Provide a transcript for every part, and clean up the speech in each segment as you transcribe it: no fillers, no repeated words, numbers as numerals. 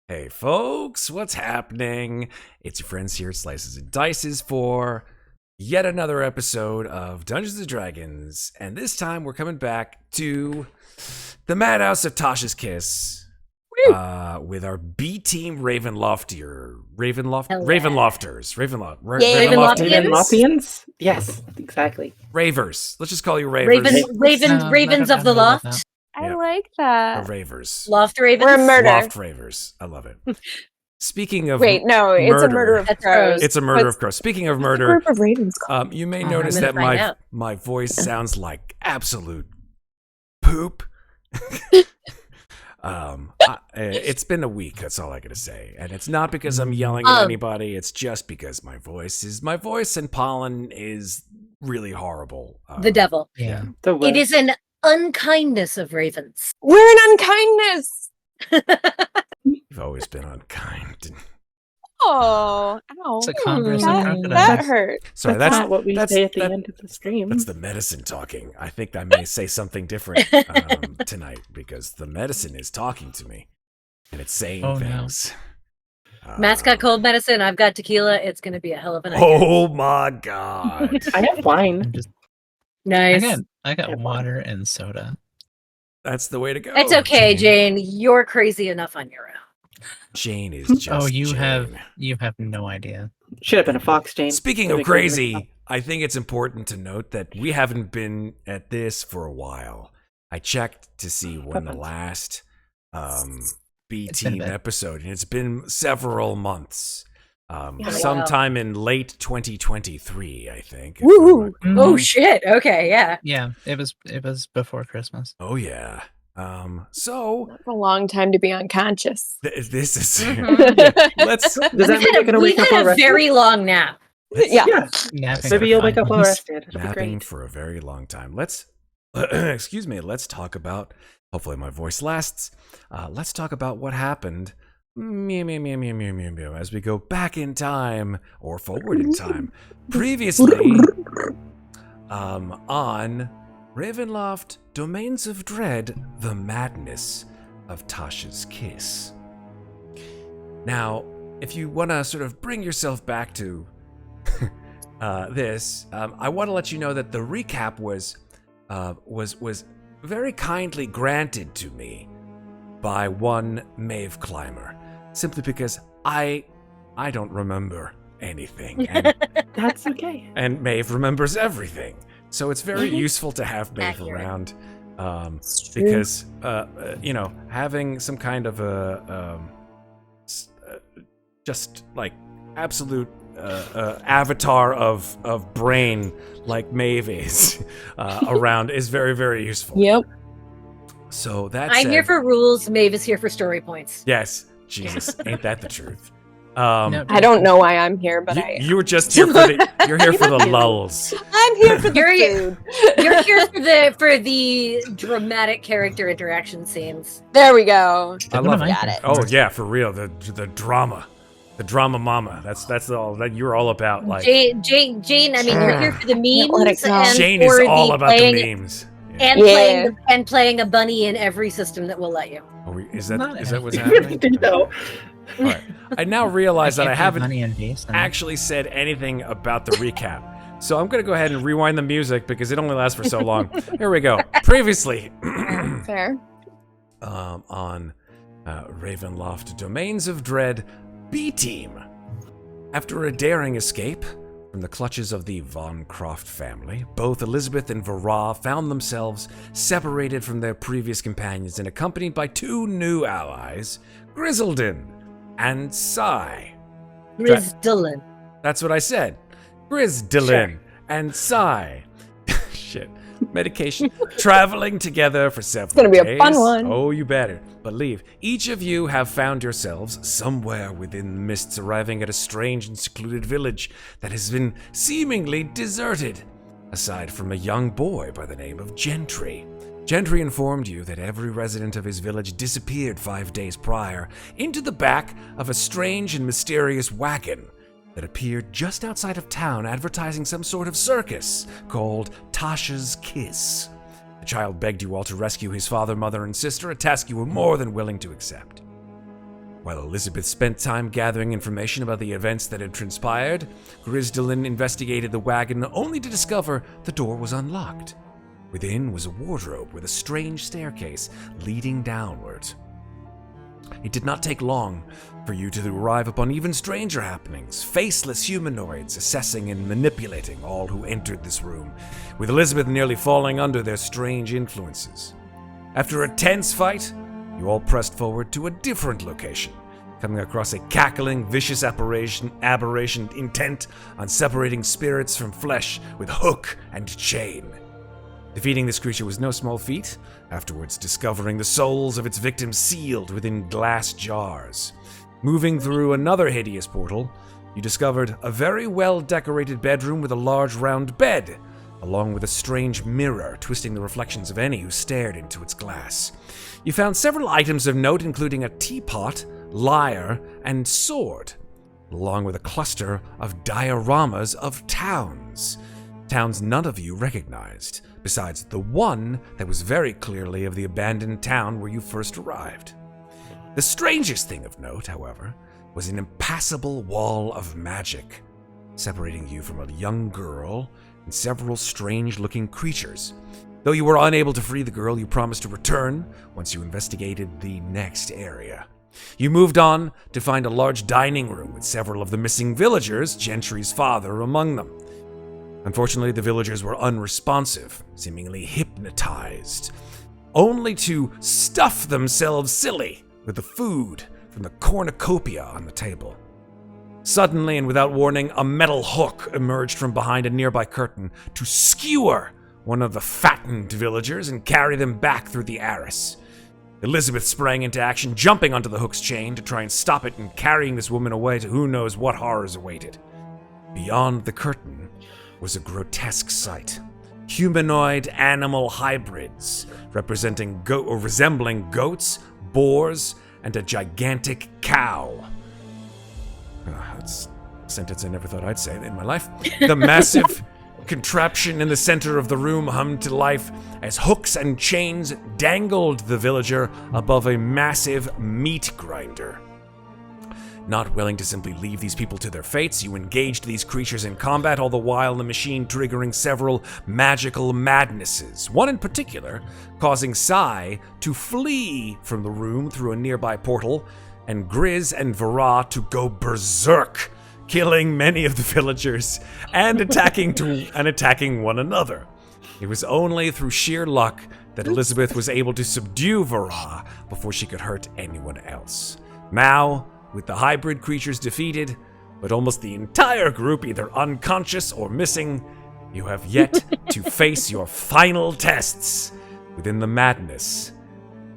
Hey folks, what's happening? It's your friends here at Slices and Dices for yet another episode of Dungeons & Dragons. And this time we're coming back to the Madhouse of Tasha's Kiss with our B-team Ravenlofters. Ravenloftians? Yes, exactly. Ravers. Let's just call you Ravers. Ravens of the Loft. I like that. Or Ravers. Loft Ravens. We're a murder. Loft Ravers. I love it. Speaking of Wait, no, it's a murder of crows. It's a murder of crows. Speaking of murder, group of ravens called? you may notice that my voice sounds like absolute poop. It's been a week. That's all I gotta say, and it's not because I'm yelling at anybody. It's just because my voice is my voice, and pollen is really horrible. The devil. Yeah. It is an unkindness of ravens. We're an unkindness. You've always been unkind. Oh, ow. It's a converse of crocodiles. That hurt. Sorry, that's not what we say at the end of the stream. That's the medicine talking. I think I may say something different tonight because the medicine is talking to me and it's saying things. Matt's got cold medicine. I've got tequila. It's going to be a hell of a night. Oh my god! I have wine. Nice. I got water and soda. That's the way to go. It's okay, Jane. You're crazy enough on your own. Jane is just. You Jane. have no idea. Should have been a fox, Jane. Speaking of crazy, I think it's important to note that we haven't been at this for a while. I checked to see when the last B team episode, and it's been several months. Sometime in late 2023, I think. Woo! Oh shit! Okay, yeah. Yeah, it was before Christmas. Oh yeah. So That's a long time to be unconscious. This is. Let's. Does that We've mean you're gonna wake up had a rested? very long nap. Yeah. Napping Maybe for you'll 5 wake up well months. rested. It'll be Napping great. for a very long time. Let's. Excuse me. Let's talk about. Hopefully, my voice lasts. Let's talk about what happened. As we go back in time or forward in time, previously on Ravenloft Domains of Dread, the madness of Tasha's Kiss. Now, if you want to sort of bring yourself back to this, I want to let you know that the recap was very kindly granted to me by one Maeve Climber. Simply because I don't remember anything. And, That's okay. and Maeve remembers everything. So it's very useful to have Maeve around. Because, having some kind of just like absolute avatar of brain like Maeve is around is very, very useful. Yep. So that's I'm here for rules. Maeve is here for story points. Yes. Jesus, ain't that the truth? No, I don't know why I'm here, but you were just here for you're here for the lulls. I'm here for the food. You're here for the dramatic character interaction scenes. There we go. I love it. Got it. Oh yeah, for real. The drama. The drama mama. That's all that you're all about. Like Jane, I mean, you're here for the let it memes. go. And Jane for is all about playing, the memes. And playing a bunny in every system that will let you. Is that what's You happening? do though. All right. I now realize that I haven't Honey and Beast, actually said anything about the recap. So I'm going to go ahead and rewind the music because it only lasts for so long. Here we go. Previously Fair. on Ravenloft Domains of Dread B-Team. After a daring escape from the clutches of the Von Croft family, both Elizabeth and Vaara found themselves separated from their previous companions and accompanied by two new allies, Grzldyln and Sai. Grzldyln. That's what I said. Grzldyln and Sai. Shit. Medication. Traveling together for several days. It's gonna be a fun one. Oh, you better. Believe. Each of you have found yourselves somewhere within the mists, arriving at a strange and secluded village that has been seemingly deserted, aside from a young boy by the name of Gentry. Gentry informed you that every resident of his village disappeared 5 days prior into the back of a strange and mysterious wagon that appeared just outside of town advertising some sort of circus called Tasha's Kiss. The child begged you all to rescue his father, mother, and sister, a task you were more than willing to accept. While Elizabeth spent time gathering information about the events that had transpired, Grzldyln investigated the wagon only to discover the door was unlocked. Within was a wardrobe with a strange staircase leading downward. It did not take long for you to arrive upon even stranger happenings, faceless humanoids assessing and manipulating all who entered this room, with Elizabeth nearly falling under their strange influences. After a tense fight, you all pressed forward to a different location, coming across a cackling, vicious aberration intent on separating spirits from flesh with hook and chain. Defeating this creature was no small feat, afterwards discovering the souls of its victims sealed within glass jars. Moving through another hideous portal, you discovered a very well-decorated bedroom with a large round bed, along with a strange mirror twisting the reflections of any who stared into its glass. You found several items of note, including a teapot, lyre, and sword, along with a cluster of dioramas of towns. Towns none of you recognized, besides the one that was very clearly of the abandoned town where you first arrived. The strangest thing of note, however, was an impassable wall of magic, separating you from a young girl and several strange-looking creatures. Though you were unable to free the girl, you promised to return once you investigated the next area. You moved on to find a large dining room with several of the missing villagers, Gentry's father among them. Unfortunately, the villagers were unresponsive, seemingly hypnotized, only to stuff themselves silly with the food from the cornucopia on the table. Suddenly and without warning, a metal hook emerged from behind a nearby curtain to skewer one of the fattened villagers and carry them back through the arras. Elizabeth sprang into action, jumping onto the hook's chain to try and stop it and carrying this woman away to who knows what horrors awaited. Beyond the curtain was a grotesque sight. Humanoid animal hybrids representing resembling goats, boars, and a gigantic cow. That's a sentence I never thought I'd say in my life. The massive contraption in the center of the room hummed to life as hooks and chains dangled the villager above a massive meat grinder. Not willing to simply leave these people to their fates, you engaged these creatures in combat, all the while the machine triggering several magical madnesses. One in particular, causing Sai to flee from the room through a nearby portal, and Grizz and Vaara to go berserk, killing many of the villagers and attacking one another. It was only through sheer luck that Elizabeth was able to subdue Vaara before she could hurt anyone else. Now, with the hybrid creatures defeated, but almost the entire group either unconscious or missing, you have yet to face your final tests within the madness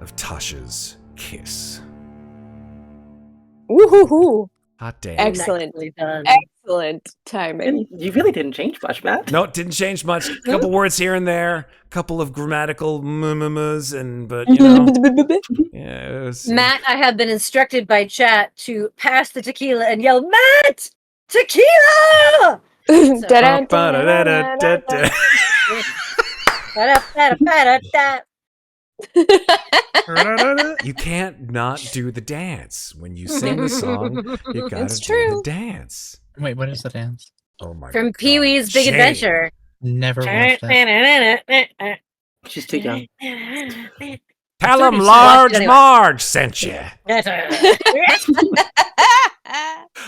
of Tasha's kiss. Woohoo! Hot damn. Excellent. Nicely done. Excellent timing. And you really didn't change much, Matt. No, it didn't change much. A couple words here and there, a couple of grammatical mummas, but you know, yeah, it was, Matt, I have been instructed by chat to pass the tequila and yell, Matt! Tequila! you can't not do the dance when you sing the song. You gotta It's do true. the dance. Wait, what is the dance? Oh my From God. Pee-wee's Big Shame. Adventure. Never watched that. She's too young. Tell him Sorry, Large anyway. Marge sent you. Let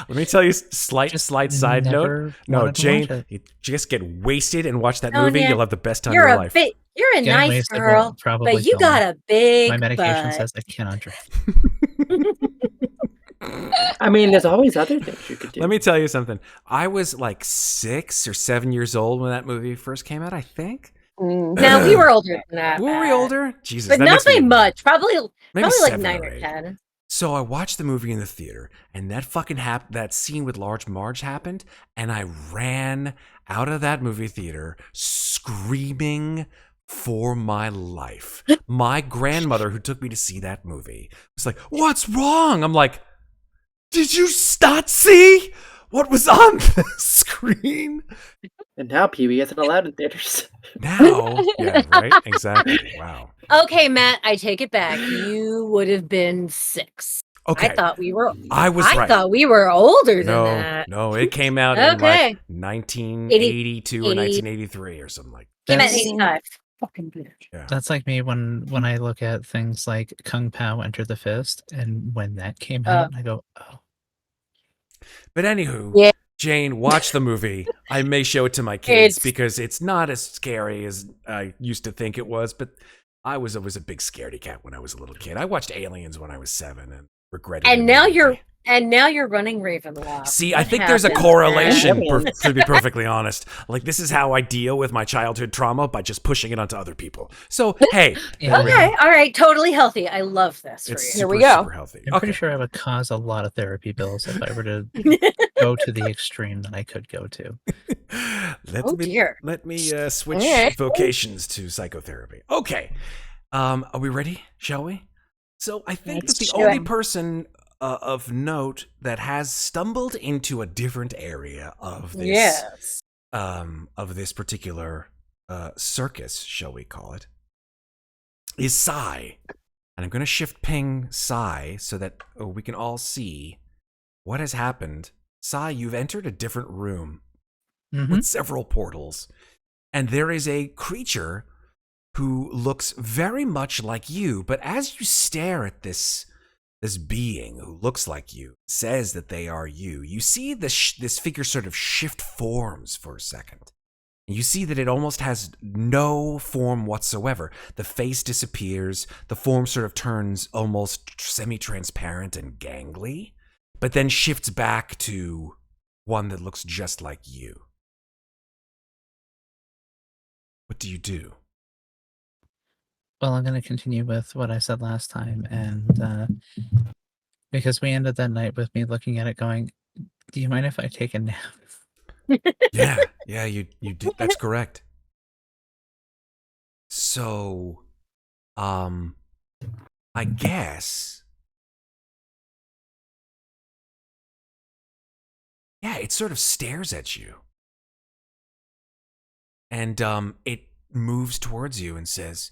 Let me tell you, slight side note. Never No, wanted to Jane, watch it. you just get wasted and watch that Oh, movie. yeah. You'll have the best time You're of your a life. you're a Getting nice wasted will girl, probably but you kill got me. a big My medication butt. says I cannot drink. I mean, there's always other things you could do. Let me tell you something. I was like 6 or 7 years old when that movie first came out, I think. Now we were older than that. Were we Matt. older? Jesus, But that not makes me- by much. Probably maybe like 7 9 or or 8. 10. So I watched the movie in the theater, and that fucking that scene with Large Marge happened, and I ran out of that movie theater screaming for my life. My grandmother, who took me to see that movie, was like, "What's wrong?" I'm like, "Did you not see what was on the screen?" And now Pee-wee isn't allowed in theaters. Now, yeah, right, exactly. Wow. Okay, Matt, I take it back. You would have been 6. Okay. I thought we were. I was I right. thought we were older than No, that. no, it came out in Okay. like 1982 or 1983 or something like Came out in That's, 85. Fucking bitch. that. Yeah. that's like me when I look at things like Kung Pao Enter the Fist, and when that came out, I go, oh. But anywho, Yeah. Jane, watch the movie. I may show it to my kids It's- because it's not as scary as I used to think it was, but I was always a big scaredy cat when I was a little kid. I watched Aliens when I was 7 and regretted it. And now immediately. you're running Ravenloft. See, I What think there's a happened correlation, there? to be perfectly honest. Like, this is how I deal with my childhood trauma, by just pushing it onto other people. So, hey, Yeah, Okay, all right, totally healthy. I love this for it's you. Here super, we go. super healthy. I'm pretty sure I would cause a lot of therapy bills if I were to go to the extreme that I could go to. Oh, dear. Let me switch Alright. vocations to psychotherapy. Okay. Are we ready? Shall we? So I think Let's that the do only it. person of note that has stumbled into a different area of this Yes. of this particular circus, shall we call it, is Sai. And I'm going to shift ping Sai so that we can all see what has happened. Sai, you've entered a different room Mhm. with several portals, and there is a creature who looks very much like you, but as you stare at this being who looks like you, says that they are you, you see this figure sort of shift forms for a second. You see that it almost has no form whatsoever. The face disappears, the form sort of turns almost semi-transparent and gangly, but then shifts back to one that looks just like you. What do you do? Well, I'm going to continue with what I said last time, and because we ended that night with me looking at it going, do you mind if I take a nap? Yeah, you did. That's correct. So, I guess, yeah, it sort of stares at you, and it moves towards you and says,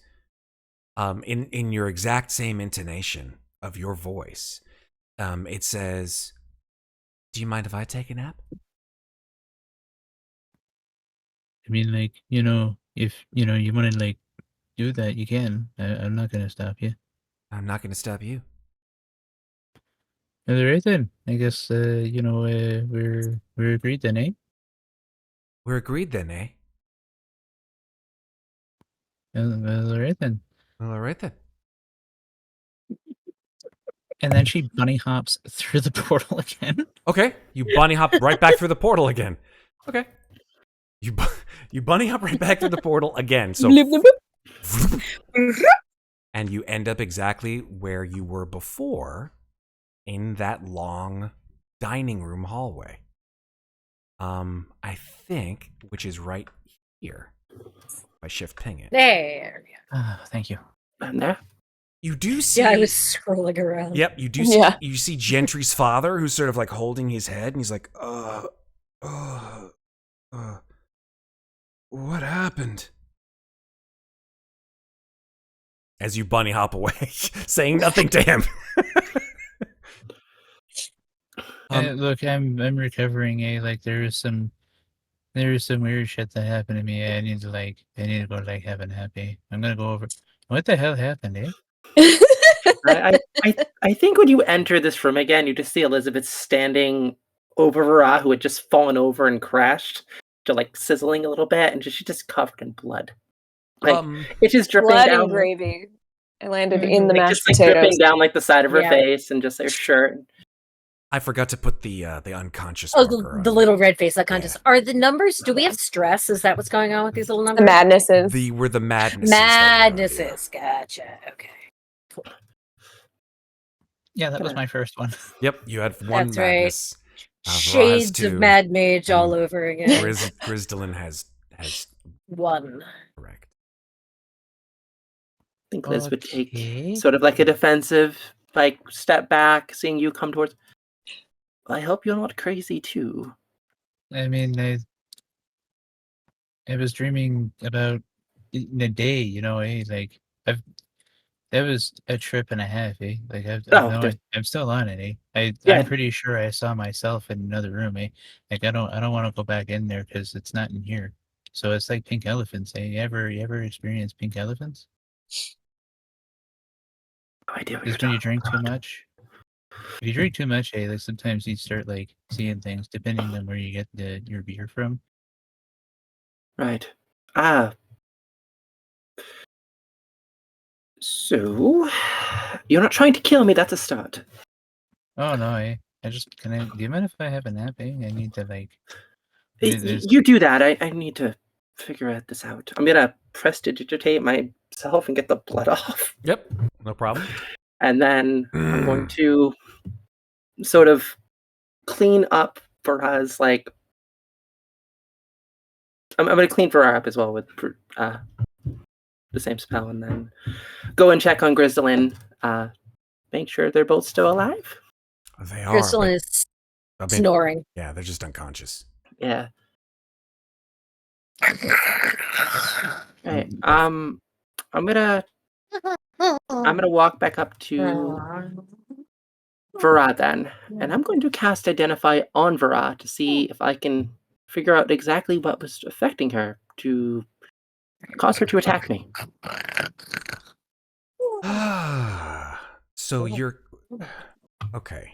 in your exact same intonation of your voice, it says, "Do you mind if I take a nap?" I mean, like, if, you want to, like, do that, you can. I'm not going to stop you. I'm not going to stop you. All right then. I guess, we're agreed then, eh? We're agreed then, eh? Well, all right then. Well, all right then. And then she bunny hops through the portal again. Okay, you bunny hop right back through the portal again. Okay, you bunny hop right back through the portal again. So, Bloop, bloop, bloop. and you end up exactly where you were before, in that long dining room hallway. I think, which is right here. If I shift ping it, There. Ah, thank you. And there. you do see. Yeah, I was scrolling around. Yep, you do see. Yeah. You see Gentry's father, who's sort of like holding his head, and he's like, what happened? As you bunny hop away, saying nothing to him. Look, I'm recovering. Like there is some weird shit that happened to me. I need to go like have a nap. I'm gonna go over. What the hell happened, eh? I think when you enter this room again, you just see Elizabeth standing over Vaara, who had just fallen over and crashed, to like sizzling a little bit, and she's just covered in blood. Like it's just dripping Blood down. and gravy. I landed in the Like, mashed just like potatoes. dripping down like the side of her Yeah. face, and just her shirt. I forgot to put the unconscious. Oh, marker on the little red face unconscious. Yeah. Are the numbers? Do we have stress? Is that what's going on with these little The numbers? madnesses. The were the madnesses. that were, Madnesses. Gotcha. Okay. Yeah, that was my first one. Yeah. Yep, you had one That's right. madness. Vaara has Shades of two, Mad Mage all and over again. Grzldyln has One. correct. I think Liz would take Okay. sort of like a defensive, like step back, seeing you come towards. I hope you're not crazy too. I mean, I was dreaming about in a day, like That was a trip and a half, eh? Like I'm still on it, eh? Yeah. I'm pretty sure I saw myself in another room, eh? Like I don't want to go back in there because it's not in here. So it's like pink elephants, eh? You ever experience pink elephants? No idea what Just you're when you talking drink too much. If you drink too much, eh? Like sometimes you start like seeing things depending on where you get your beer from. Right. Ah. So, you're not trying to kill me, that's a start. Oh no, eh? Do you mind if I have a nap, eh? I need to like. You do that. I need to figure this out. I'm gonna prestidigitate myself and get the blood off. Yep, no problem. And then I'm going to sort of clean up Vaara's, like... I'm going to clean Vaara up as well with the same spell, and then go and check on Grzldyln, make sure they're both still alive. They are. Grzldyln is snoring. Yeah, they're just unconscious. Yeah. Right. I'm gonna walk back up to Vaara then, and I'm going to cast Identify on Vaara to see if I can figure out exactly what was affecting her to cause her to attack me. So you're okay.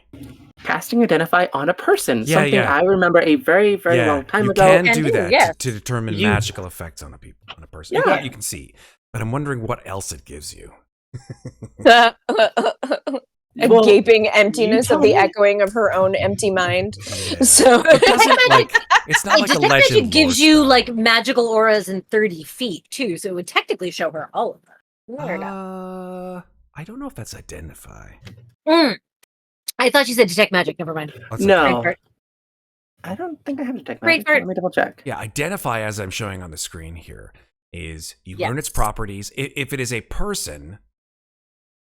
Casting Identify on a person, Yeah, something yeah. I remember a very, very long time ago. You can do that to determine You- magical effects on a person. Yeah. You can see, but I'm wondering what else it gives you. A Well, gaping emptiness tell of the me. echoing of her own empty mind. Yeah. So It doesn't like it's not like a Detect legend. Magic gives lore you spell. like magical auras in 30 feet too, so it would technically show her all of them. There we go. I don't know if that's Identify. I thought you said detect magic. Never mind. No. Great I don't think I have Detect Great Magic. fart. Let me double check. Yeah, Identify, as I'm showing on the screen here, is you Yes. learn its properties. If it is a person,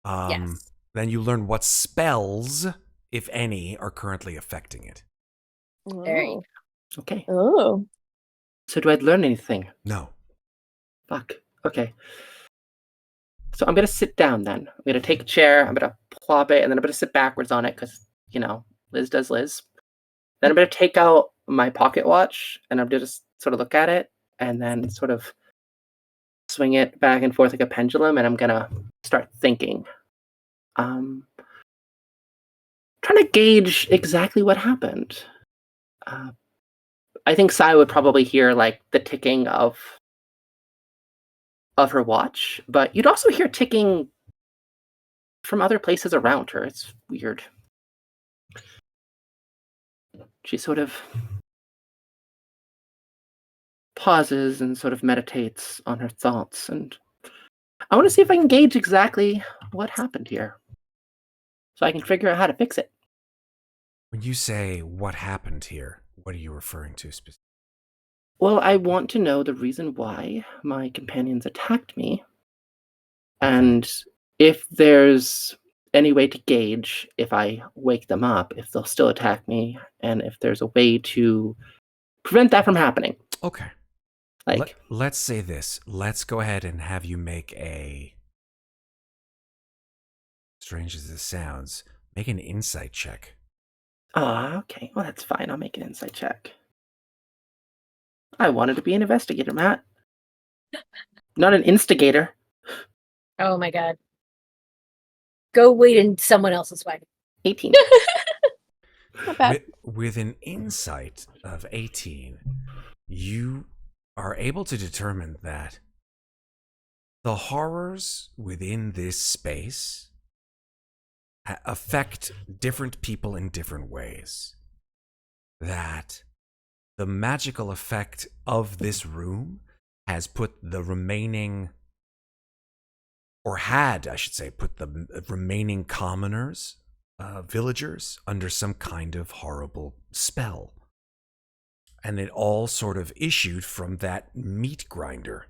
Yes. then you learn what spells, if any, are currently affecting it. There you go. Okay. Oh. So do I learn anything? No. Fuck. Okay. So I'm gonna sit down then. I'm gonna take a chair, I'm gonna plop it, and then I'm gonna sit backwards on it because, Liz does Liz. Then I'm gonna take out my pocket watch and I'm gonna just sort of look at it and then sort of swing it back and forth like a pendulum, and I'm gonna start thinking. Trying to gauge exactly what happened. I think Sai would probably hear like the ticking of her watch, but you'd also hear ticking from other places around her. It's weird. She sort of pauses and sort of meditates on her thoughts, and I want to see if I can gauge exactly what happened here, so I can figure out how to fix it. When you say what happened here, what are you referring to specifically? Well, I want to know the reason why my companions attacked me, and if there's any way to gauge if I wake them up, if they'll still attack me, and if there's a way to prevent that from happening. Okay. Like, Let's say this. Let's go ahead and have you make a, strange as this sounds, make an insight check. okay, well that's fine. I'll make an insight check. I wanted to be an investigator, Matt. Not an instigator. Oh my god. Go wait in someone else's wagon. 18. Not bad. With an insight of 18, you are able to determine that the horrors within this space affect different people in different ways. That the magical effect of this room has put the remaining, or had, I should say, put the remaining commoners, villagers, under some kind of horrible spell. And it all sort of issued from that meat grinder.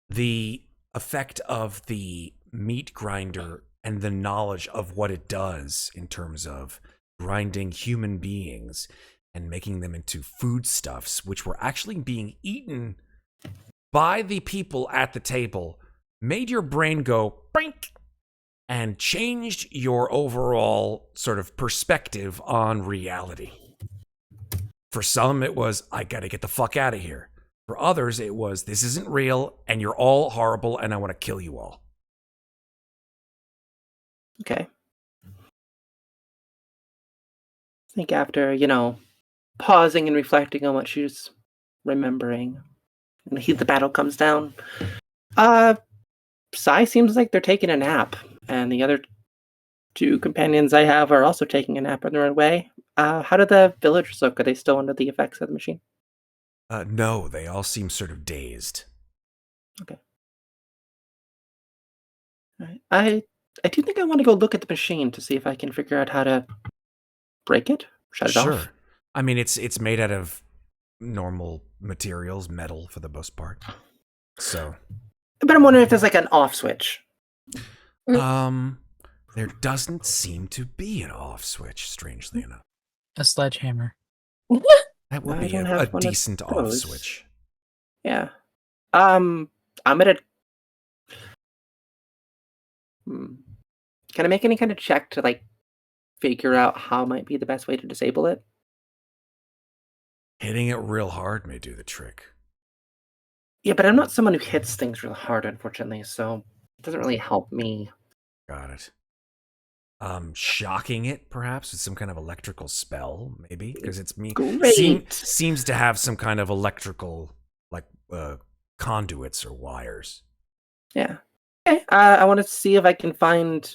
The effect of the meat grinder and the knowledge of what it does in terms of grinding human beings and making them into foodstuffs, which were actually being eaten by the people at the table made your brain go brink and changed your overall sort of perspective on reality. For some, it was, I gotta get the fuck out of here. For others, it was, this isn't real, and you're all horrible, and I want to kill you all. Okay. I think after, pausing and reflecting on what she's remembering, and the battle comes down, Sai seems like they're taking a nap, and the other two companions I have are also taking a nap on their own way. How did the villagers look? Are they still under the effects of the machine? No, they all seem sort of dazed. Okay. All right. I do think I want to go look at the machine to see if I can figure out how to break it, shut it off. I mean, it's made out of normal materials, metal for the most part. So, but I'm wondering if there's like an off switch. There doesn't seem to be an off switch, strangely enough. A sledgehammer. That would be a decent off switch. Yeah. I'm gonna. Can I make any kind of check to like figure out how might be the best way to disable it? Hitting it real hard may do the trick. Yeah, but I'm not someone who hits things real hard, unfortunately, so it doesn't really help me. Got it. Shocking it, perhaps, with some kind of electrical spell, maybe? Because it's me. Seems to have some kind of electrical, like, conduits or wires. Yeah. Okay. I want to see if I can find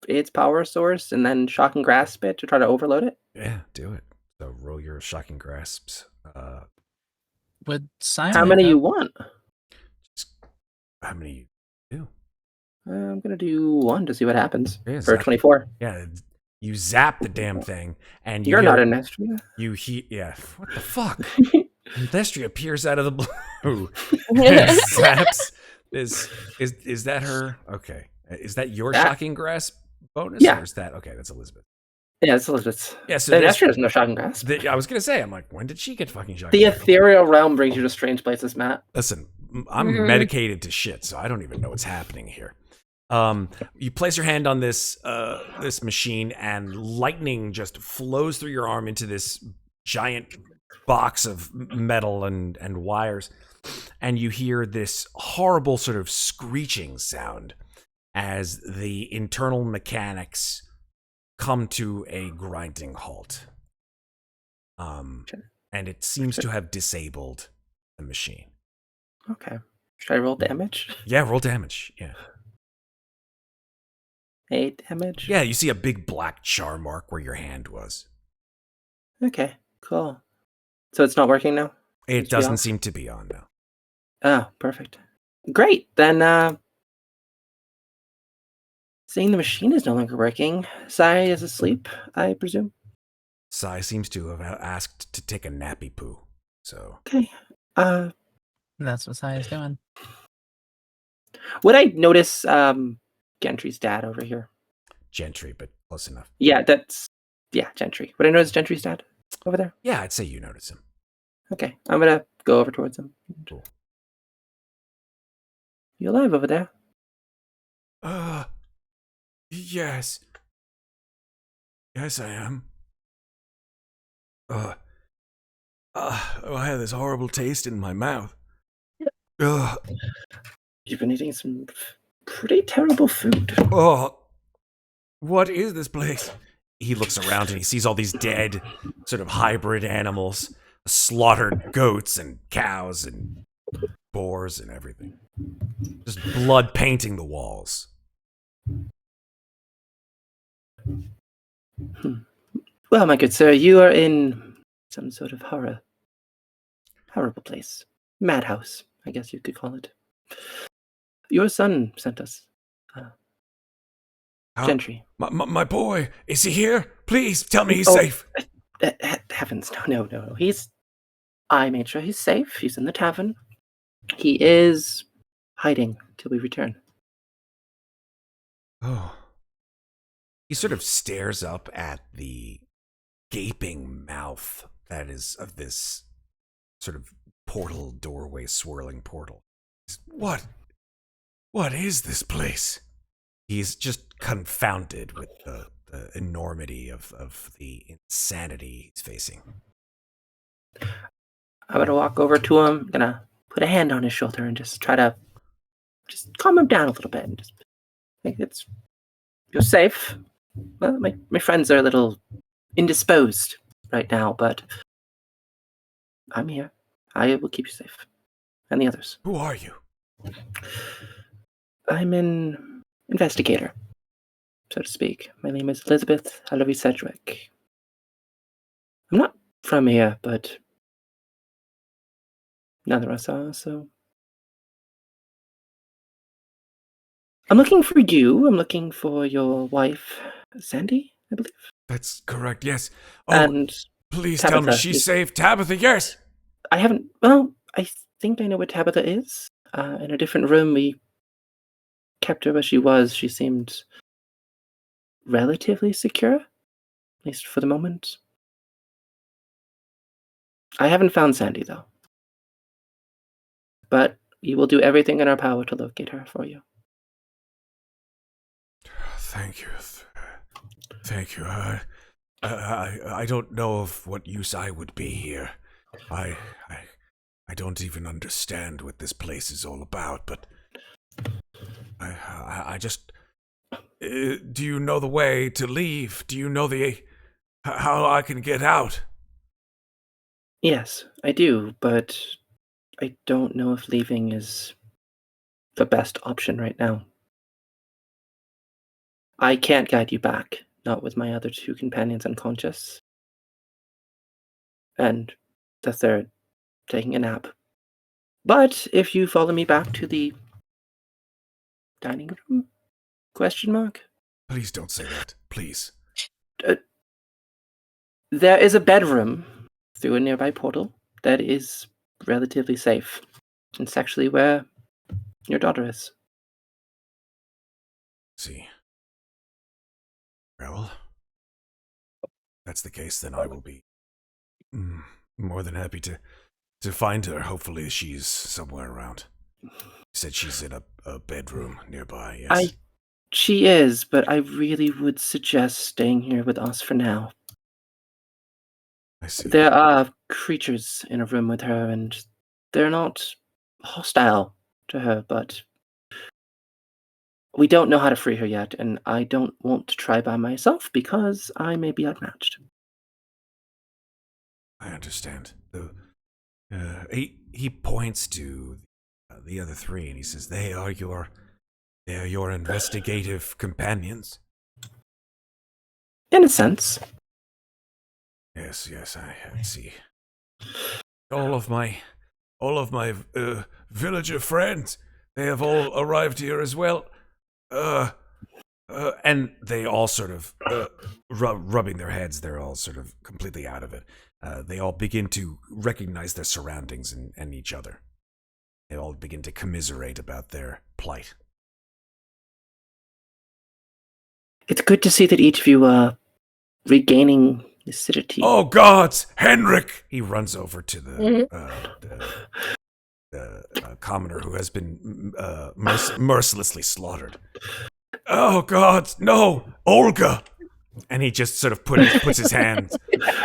its power source and then shock and grasp it to try to overload it. Yeah, do it. So roll your shocking grasps. Would Simon how many you want? How many you do? I'm gonna do one to see what happens for zap, 24. Yeah, you zap the damn thing, and you're not an Estria. Yeah. What the fuck? Destria appears out of the blue. Zaps. Is that her? Okay. Is that your shocking grasp bonus? Yeah. Or is that okay? That's Elizabeth. Yeah, it's Elizabeth's. Yeah, so Destria has no shocking grasp. I was gonna say, I'm like, when did she get fucking shocking? The ethereal realm brings you to strange places, Matt. Listen, I'm medicated to shit, so I don't even know what's happening here. You place your hand on this machine, and lightning just flows through your arm into this giant box of metal and wires, and you hear this horrible sort of screeching sound as the internal mechanics come to a grinding halt. And it seems to have disabled the machine. Okay. Should I roll damage? Yeah, roll damage. Yeah. 8 damage? Yeah, you see a big black char mark where your hand was. Okay, cool. So it's not working now? It doesn't seem to be on now. Oh, perfect. Great. Then, seeing the machine is no longer working, Sai is asleep, I presume? Sai seems to have asked to take a nappy poo, so... Okay. That's what Sai is doing. Would I notice, Gentry's dad over here? Gentry, but close enough. Yeah, Gentry. Would I notice Gentry's dad over there? Yeah, I'd say you notice him. Okay, I'm gonna go over towards him. Cool. You alive over there? Yes. Yes, I am. I had this horrible taste in my mouth. You've been eating some pretty terrible food. Oh, what is this place? He looks around and he sees all these dead, sort of hybrid animals, slaughtered goats and cows and boars and everything. Just blood painting the walls. Well, my good sir, you are in some sort of horrible place. Madhouse, I guess you could call it. Your son sent us. Gentry. My boy, is he here? Please, tell me he's safe. Heavens, no. I made sure he's safe. He's in the tavern. He is hiding till we return. Oh. He sort of stares up at the gaping mouth that is of this sort of portal, doorway, swirling portal. What? What is this place? He's just confounded with the enormity of the insanity he's facing. I'm gonna walk over to him, gonna put a hand on his shoulder and just try to just calm him down a little bit and just think you're safe. Well, my friends are a little indisposed right now, but I'm here. I will keep you safe. And the others. Who are you? I'm an investigator, so to speak. My name is Elizabeth Halloween Sedgwick. I'm not from here, but none of us are, so. I'm looking for you. I'm looking for your wife, Sandy, I believe. That's correct, yes. Oh, And please Tabitha. tell me she's safe. Tabitha, yes! I haven't. Well, I think I know where Tabitha is. In a different room, we kept her where she was. She seemed relatively secure, at least for the moment. I haven't found Sandy, though. But we will do everything in our power to locate her for you. Thank you. Thank you. I don't know of what use I would be here. I don't even understand what this place is all about, but I just... do you know the way to leave? Do you know how I can get out? Yes, I do, but I don't know if leaving is the best option right now. I can't guide you back, not with my other two companions unconscious. And the third taking a nap. But if you follow me back to the dining room? Question mark? Please don't say that. Please. There is a bedroom through a nearby portal that is relatively safe. It's actually where your daughter is. See. Well, if that's the case, then I will be more than happy to find her. Hopefully she's somewhere around. You said she's in a bedroom nearby, yes? She is, but I really would suggest staying here with us for now. I see. There are creatures in a room with her, and they're not hostile to her, but we don't know how to free her yet, and I don't want to try by myself because I may be outmatched. I understand. He points to the other three, and he says, "They are your investigative companions." In a sense. Yes, I see. All of my villager friends, they have all arrived here as well. And they all sort of rubbing their heads. They're all sort of completely out of it. They all begin to recognize their surroundings and each other. They all begin to commiserate about their plight. It's good to see that each of you are regaining lucidity. Oh gods, Henrik! He runs over to the commoner who has been mercilessly slaughtered. Oh God, no, Olga! And he just sort of puts his hands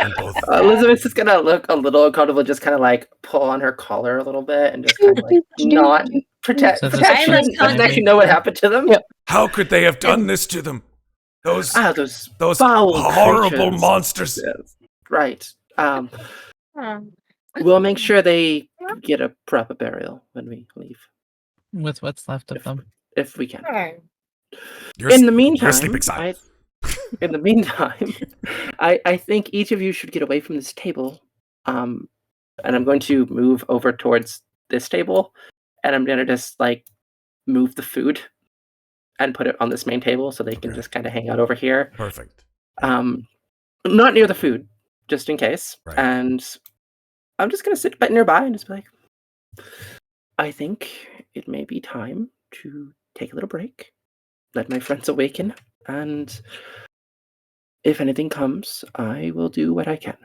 on both. Elizabeth's just gonna look a little uncomfortable, just kind of like pull on her collar a little bit and just kind of like not pretend. So Doesn't actually know what happened to them. How could they have done this to them? Those foul horrible creatures. monsters. Yes. Right. We'll make sure they get a proper burial when we leave, With what's left of them. if we can. You're In the meantime, sleeping silent. I think each of you should get away from this table. And I'm going to move over towards this table, and I'm going to just like move the food and put it on this main table so they can just kind of hang out over here. Perfect. Not near the food, just in case. Right. And I'm just going to sit nearby and just be like, I think it may be time to take a little break, let my friends awaken, and if anything comes, I will do what I can.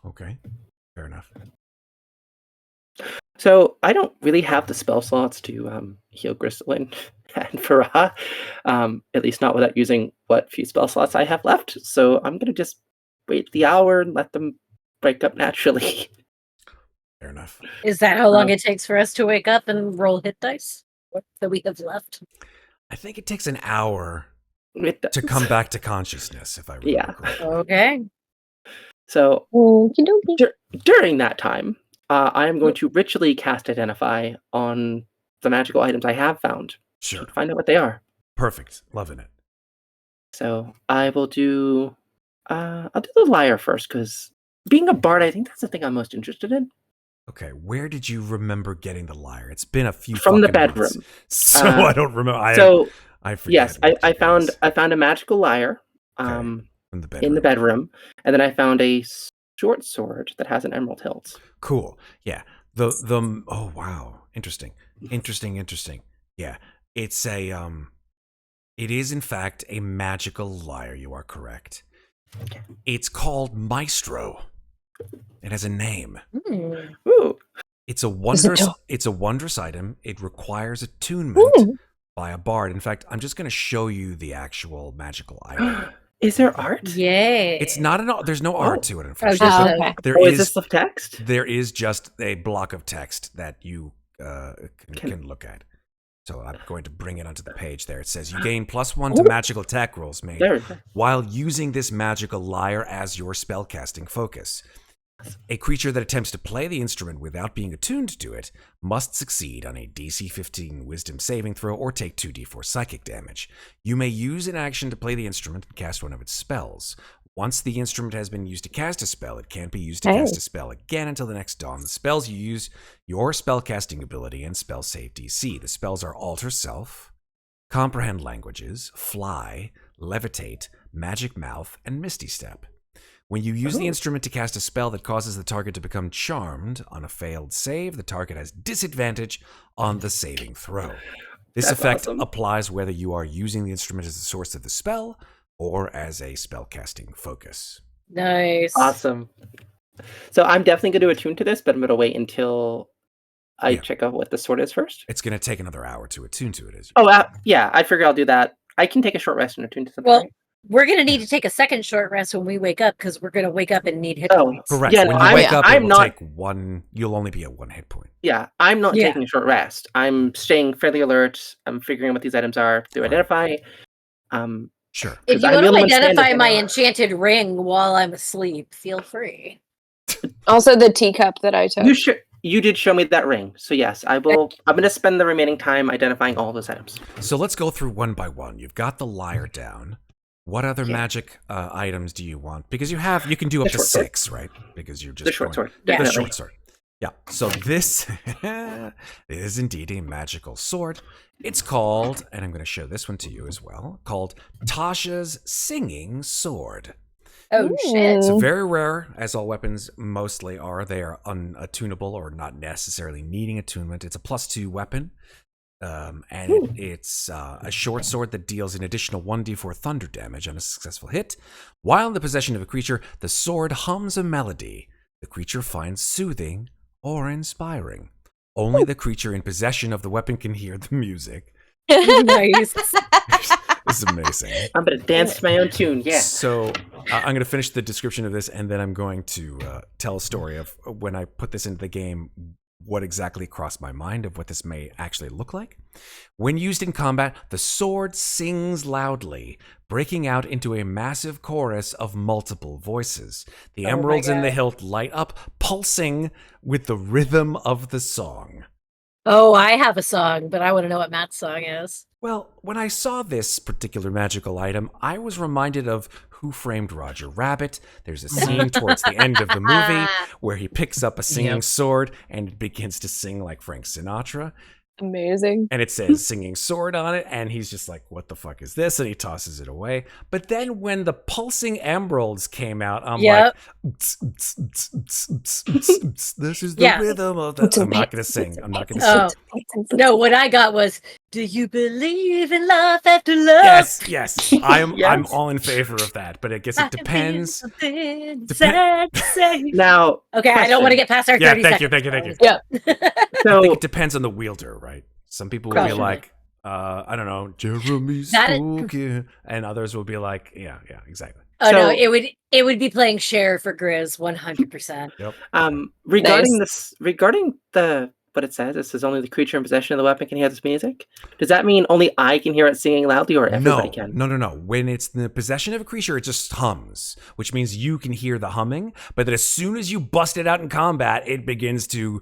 Okay, fair enough. So I don't really have the spell slots to heal Grzldyln and Vaara, at least not without using what few spell slots I have left. So I'm gonna just wait the hour and let them wake up naturally. Fair enough. Is that how long it takes for us to wake up and roll hit dice? What that we have left? I think it takes an hour It to does. come back to consciousness, if I remember Yeah. correctly. Okay. So Okie dokie. during that time, I am going to ritually cast Identify on the magical items I have found Sure. to find out what they are. Perfect. Loving it. So I will do. I'll do the lyre first because being a bard, I think that's the thing I'm most interested in. Okay, where did you remember getting the lyre? It's been a few From the fucking months, bedroom. so I don't remember. I forget. Yes, what I it found is. I found a magical lyre From the bedroom. in the bedroom, and then I found a short sword that has an emerald hilt. Cool. Yeah. The oh wow. Interesting. Yeah. It's a it is in fact a magical lyre, you are correct. Okay. It's called Maestro. It has a name. Ooh. It's a wondrous item. It requires attunement by a bard. In fact, I'm just going to show you the actual magical item. Is there art? Yay. It's not an there's no art to it, Oh, unfortunately. just okay. There Is this the text? There is just a block of text that you can look at. So I'm going to bring it onto the page there. It says you gain +1 to magical attack rolls made There. while using this magical lyre as your spellcasting focus. A creature that attempts to play the instrument without being attuned to it must succeed on a DC 15 Wisdom saving throw or take 2d4 psychic damage. You may use an action to play the instrument and cast one of its spells. Once the instrument has been used to cast a spell, it can't be used to cast a spell again until the next dawn. The spells you use, your spellcasting ability, and spell save DC. The spells are Alter Self, Comprehend Languages, Fly, Levitate, Magic Mouth, and Misty Step. When you use the instrument to cast a spell that causes the target to become charmed, on a failed save, the target has disadvantage on the saving throw. This effect applies whether you are using the instrument as the source of the spell or as a spellcasting focus. Nice. Awesome. So I'm definitely going to attune to this, but I'm going to wait until I check out what the sword is first. It's going to take another hour to attune to it. Yeah, I figure I'll do that. I can take a short rest and attune to something. Well, right? we're going to need to take a second short rest when we wake up because we're going to wake up and need hit points. Correct. Yeah, when no, you wake up, I'm not take one. You'll only be at 1 hit point. Yeah, I'm not taking a short rest. I'm staying fairly alert. I'm figuring out what these items are to identify. Sure. If you want to identify my enchanted ring while I'm asleep, feel free. Also, the teacup that I took. You did show me that ring, so yes, I will. I'm going to spend the remaining time identifying all those items. So let's go through one by one. You've got the lyre down. What other magic items do you want? Because you can do up to 6, right? Because you're just the short sword. The short sword. Yeah. So this is indeed a magical sword. It's called, and I'm going to show this one to you as well, called Tasha's Singing Sword. Oh, shit. It's very rare, as all weapons mostly are. They are unattunable or not necessarily needing attunement. It's a +2 weapon. And it's a short sword that deals an additional 1d4 thunder damage on a successful hit. While in the possession of a creature, the sword hums a melody the creature finds soothing or inspiring. Only the creature in possession of the weapon can hear the music. Nice. This is amazing. I'm going to dance to my own tune, yeah. So I'm going to finish the description of this, and then I'm going to tell a story of when I put this into the game, what exactly crossed my mind of what this may actually look like. When used in combat, the sword sings loudly, breaking out into a massive chorus of multiple voices. The emeralds in the hilt light up, pulsing with the rhythm of the song. Oh, I have a song, but I want to know what Matt's song is. Well, when I saw this particular magical item, I was reminded of Who Framed Roger Rabbit. There's a scene towards the end of the movie where he picks up a singing sword and begins to sing like Frank Sinatra. Amazing. And it says Singing Sword on it, and he's just like, what the fuck is this? And he tosses it away. But then when the pulsing emeralds came out, I'm like, this is the rhythm of the... I'm not going to sing. I'm not going to sing. No, what I got was, do you believe in love after love? Yes. I'm all in favor of that, but I guess it depends. Now, okay, I don't want to get past our 30 seconds. Thank you. Yeah. I think it depends on the wielder, right? Some people will be like, I don't know, Jeremy Spooky, and others will be like, yeah, exactly. Oh no, it would be playing Cher for Grizz 100%. Yep. Regarding what it says only the creature in possession of the weapon can hear this music. Does that mean only I can hear it singing loudly, or everybody can? No. When it's in the possession of a creature, it just hums, which means you can hear the humming. But then as soon as you bust it out in combat, it begins to,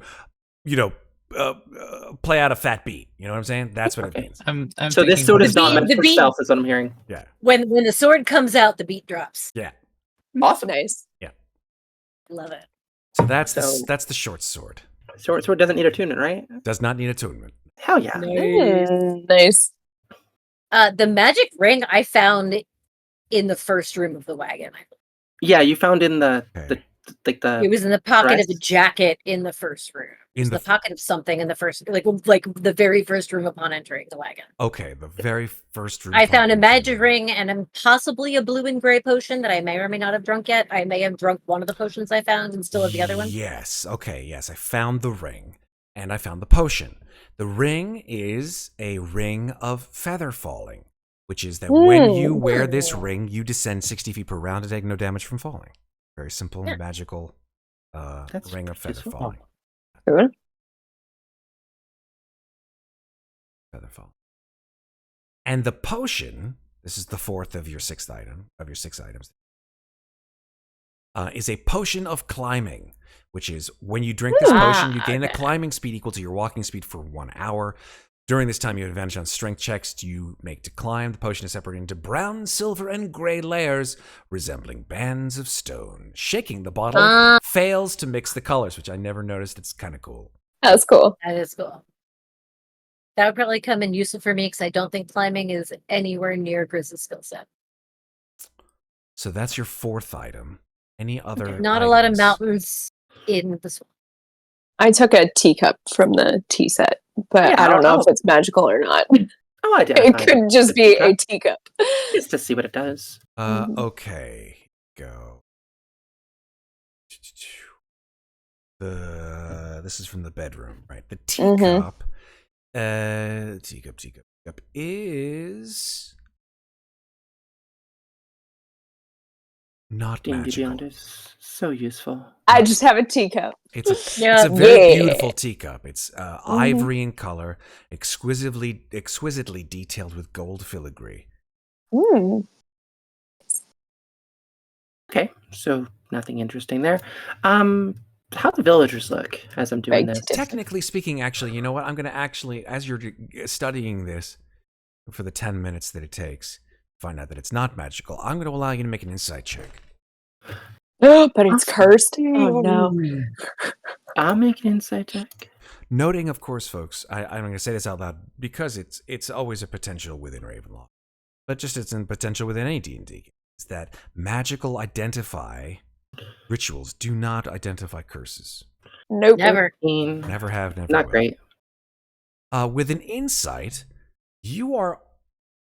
play out a fat beat. You know what I'm saying? That's what it means. So this sword is not meant for stealth, is what I'm hearing. Yeah. When the sword comes out, the beat drops. Yeah. Awesome. Nice. Yeah. Love it. So that's the short sword. Short sword doesn't need attunement, right? Does not need attunement. Hell yeah. Nice. The magic ring I found in the first room of the wagon. Yeah, you found in the it was in the pocket dress? of the jacket in the first room. It was the pocket of something in the first, like the very first room upon entering the wagon. Okay, the very first room. I found a magic ring and possibly a blue and gray potion that I may or may not have drunk yet. I may have drunk one of the potions I found and still have the other one. Yes. Okay. Yes, I found the ring and I found the potion. The ring is a ring of feather falling, which is that when you wear this ring, you descend 60 feet per round and take no damage from falling. Very simple and magical ring of feather falling. Good. Feather fall. And the potion, this is the fourth of your six items, is a potion of climbing, which is when you drink this potion, you gain a climbing speed equal to your walking speed for 1 hour. During this time, you have advantage on strength checks you make to climb. The potion is separated into brown, silver, and gray layers, resembling bands of stone. Shaking the bottle fails to mix the colors, which I never noticed. It's kind of cool. That's cool. That is cool. That would probably come in useful for me because I don't think climbing is anywhere near Grizz's skill set. So that's your fourth item. Any other Not items? a lot of mountains in this one. I took a teacup from the tea set, but I don't know if it's magical or not. Oh, I did. It could just be a teacup. Just to see what it does. Okay. Go. This is from the bedroom, right? The teacup. Teacup is not magical. It's so useful. I just have a teacup. It's a very beautiful teacup. It's ivory in color, exquisitely detailed with gold filigree. Okay, so nothing interesting there. How the villagers look as I'm doing this? Technically speaking, actually, you know what? I'm going to actually, as you're studying this for the 10 minutes that it takes, find out that it's not magical. I'm going to allow you to make an insight check. Oh, but it's cursed. Oh, no. I'll make an insight check. Noting, of course, folks, I'm going to say this out loud because it's always a potential within Ravenloft, but just it's a potential within any D&D. Is that magical identify rituals do not identify curses. Nope. Never. Never have, never Not will. great. With an insight, you are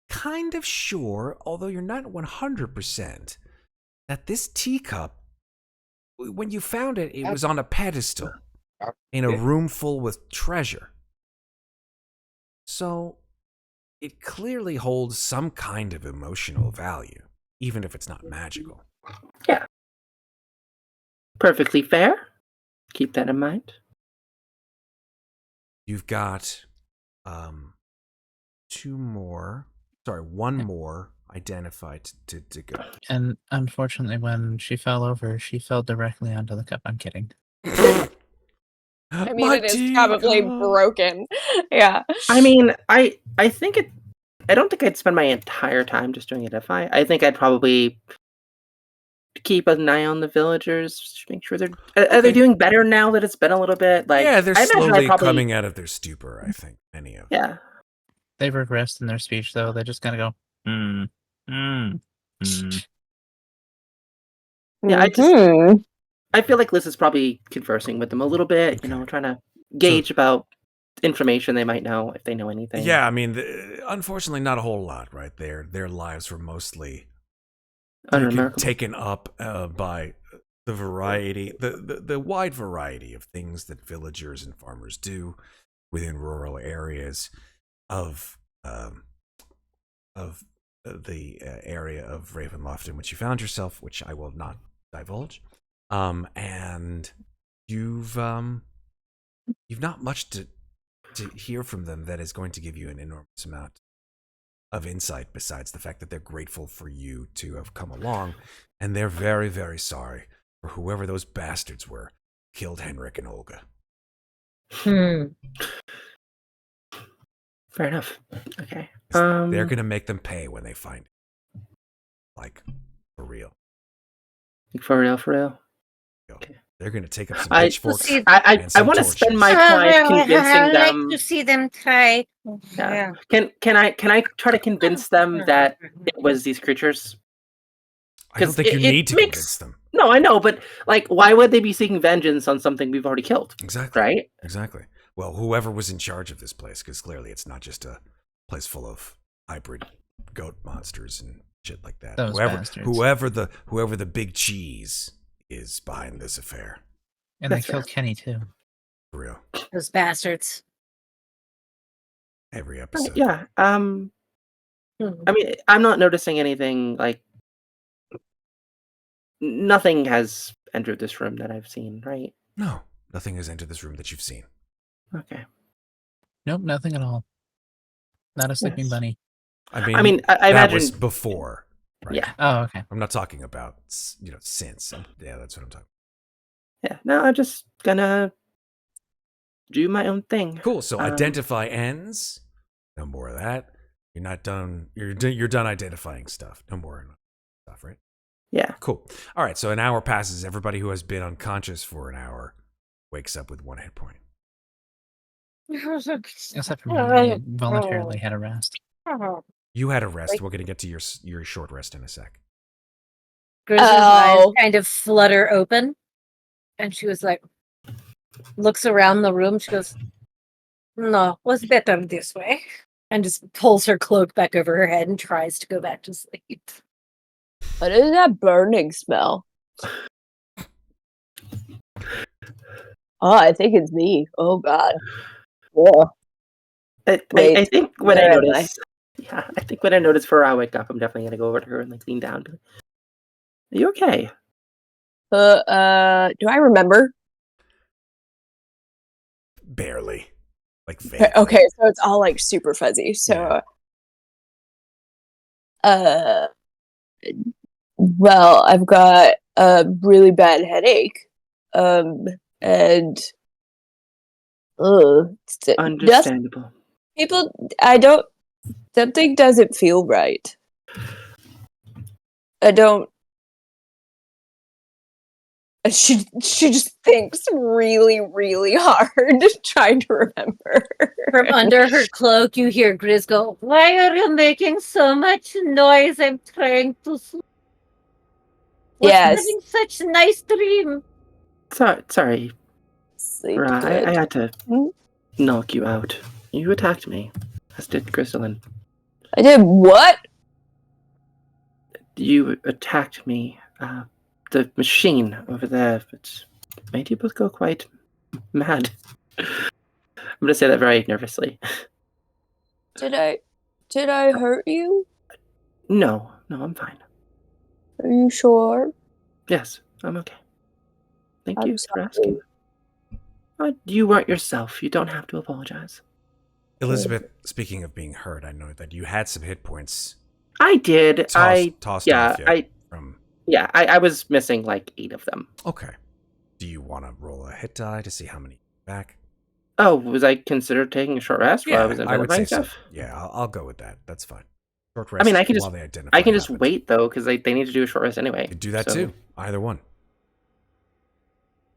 kind of sure, although you're not 100%, that this teacup, when you found it, it was on a pedestal in a room full with treasure. So it clearly holds some kind of emotional value, even if it's not magical. Yeah. Perfectly fair. Keep that in mind. You've got one more identified to go. And unfortunately, when she fell over, she fell directly onto the cup. I'm kidding. I mean, it is probably broken. Yeah. I mean, I think it. I don't think I'd spend my entire time just doing Identify. I think I'd probably keep an eye on the villagers, make sure are they doing better now that it's been a little bit? Like, yeah, they're I imagine slowly probably, coming out of their stupor. I think many of them. Yeah. They've regressed in their speech, though. They just kind of go, Yeah, Mhm. I feel like Liz is probably conversing with them a little bit, Okay. trying to gauge about information they might know, if they know anything. Yeah, I mean, unfortunately, not a whole lot, right? Their lives were mostly Unremarkable. taken up by the variety, the wide variety of things that villagers and farmers do within rural areas of the area of Ravenloft in which you found yourself, which I will not divulge. And you've not much to hear from them that is going to give you an enormous amount of insight, besides the fact that they're grateful for you to have come along, and they're very, very sorry for whoever those bastards were killed Henrik and Olga. Fair enough. Okay. They're gonna make them pay when they find it. Like, for real. For real. Okay. They're gonna take up some I pitchforks. I and some want to torches. spend my time convincing I'd them. like to see them try. Yeah. Can I try to convince them that it was these creatures? I don't think you need to convince them. No, I know, but like, why would they be seeking vengeance on something we've already killed? Exactly. Right? Exactly. Well, whoever was in charge of this place, because clearly it's not just a place full of hybrid goat monsters and shit like that. Those bastards. Whoever the big cheese is behind this affair. And they killed Kenny, too. For real. Those bastards. Every episode. Yeah. I mean, I'm not noticing anything like. Nothing has entered this room that I've seen, right? No, nothing has entered this room that you've seen. Okay. Nope, nothing at all. Not a sleeping bunny. I mean, I that imagine was before. Right? Yeah. Oh, okay. I'm not talking about, since. Yeah, that's what I'm talking Yeah. No, I'm just gonna do my own thing. Cool. So identify ends. No more of that. You're not done. You're done identifying stuff. No more stuff, right? Yeah. Cool. All right. So an hour passes. Everybody who has been unconscious for an hour wakes up with 1 hit point. Except for me, I voluntarily had a rest. You had a rest. We're going to get to your short rest in a sec. Grzldyl's eyes kind of flutter open, and she was like, looks around the room. She goes, "No, was better this way," and just pulls her cloak back over her head and tries to go back to sleep. What is that burning smell? Oh, I think it's me. Oh God. Yeah. I think when I notice, I think when I notice before I wake up, I'm definitely gonna go over to her and like lean down. Are you okay? Do I remember? Barely. Like vaguely. Okay, so it's all like super fuzzy. So, well, I've got a really bad headache, and Understandable. Something doesn't feel right. I don't. She just thinks really, really hard, trying to remember. From under her cloak, you hear Grizz go, "Why are you making so much noise? I'm trying to sleep. Yes. Having such a nice dream." Sorry. Sleep Right, I good. had to knock you out. You attacked me, as did Grzldyln. I did what? You attacked me. The machine over there. It's made you both go quite mad. I'm gonna say that very nervously. Did I hurt you? No, I'm fine. Are you sure? Yes, I'm okay. Thank I'm you for sorry. asking. You weren't yourself. You don't have to apologize. Elizabeth, speaking of being hurt, I know that you had some hit points. I did. Tossed off you from. Yeah, I was missing like 8 of them. Okay. Do you want to roll a hit die to see how many back? Oh, was I considered taking a short rest while I was I would say identifying so. stuff? Yeah, I'll go with that. That's fine. Short rest. I mean, I can while just they identify I can just happens. wait though, because they need to do a short rest anyway. You could do that so- too. Either one.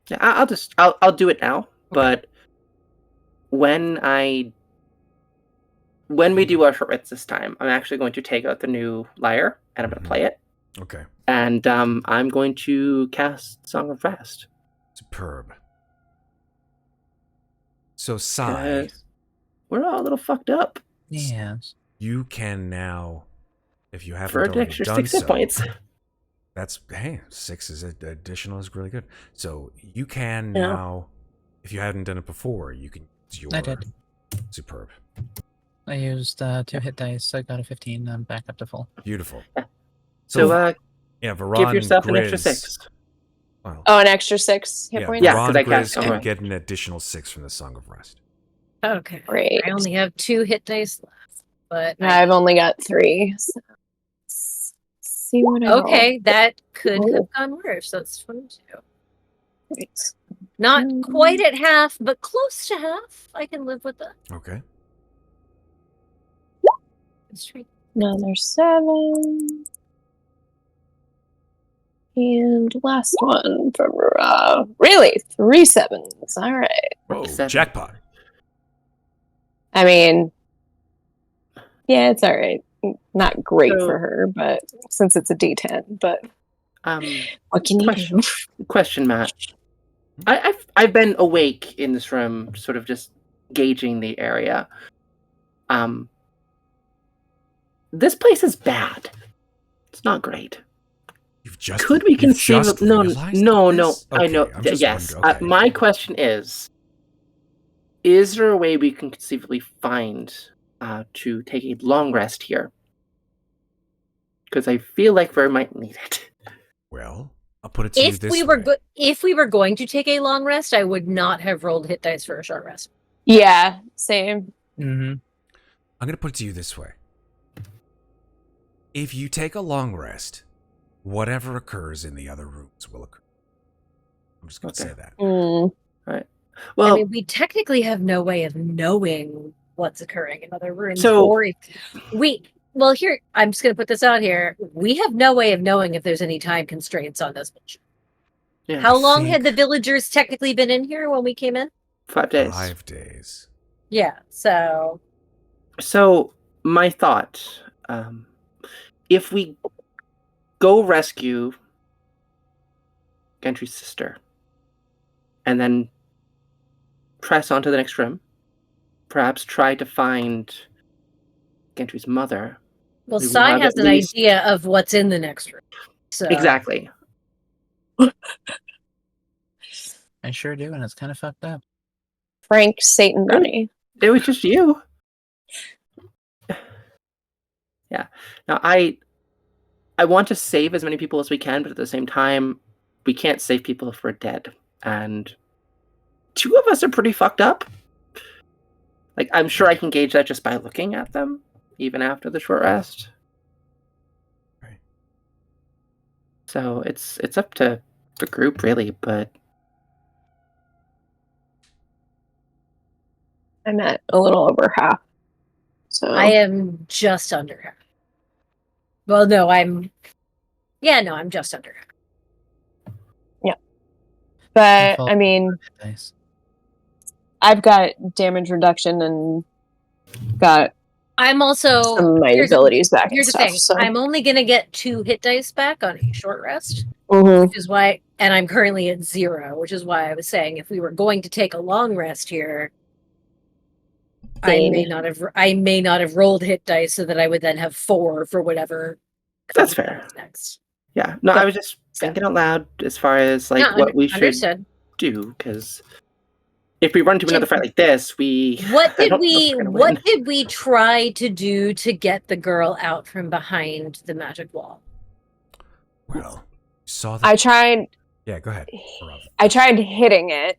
Yeah, I'll do it now. But when we do our short rest this time, I'm actually going to take out the new lyre and I'm going to play it. Okay. And I'm going to cast Song of Rest. Superb. So, Sai, 'Cause we're all a little fucked up. Yes. you can now, if you haven't For an already extra done 6 hit so, points. that's, hey, 6 is additional is really good. So you can Yeah. now, if you hadn't done it before, you can use your I did. superb. I used 2 hit dice. I got a 15. I'm back up to full. Beautiful. So yeah, Varan give yourself and an extra Grizz- 6. Well, Oh, an extra 6 hit yeah, points? Yeah, Varan 'cause I and cast Grizz Song of can Rest. get an additional 6 from the Song of Rest. Okay. Great. I only have 2 hit dice left, but I've only got 3. So let's see what I roll. okay, that could Oh. have gone worse. That's 22. Great. Not quite at half, but close to half. I can live with that. Okay. Straight. Another 7. And last one from really 3 7s. All right. Whoa, 7. jackpot. I mean, yeah, it's all right. Not great So- for her, but since it's a D10. But what can you question. do? Question, Matt. I've been awake in this room, sort of just gauging the area. This place is bad. It's not great. Could we conceive? No. I know. Yes. My question is there a way we can conceivably find to take a long rest here? Because I feel like we might need it. Well, I'll put it to you If this we way. were if we were going to take a long rest, I would not have rolled hit dice for a short rest. Yeah, same. Mm-hmm. I'm going to put it to you this way. If you take a long rest, whatever occurs in the other rooms will occur. I'm just going to say that. Right. Well, I mean, we technically have no way of knowing what's occurring in other rooms. So- or if well, here, I'm just going to put this out here. We have no way of knowing if there's any time constraints on this mission. yeah, How long had the villagers technically been in here when we came in? 5 days. 5 days. Yeah, so So my thought, if we go rescue Gentry's sister, and then press on to the next room, perhaps try to find Gentry's mother. well, We will Sai have has at an least- idea of what's in the next room. So Exactly. I sure do, and it's kind of fucked up. Frank Satan Bunny. It was just you. Yeah. Now I want to save as many people as we can, but at the same time, we can't save people if we're dead. And 2 of us are pretty fucked up. Like, I'm sure I can gauge that just by looking at them, even after the short rest. Right. So it's up to the group, really, but I'm at a little over half. So I am just under half. Well, no, I'm just under half. but Default I mean, Dice. I've got damage reduction and got I'm also some of my here's abilities back and Here's the stuff. thing. So I'm only gonna get 2 hit dice back on a short rest, Mhm. which is why, and I'm currently at 0, which is why I was saying if we were going to take a long rest here, I Same. may not have rolled hit dice so that I would then have 4 for whatever. That's comes fair. Next, yeah. No, I was just thinking out loud as far as like No, what we should understood. do, because if we run into another fight like this, we What I did don't know if we we're gonna what win. did we try to do to get the girl out from behind the magic wall? Well, you saw that. I tried Yeah, go ahead. hitting it.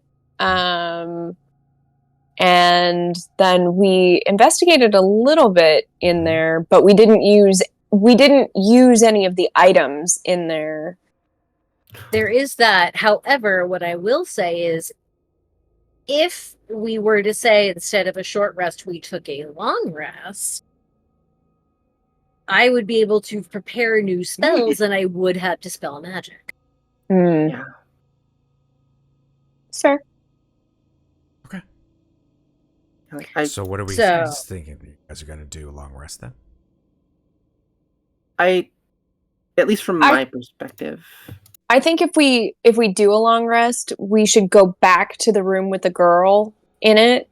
And then we investigated a little bit in there, but we didn't use any of the items in there. There is that. However, what I will say is if we were to say instead of a short rest, we took a long rest, I would be able to prepare new spells and I would have dispel magic. Yeah. Fair. Okay. Like, So what are we So- thinking? You guys are going to do a long rest then? At least from my perspective. I think if we do a long rest, we should go back to the room with the girl in it.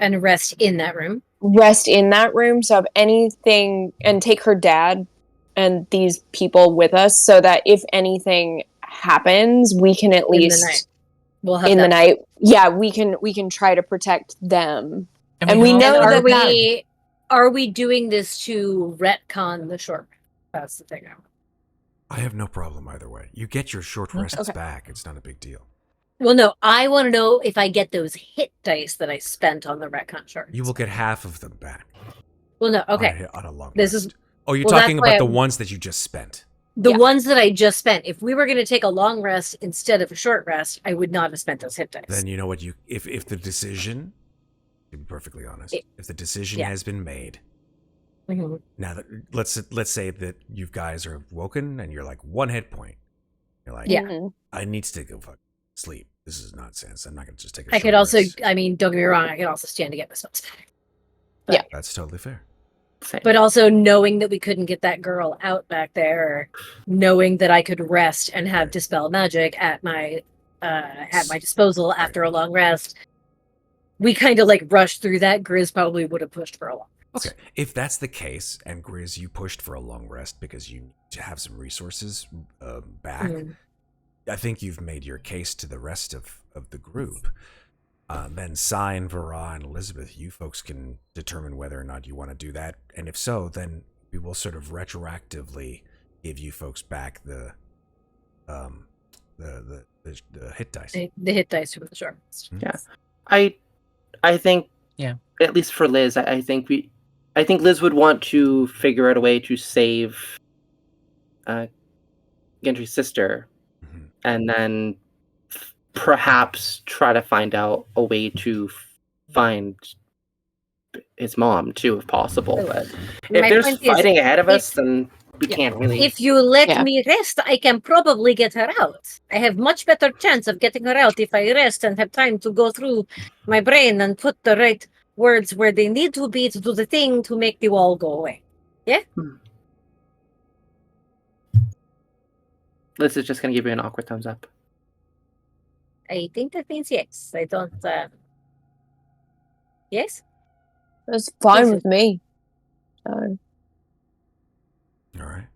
And rest in that room. Rest in that room, so if anything, and take her dad and these people with us, so that if anything happens, we can at least the night. We'll have in the that. night. Yeah, we can try to protect them. And we can know also- that Are we doing this to retcon the short? That's the thing. I have no problem either way. You get your short rests Okay. back. It's not a big deal. Well, no, I want to know if I get those hit dice that I spent on the retcon short. You will get half of them back. Well, no, okay. On a long This rest. is- Oh, you're well, talking that's why about the I'm- ones that you just spent. The Yeah. ones that I just spent. If we were going to take a long rest instead of a short rest, I would not have spent those hit dice. Then you know what you if the decision, to be perfectly honest, if the decision Yeah. has been made, Mhm. now that let's say that you guys are woken and you're like 1 hit point. You're like, Yeah. I need to go fuck sleep. This is nonsense. I'm not gonna just take a I short could also, rest. I mean, don't get me wrong, I could also stand to get my spells back. Yeah. That's totally fair. Same. But also knowing that we couldn't get that girl out back there, knowing that I could rest and have dispel magic at my disposal after a long rest, we kind of like rushed through that. Grizz probably would have pushed for a long rest. Okay, if that's the case, and Grizz, you pushed for a long rest because you need to have some resources back, Mhm. I think you've made your case to the rest of the group. Then Sign, Vaara, and Elizabeth, you folks can determine whether or not you want to do that. And if so, then we will sort of retroactively give you folks back the hit dice. The hit dice from the short rest. Yeah. I think at least for Liz, I think Liz would want to figure out a way to save Gendry's sister, Mhm. and then perhaps try to find out a way to find his mom too, if possible. But My if there's point is, fighting ahead of us, if- then we yeah. can't really. If you let Yeah. me rest, I can probably get her out. I have much better chance of getting her out if I rest and have time to go through my brain and put the right words where they need to be to do the thing to make the wall go away. Liz is just gonna give you an awkward thumbs up. I think that means yes. I don't. Yes? that's fine Yes. with me. All right.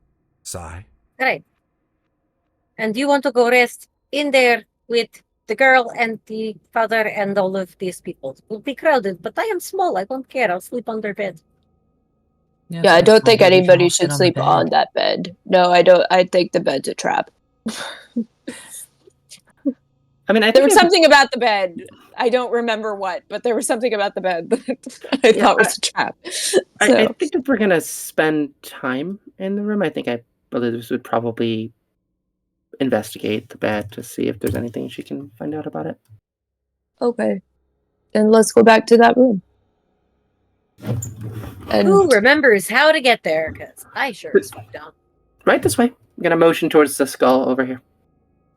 Sigh. Right. And you want to go rest in there with the girl and the father and all of these people. It will be crowded, but I am small. I don't care. I'll sleep on their bed. Yeah, I sounds don't think fun. We can anybody all should sit sleep the on bed. that bed. No, I don't. I think the bed's a trap. I mean, I There think was something about the bed. I don't remember what, but there was something about the bed that I thought was a trap. I So, think if we're gonna spend time in the room, I think Elizabeth would probably investigate the bed to see if there's anything she can find out about it. okay. Then let's go back to that room. And Who remembers how to get there? Because I sure as fuck don't. Right this way. I'm gonna motion towards the skull over here.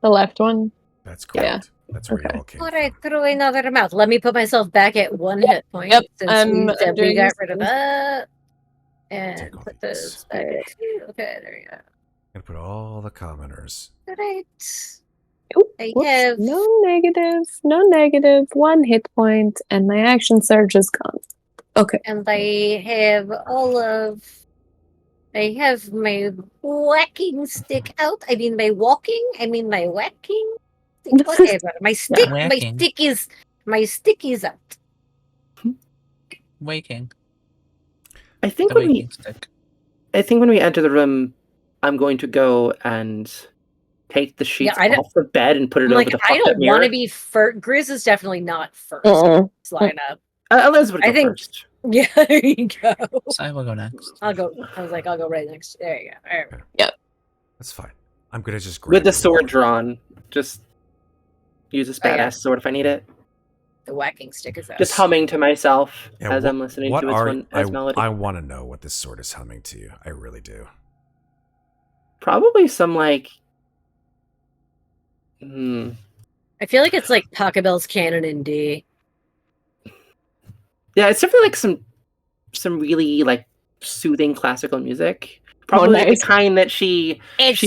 the left one. That's correct. That's where Okay. you all came All right, from. throw another amount. Let me put myself back at 1 hit point. Yep, Since I'm we said we doing got this- rid of that. And Take all put these. this back. Okay, there you go. Gonna put all the commoners. All right. Oop, I whoops. have- No negative. 1 hit point, and my action surge is gone. Okay. And I have I have my whacking stick out. I mean my whacking stick. Whatever. My stick Whacking. my stick is out. Waking. I think The when we waking stick. enter the room, I'm going to go and take the sheets I don't- off the bed and put it I'm over like the I fucked up don't mirror. want to be first. Grizz is definitely not first. Uh-uh. Let's line up. Elizabeth, I go think- first. Yeah, there you go. So I will go next. I'll go right next. There you go. All right. That's fine. I'm gonna just grab With the your sword water. drawn. Just use this Oh, yeah. badass sword if I need it. the whacking stick is out. Just humming to myself as I'm listening what to its melody. I want to know what this sword is humming to you. I really do. Probably some I feel like it's like Pachelbel's Canon in D. Yeah, it's definitely like some really like soothing classical music. Probably like the kind that she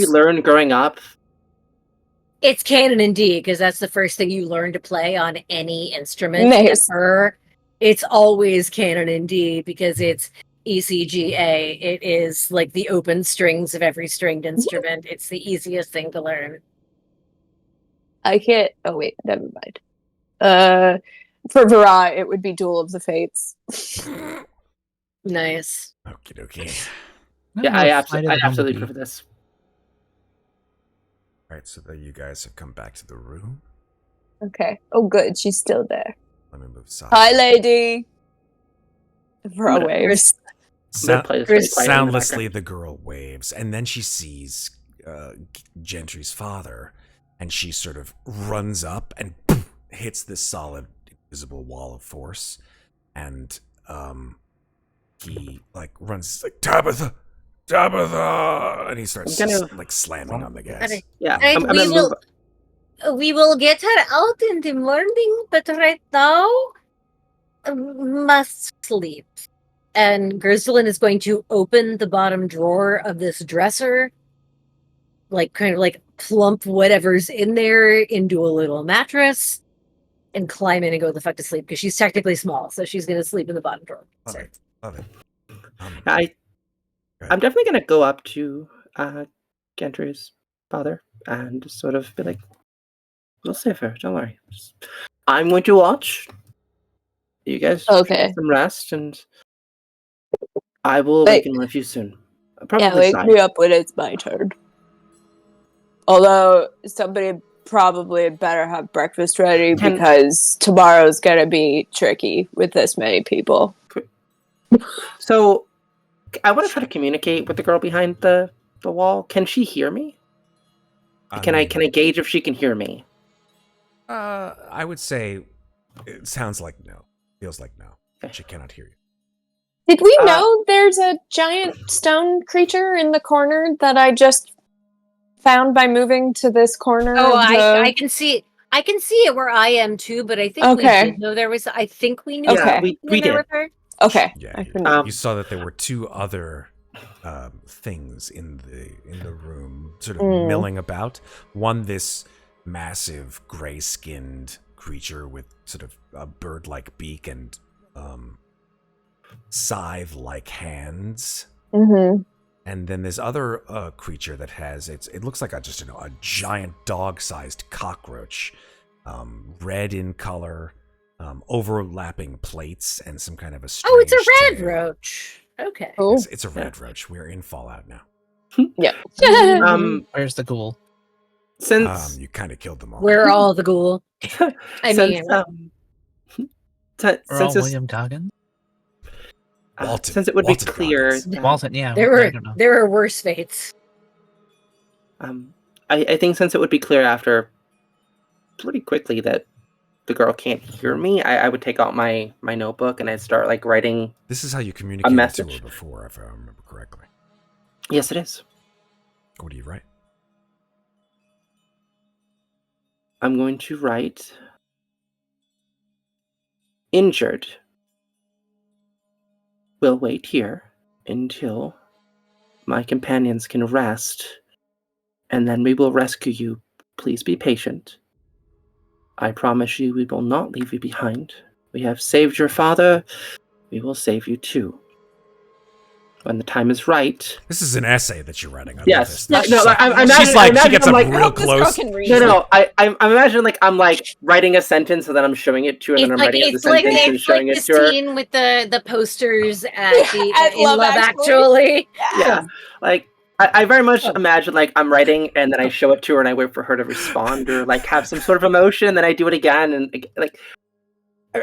learned growing up. It's Canon in D because that's the first thing you learn to play on any instrument ever. It's always Canon in D because it's ECGA. It is like the open strings of every stringed instrument. It's the easiest thing to learn. I can't. Oh wait, never mind. For Vaara, it would be Duel of the Fates. Nice. Okie dokie. Yeah, I absolutely prefer this. All right, so that you guys have come back to the room. Okay. Oh, good. She's still there. Let me move aside. Hi, lady. Vaara waves. Soundlessly, the girl waves, and then she sees Gentry's father, and she sort of runs up and hits this solid, invisible wall of force, and he like runs like Tabitha, and he starts like slamming on the gas. Yeah, we will get her out in the morning, but right now must sleep. And Grzldyln is going to open the bottom drawer of this dresser, like kind of like plump whatever's in there into a little mattress, and climb in and go the fuck to sleep because she's technically small, so she's going to sleep in the bottom drawer. Love it. I'm definitely going to go up to Gentry's father and just sort of be like, "We'll save her. Don't worry. I'm going to watch. You guys get some rest, and I will awaken with you soon. Wake me up when it's my turn. Although somebody probably better have breakfast ready because tomorrow's gonna be tricky with this many people. So, I want to try to communicate with the girl behind the wall. Can she hear me? Can I gauge if she can hear me? I would say it sounds like no. Feels like no. She cannot hear you. Did we know there's a giant stone creature in the corner that I just found by moving to this corner? I can see it. I can see it where I am too, but I think we did know there was. I think we knew. Okay, we did. Okay. Yeah, you saw that there were two other things in the room, sort of milling about. One, this massive gray-skinned creature with sort of a bird-like beak and scythe-like hands. Mm-hmm. And then this other creature that has it looks like a giant dog-sized cockroach, red in color, overlapping plates, and some kind of a strange it's a red roach. Okay. Oh. It's a red roach. We're in Fallout now. Yeah. Where's the ghoul? Since you kind of killed them all. We're all the ghoul. Since William Goggins? Since it would be clear, Walton, yeah. There are worse fates. I think since it would be clear after pretty quickly that the girl can't hear me, I would take out my notebook and I'd start like writing. This is how you communicated to her before, if I remember correctly. Yes, it is. What do you write? I'm going to write injured. We'll wait here until my companions can rest, and then we will rescue you. Please be patient. I promise you we will not leave you behind. We have saved your father. We will save you too. When the time is right. This is an essay that you're writing. Yes. She gets up real close. No. I'm imagining I'm writing a sentence and then I'm showing it to her, and then I'm writing the sentence and showing it to her. It's like the scene with the posters at Love Actually. Yeah. I very much imagine I'm writing and then I show it to her and I wait for her to respond or have some sort of emotion, and then I do it again, and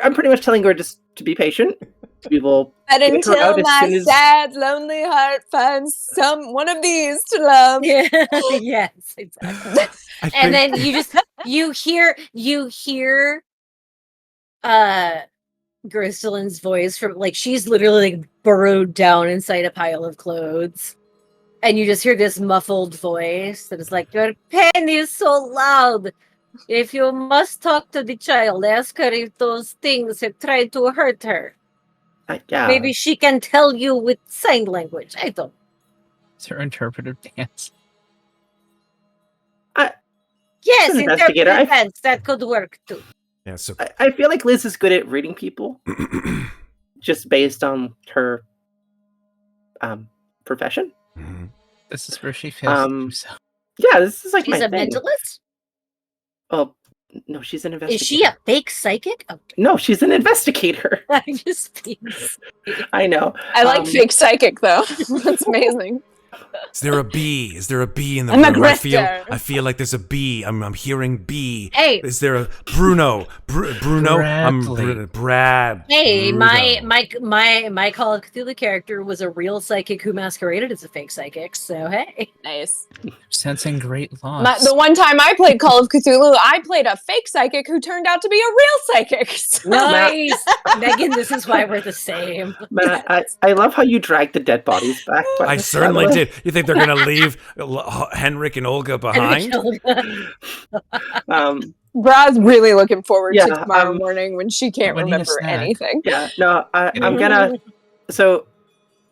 I'm pretty much telling her just to be patient. We will but until my sad, lonely heart finds one of these to love. Yes, exactly. And then you hear Grzldyln's voice from like she's literally like burrowed down inside a pile of clothes. And you just hear this muffled voice that is like, your pen is so loud. If you must talk to the child, ask her if those things have tried to hurt her. Yeah. Maybe she can tell you with sign language. I don't. It's her interpretive dance. Yes, investigator. interpretive dance. That could work too. Yeah, so I feel like Liz is good at reading people, just based on her profession. Mhm. This is where she feels so. Yeah, this is like She's my a thing. mentalist? Oh, no, she's an investigator. Is she a fake psychic? Oh, No, she's an investigator. I just I know. I like fake psychic though. That's amazing. Is there a bee? Is there a bee in the I'm room? aggressive. I feel like there's a bee. I'm hearing bee. Hey. Is there a Bruno? Bruno? Bradley. Brad. Hey, Bruno. my Call of Cthulhu character was a real psychic who masqueraded as a fake psychic. So hey, Nice. Sensing great loss. The one time I played Call of Cthulhu, I played a fake psychic who turned out to be a real psychic. So- nice, Megan. This is why we're the same. Matt, I love how you dragged the dead bodies back. I certainly did. You think they're going to leave Henrik and Olga behind? Brad's really looking forward Yeah, to tomorrow morning when she can't we need a remember snack. anything. Yeah, no, I'm gonna. So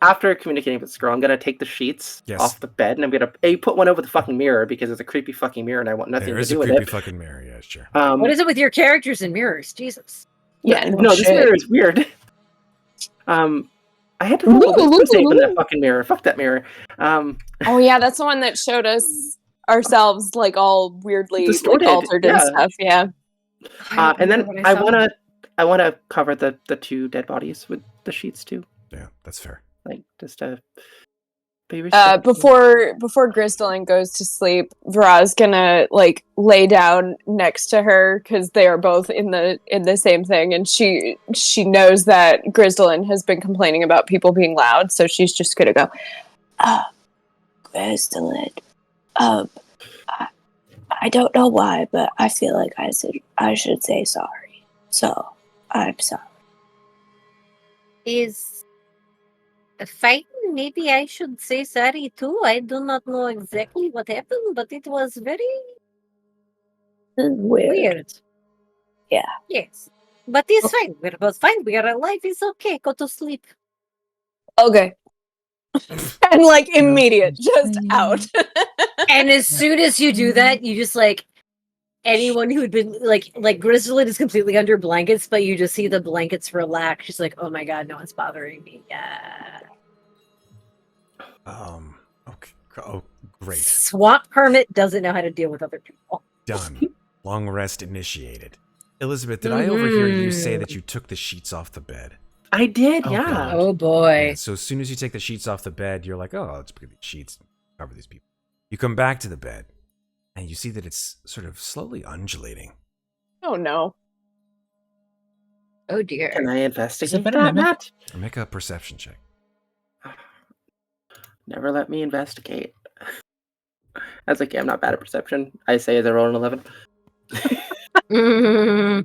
after communicating with Skrull, I'm gonna take the sheets off the bed and I'm gonna put one over the fucking mirror because it's a creepy fucking mirror and I want nothing There to is do a with creepy it. fucking mirror, yeah, sure. What is it with your characters and mirrors? Jesus. Yeah, no, this mirror is weird. I had to roll a wisdom save on that fucking mirror. Fuck that mirror. Oh yeah, that's the one that showed us ourselves like all weirdly Distorted, like, altered and stuff. Yeah. And then I wanna cover the two dead bodies with the sheets too. Yeah, that's fair. Like just a before Grzldyln goes to sleep, Vaara's gonna like lay down next to her because they are both in the same thing, and she knows that Grzldyln has been complaining about people being loud, so she's just gonna go, Grzldyln, I don't know why, but I feel like I should say sorry, so I'm sorry. Is a fight? Maybe I should say sorry too. I do not know exactly what happened, but it was very weird. Yeah. Yes. But it's fine. We're both fine. We are alive. It's okay. Go to sleep. Okay. And like immediate, just out. And as soon as you do that, you just like anyone who had been like Grzldyln is completely under blankets, but you just see the blankets relax. She's like, "Oh my god, no one's bothering me." Yeah. Okay. Oh, great. Swamp Hermit doesn't know how to deal with other people. Done. Long rest initiated. Elizabeth, did I overhear you say that you took the sheets off the bed? I did, Oh, yeah. God. Oh boy. Yeah, so as soon as you take the sheets off the bed, you're like, oh, let's put these sheets, cover these people. You come back to the bed, and you see that it's sort of slowly undulating. Oh no. Oh dear. Can I investigate better that, than that? Matt? Or make a perception check. Never let me investigate. I was like, yeah, I'm not bad at perception. I say as I roll an 11. I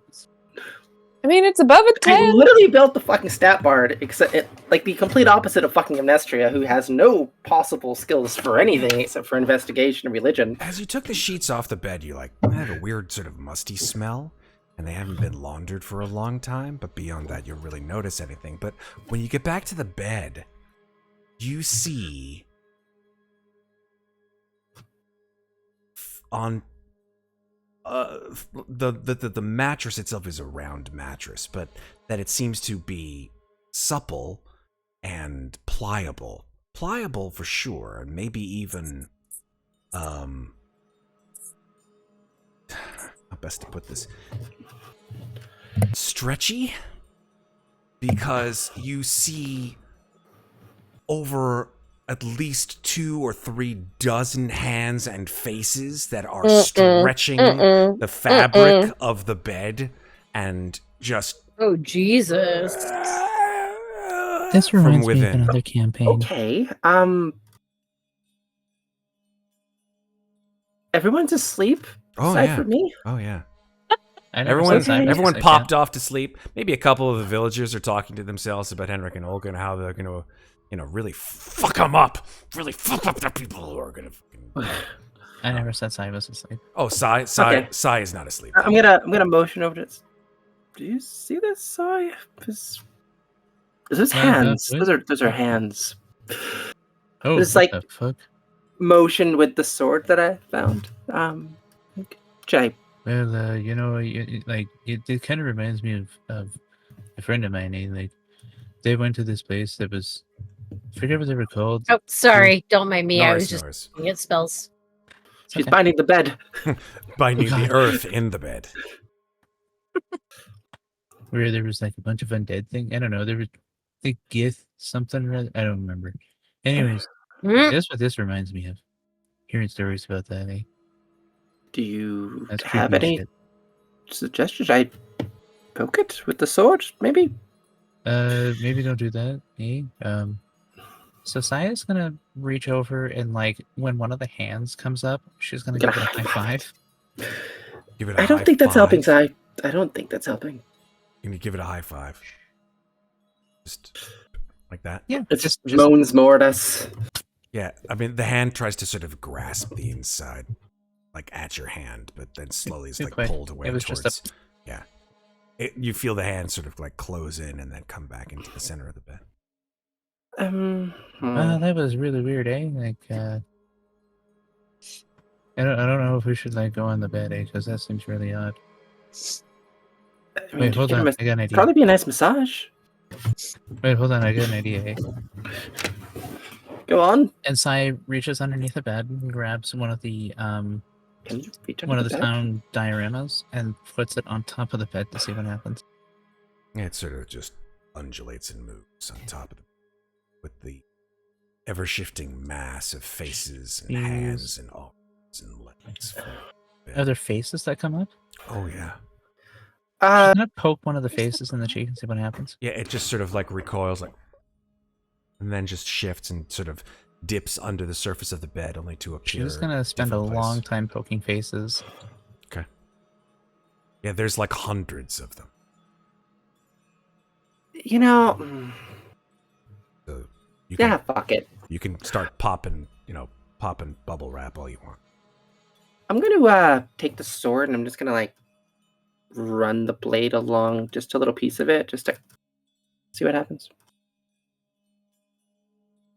mean, it's above a I 10. literally built the fucking stat bard, except like the complete opposite of fucking Amnestria, who has no possible skills for anything except for investigation and religion. As you took the sheets off the bed, you're like, I have a weird sort of musty smell, and they haven't been laundered for a long time, but beyond that, you don't really notice anything. But when you get back to the bed, you see on the mattress itself is a round mattress, but that it seems to be supple and pliable. Pliable for sure, and maybe even how best to put this? Stretchy? Because you see over at least 2 or 3 dozen hands and faces that are stretching the fabric of the bed and just... Oh, Jesus. This reminds me of within. another campaign. Okay, everyone's asleep Oh, aside yeah. from me. Oh, yeah. Everyone popped off to sleep. Maybe a couple of the villagers are talking to themselves about Henrik and Olga and how they're going to, really fuck them up. Really fuck up the people who are going to. I never said Sai was asleep. Oh, Sai is not asleep. I'm gonna motion over to. Do you see this, Sai? Those hands. Those are hands. Oh, it's what like the fuck? motion with the sword that I found. Should I? Well, it kind of reminds me of a friend of mine. Like, they went to this place that was, I forget what they were called. Oh, sorry, don't mind me. I Norris, was just looking at spells. She's binding the bed. Binding the earth in the bed. Where there was like a bunch of undead thing. I don't know. There was the Gith something. I don't remember. Anyways, that's what this reminds me of. Hearing stories about that. Eh? Do you That's have creepy any shit. suggestions? I poke it with the sword, maybe. Maybe don't do that. Eh? So Saya's gonna reach over and like when one of the hands comes up, she's gonna give it a high five. Give it a I don't high think that's five. helping, Sai. I don't think that's helping. Can you give it a high five? Just like that? Yeah, It just moans more at us. Yeah, I mean, the hand tries to sort of grasp the inside, like at your hand, but then slowly is like pulled away It was towards. just Yeah, you feel the hand sort of like close in and then come back into the center of the bed. That was really weird, eh? Like, I don't know if we should like go on the bed, eh? Because that seems really odd. I mean, Wait, hold on. I got an idea. Probably be a nice massage. Wait, hold on. I got an idea, eh? Go on. And Sai reaches underneath the bed and grabs one of the Can you reach one under of the bed? sound dioramas and puts it on top of the bed to see what happens. It sort of just undulates and moves on top of with the ever-shifting mass of faces and hands and arms and legs. Are there faces that come up? Oh yeah. Can I poke one of the faces in the cheek and see what happens? Yeah, it just sort of like recoils, like, and then just shifts and sort of dips under the surface of the bed, only to appear. She's gonna spend a different place. long time poking faces. Okay. Yeah, there's like hundreds of them. You know. So you Yeah, fuck it. You can start popping bubble wrap all you want. I'm gonna take the sword and I'm just gonna like run the blade along just a little piece of it, just to see what happens.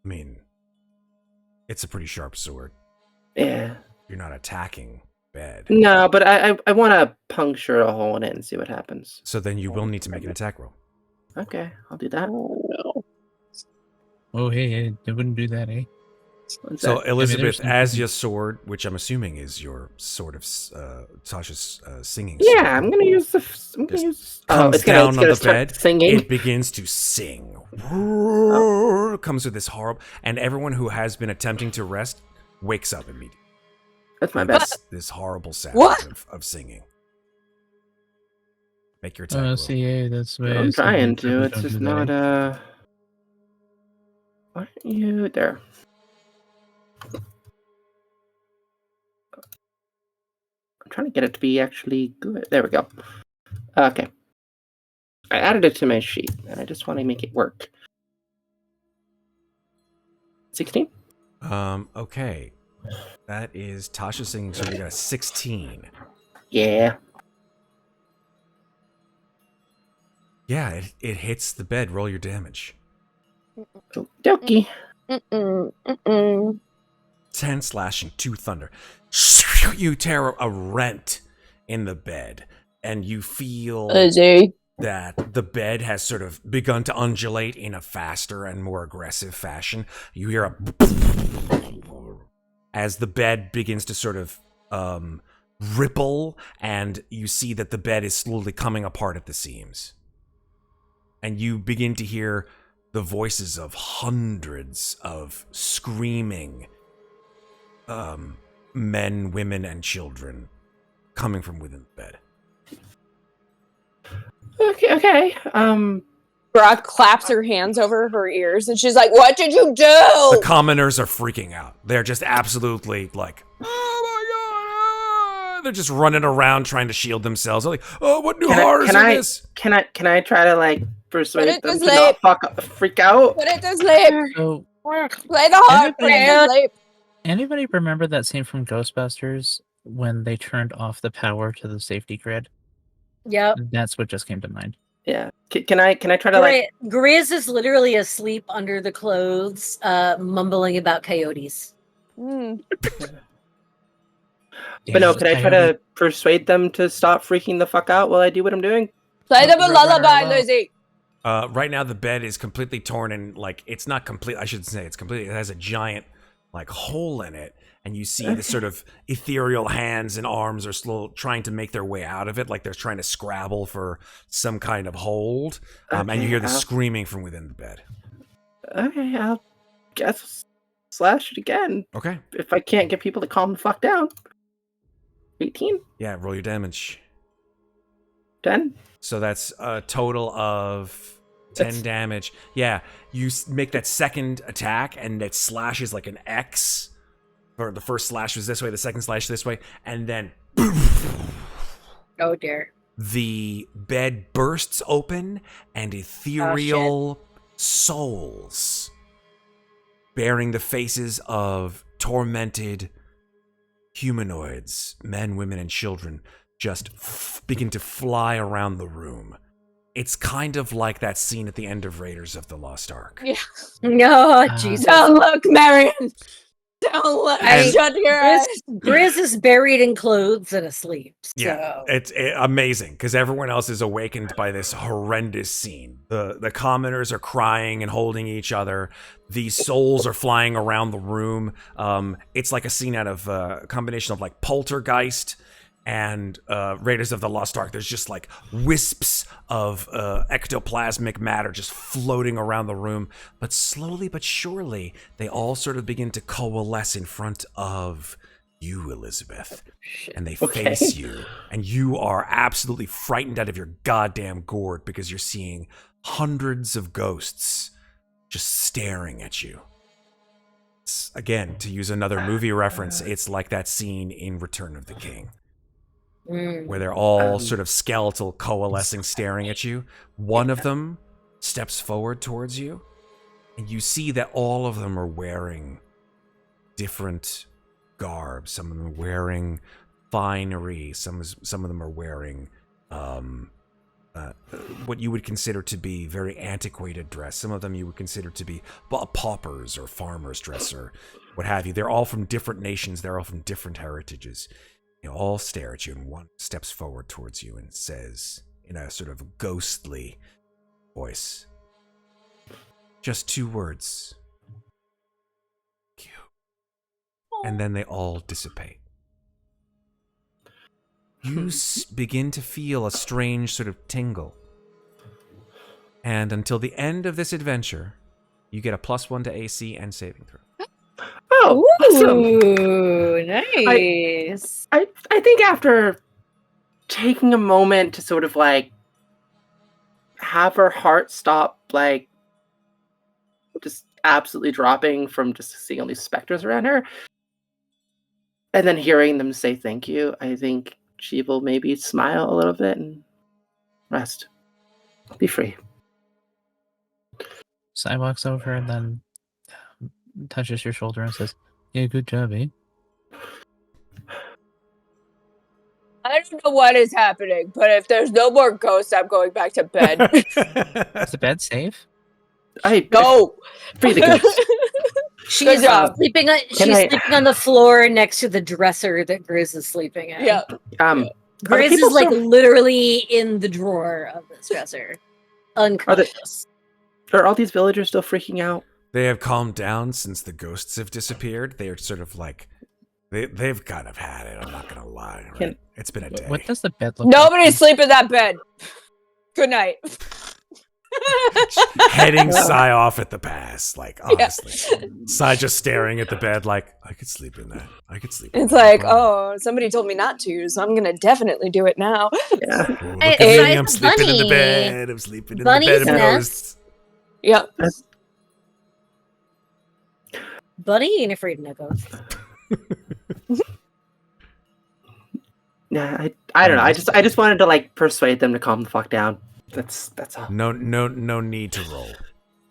I mean, it's a pretty sharp sword. Yeah. You're not attacking bed. No, but I want to puncture a hole in it and see what happens. So then you will need to make an attack roll. Okay, I'll do that. Oh, hey, I wouldn't do that, eh? So Elizabeth, as your sword, which I'm assuming is your sword of Tasha's singing. Yeah, sword, I'm gonna use the. Comes it's down gonna on the start bed. singing. It begins to sing. Comes with this horrible, and everyone who has been attempting to rest wakes up immediately. That's my best. This horrible sound of singing. Make your attack roll. See, yeah, that's why I'm trying to. It's don't just do that, not. eh? Why aren't you there? I'm trying to get it to be actually good. There we go. Okay. I added it to my sheet, and I just want to make it work. 16? Okay. That is Tasha singing, so you got a 16. Yeah. Yeah, it hits the bed. Roll your damage. Dokey. 10 slashing, 2 thunder. You tear a rent in the bed, and you feel that the bed has sort of begun to undulate in a faster and more aggressive fashion. You hear a as the bed begins to sort of ripple, and you see that the bed is slowly coming apart at the seams. And you begin to hear the voices of hundreds of screaming men, women, and children coming from within the bed. Okay. Brock claps her hands over her ears and she's like, "What did you do?" The commoners are freaking out. They're just absolutely like, "Oh my god!" They're just running around trying to shield themselves. They're like, oh, what new horrors are this? Can I try to like persuade them to not freak out? Put it to sleep. So, Play the harp. Put it to sleep. Anybody remember that scene from Ghostbusters when they turned off the power to the safety grid? Yep. That's what just came to mind. Yeah. Can I try to like? Grizz is literally asleep under the clothes, mumbling about coyotes. Mm. But no, can I try to persuade them to stop freaking the fuck out while I do what I'm doing? Play them a lullaby, Lizzie. Right now the bed is completely torn and like it's not complete. I should say it's completely. It has a giant like hole in it, and you see the sort of ethereal hands and arms are slow trying to make their way out of it, like they're trying to scrabble for some kind of hold. And you hear the screaming from within the bed. Okay, I'll guess slash it again. Okay. If I can't get people to calm the fuck down. 18? Yeah, roll your damage. 10? So that's a total of 10 damage. Yeah, you make that second attack, and it slashes like an X. Or the first slash was this way, the second slash this way, and then... Oh, dear. The bed bursts open, and ethereal souls, bearing the faces of tormented humanoids, men, women, and children, just begin to fly around the room. It's kind of like that scene at the end of Raiders of the Lost Ark. Yeah. No, Jesus. Don't look, Marion. Don't look. Shut your eyes. Grizz is buried in clothes and asleep. So. Yeah, it's amazing because everyone else is awakened by this horrendous scene. The commoners are crying and holding each other. These souls are flying around the room. It's like a scene out of a combination of like Poltergeist and Raiders of the Lost Ark. There's just like wisps of ectoplasmic matter just floating around the room. But slowly but surely, they all sort of begin to coalesce in front of you, Elizabeth. And they face you. And you are absolutely frightened out of your goddamn gourd because you're seeing hundreds of ghosts just staring at you. Again, to use another movie reference, it's like that scene in Return of the King. Where they're all sort of skeletal coalescing, staring at you. One of them steps forward towards you, and you see that all of them are wearing different garbs. Some of them are wearing finery. Some of them are wearing what you would consider to be very antiquated dress. Some of them you would consider to be paupers or farmers' dress or what have you. They're all from different nations. They're all from different heritages. They all stare at you, and one steps forward towards you and says, in a sort of ghostly voice, just 2 words. Q. And then they all dissipate. You begin to feel a strange sort of tingle. And until the end of this adventure, you get a +1 to AC and saving throw. Oh, Ooh, nice. I think after taking a moment to sort of like have her heart stop like just absolutely dropping from just seeing all these specters around her, and then hearing them say thank you, I think she will maybe smile a little bit and rest. Be free. So I walks over and then touches your shoulder and says, "Yeah, good job, eh?" I don't know what is happening, but if there's no more ghosts, I'm going back to bed. Is the bed safe? Go! Free the ghosts. She's sleeping on the floor next to the dresser that Grizz is sleeping in. Yeah. Grizz is like literally in the drawer of this dresser. Unconscious. Are all these villagers still freaking out? They have calmed down since the ghosts have disappeared. They are sort of like, they've kind of had it, I'm not going to lie. Right? It's been a day. What does the bed look Nobody like? sleep in that bed. Good night. Heading Sai off at the pass, like, honestly. Sai just staring at the bed like, I could sleep in that. I could sleep in It's that. like, oh, somebody told me not to, so I'm going to definitely do it now. Yeah. Ooh, look at me, I'm sleeping in the bed. I'm sleeping in the bed of ghosts. Yep. Bunny ain't afraid of no ghosts. Yeah, I don't know. I just wanted to like persuade them to calm the fuck down. That's all. No need to roll.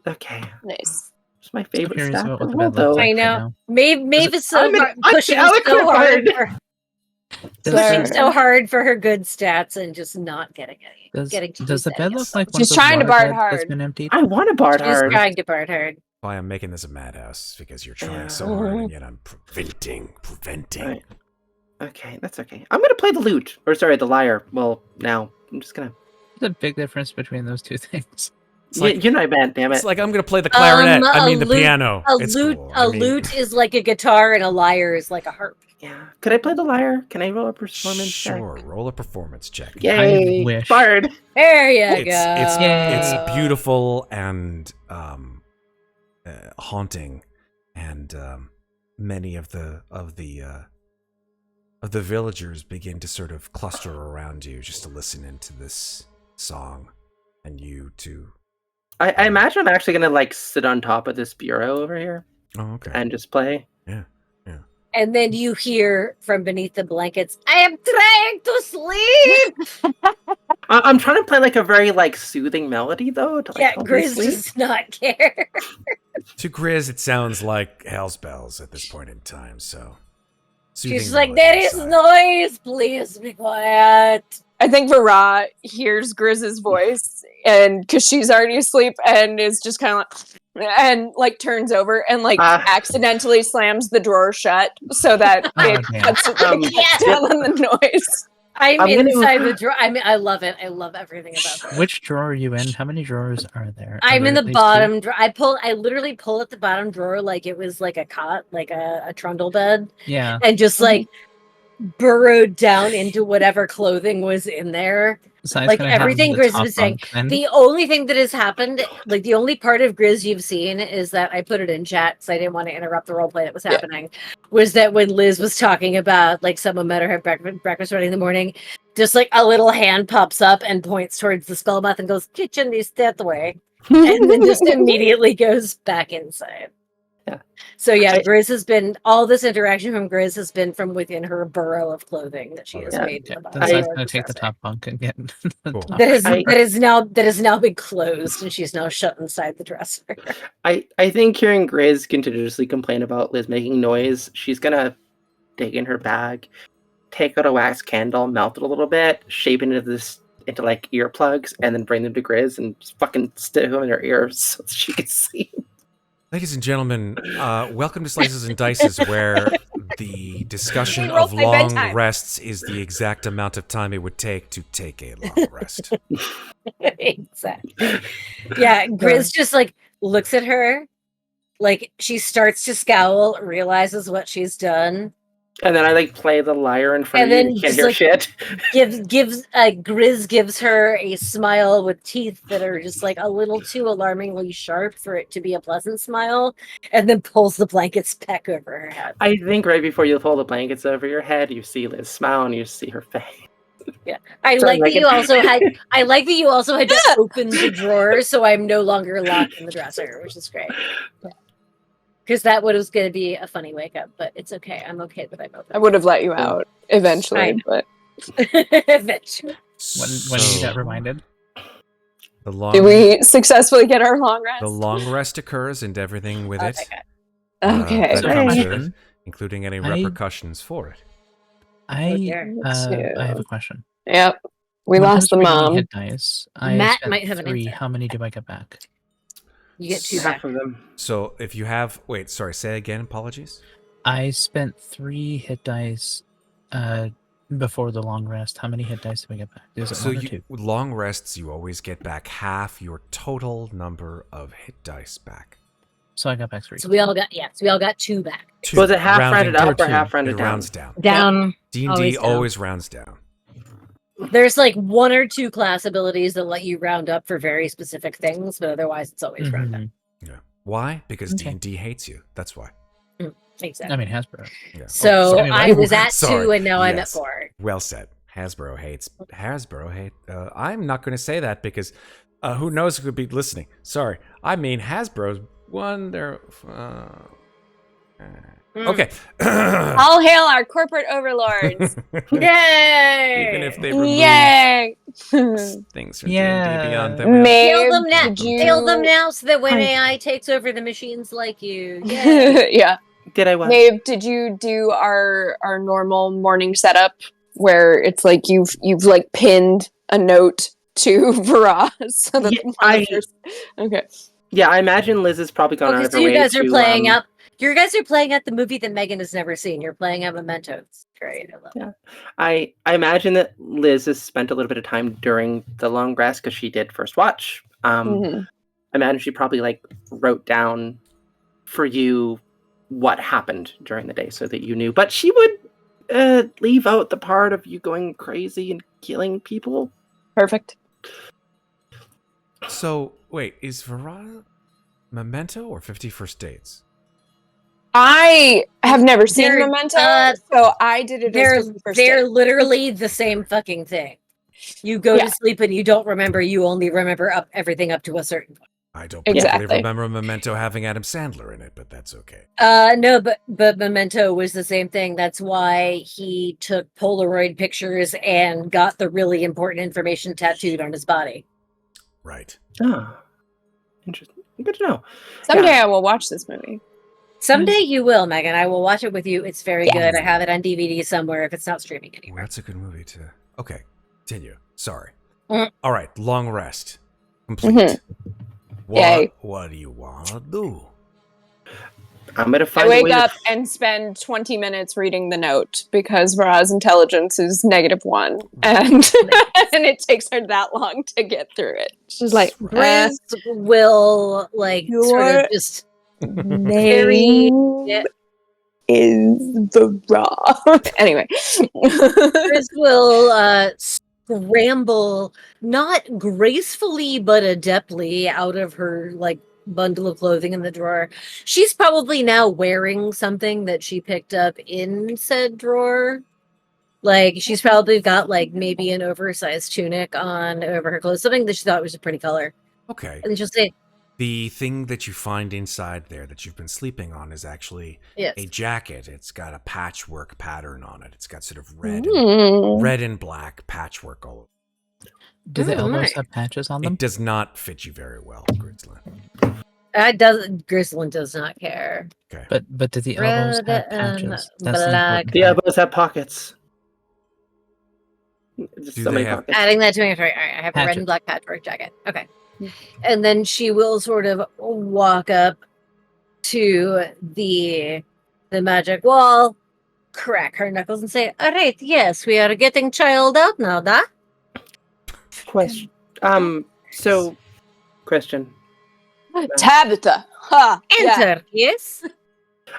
Okay. Nice. It's my favorite Curious stat about in what the the world, bed looks though. like I right know. now. Maeve is so pushing eloquent so hard bard. pushing Sure. so hard for her good stats and just not getting any. Does the bed look like one She's of those trying to water bard beds that's hard. been emptied? I want a bard She's hard. trying to bard hard. Why I'm making this a madhouse because you're trying Yeah. so hard and yet I'm preventing. Right. Okay, that's okay. I'm gonna play the lute, or sorry, the lyre. Well, now I'm just gonna. There's a big difference between those two things. You know I meant, damn It's it. like I'm gonna play the clarinet. I mean the piano. A It's lute, cool. a lute is like a guitar, and a lyre is like a harp. Yeah. Could I play the lyre? Can I roll a performance check? Sure, roll a performance check. Yay! I wish. Bard. There you It's go. beautiful and haunting, and many of the villagers begin to sort of cluster around you just to listen into this song, and you too. I imagine I'm actually gonna like sit on top of this bureau over here Oh, okay. and just play. Yeah. And then you hear from beneath the blankets, "I am trying to sleep." I'm trying to play like a very like soothing melody though. To, like, Yeah, help me Grizz sleep. does not care. To Grizz, it sounds like hell's bells at this point in time. So She's soothing like, melody "There is aside. noise. Please be quiet." I think Vaara hears Grizz's voice, and because she's already asleep, and is just kind of like turns over and like accidentally slams the drawer shut so that it damn. cuts down on the noise. I'm I'm gonna- inside the drawer. I love it. I love everything about this. Which drawer are you in? How many drawers are there? I'm Are in there the at least bottom drawer. I literally pull at the bottom drawer like it was like a cot, like a trundle bed, two? Yeah. and just like burrowed down into whatever clothing was in there. So it's Like gonna have everything the Grizz top was saying. bunk then. The only thing that has happened, like the only part of Grizz you've seen is that I put it in chat because I didn't want to interrupt the roleplay that was happening, was that when Liz was talking about like someone met her at breakfast ready in the morning, just like a little hand pops up and points towards the spellmouth and goes, "Kitchen is that way," and then just immediately goes back inside. Yeah. So yeah, Grizz has been, all this interaction from Grizz has been from within her burrow of clothing that she has Yeah. made. Yeah, in the then bottom Side's drawer gonna of take the dresser. top bunk and get the Cool. top. That has now been closed, and she's now shut inside the dresser. I think hearing Grizz continuously complain about Liz making noise, she's gonna dig in her bag, take out a wax candle, melt it a little bit, shape it into like earplugs, and then bring them to Grizz and just fucking stick them in her ears so she can sleep. Ladies and gentlemen, welcome to Slices and Dices, where the discussion We roll of by long bedtime. rests is the exact amount of time it would take to take a long rest. Exactly. Yeah, Grizz just like looks at her, like she starts to scowl, realizes what she's done, And then I like play the lyre in front And of you. then You can't just, hear like, shit. Grizz gives her a smile with teeth that are just like a little too alarmingly sharp for it to be a pleasant smile, and then pulls the blankets back over her head. I think right before you pull the blankets over your head, you see Liz smile and you see her face. I Sorry, like that Megan. you also had. I like that you also had to open the drawer, so I'm no longer locked in the dresser, which is great. Because that was going to be a funny wake up, but it's okay. I'm okay that I'm open. I would have let you out I eventually, know. but Eventually. When you got reminded. The long, did we successfully get our long rest? the long rest occurs and everything with Oh it. my God. Okay. That comes Hey. with it, including any I- repercussions for it. Oh, dear. I have a question. Yep. We When it lost comes the to rolling mom. Hit dice. I Matt spent might have an 3. insight. How many do I get back? You get two Half back. of them. So if you have, wait, sorry, say again. Apologies. I spent 3 hit dice before the long rest. How many hit dice do I get back? Is it So 1 or 2? with long rests, you always get back half your total number of hit dice back. So I got back 3. So we all got two back. Two, Was it half rounding rounded down. up or two. half It rounded down? rounds down. Down. D&D Always down. always rounds down. There's like 1 or 2 class abilities that let you round up for very specific things, but otherwise it's always round down. Mhm. Yeah. Why? Because Okay. D&D hates you. That's why. Exactly. I mean, Hasbro. Yeah. So sorry, I what? was at Sorry. 2 and now I'm at Yes. 4. Well said. Hasbro hates. I'm not going to say that because who knows who could be listening. Sorry. I mean, Hasbro's wonderful. Okay. All hail our corporate overlords. Yay! Even if they remove Yay! things from D&D Beyond, that Maeve, Kill them now. did you... Kill them now so that when Hi. AI takes over the machines like you. Yay! Yeah. Did I what? Maeve, did you do our normal morning setup where it's like you've like pinned a note to Vaara so that Okay. Yeah, I imagine Liz has probably gone out Okay, of so her you way guys are to, playing up. You guys are playing at the movie that Megan has never seen. You're playing at Memento. It's great. I love it. Yeah. I imagine that Liz has spent a little bit of time during the long rest because she did first watch. I imagine she probably like wrote down for you what happened during the day so that you knew. But she would leave out the part of you going crazy and killing people. Perfect. So, wait, is Vaara Memento or 50 First Dates? I have never seen They're, Memento, so I did it as they're literally the same fucking thing. You go to sleep and you don't remember. You only remember everything up to a certain point. I don't particularly remember Memento having Adam Sandler in it, but that's okay. No, but Memento was the same thing. That's why he took Polaroid pictures and got the really important information tattooed on his body. Right. Oh, interesting. Good to know. Someday I will watch this movie. Someday you will, Megan. I will watch it with you. It's very good. I have it on DVD somewhere if it's not streaming anywhere. Well, that's a good movie too. Okay, continue. Sorry. Mm. All right, long rest. Complete. Yay. What do you want to do? I'm gonna find. I wake up and spend 20 minutes reading the note because Vaara's intelligence is -1, and and it takes her that long to get through it. She's like, Grizz will sort of just very is Vaara. Anyway, Grizz will scramble not gracefully but adeptly out of her bundle of clothing in the drawer. She's probably now wearing something that she picked up in said drawer. She's probably got maybe an oversized tunic on over her clothes, something that she thought was a pretty color. Okay. And she'll say, the thing that you find inside there that you've been sleeping on is actually a jacket. It's got a patchwork pattern on it. It's got sort of red and black patchwork all over. Do the elbows have patches on them? It does not fit you very well, Grzldyln. Grzldyln does not care. Okay. But do the elbows have patches? Black. The elbows have pockets. Do they have pockets. Adding that to my inventory. All right, I have a red and black patchwork jacket. Okay. And then she will sort of walk up to the magic wall, crack her knuckles, and say, "All right, yes, we are getting child out now, da?" Question. So, question. Tabitha. Ha. Enter. Yes.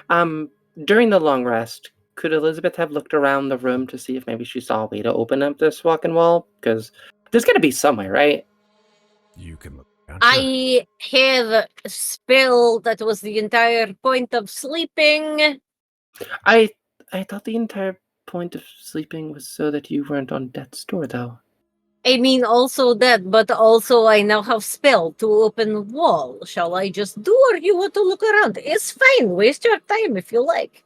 During the long rest, could Elizabeth have looked around the room to see if maybe she saw a way to open up this walk-in wall? Because there's got to be somewhere, right? You can look around. I have a spell that was the entire point of sleeping. I thought the entire point of sleeping was so that you weren't on death's door, though. I mean, also that, but also I now have spell to open the wall. Shall I just do, or you want to look around? It's fine. Waste your time if you like.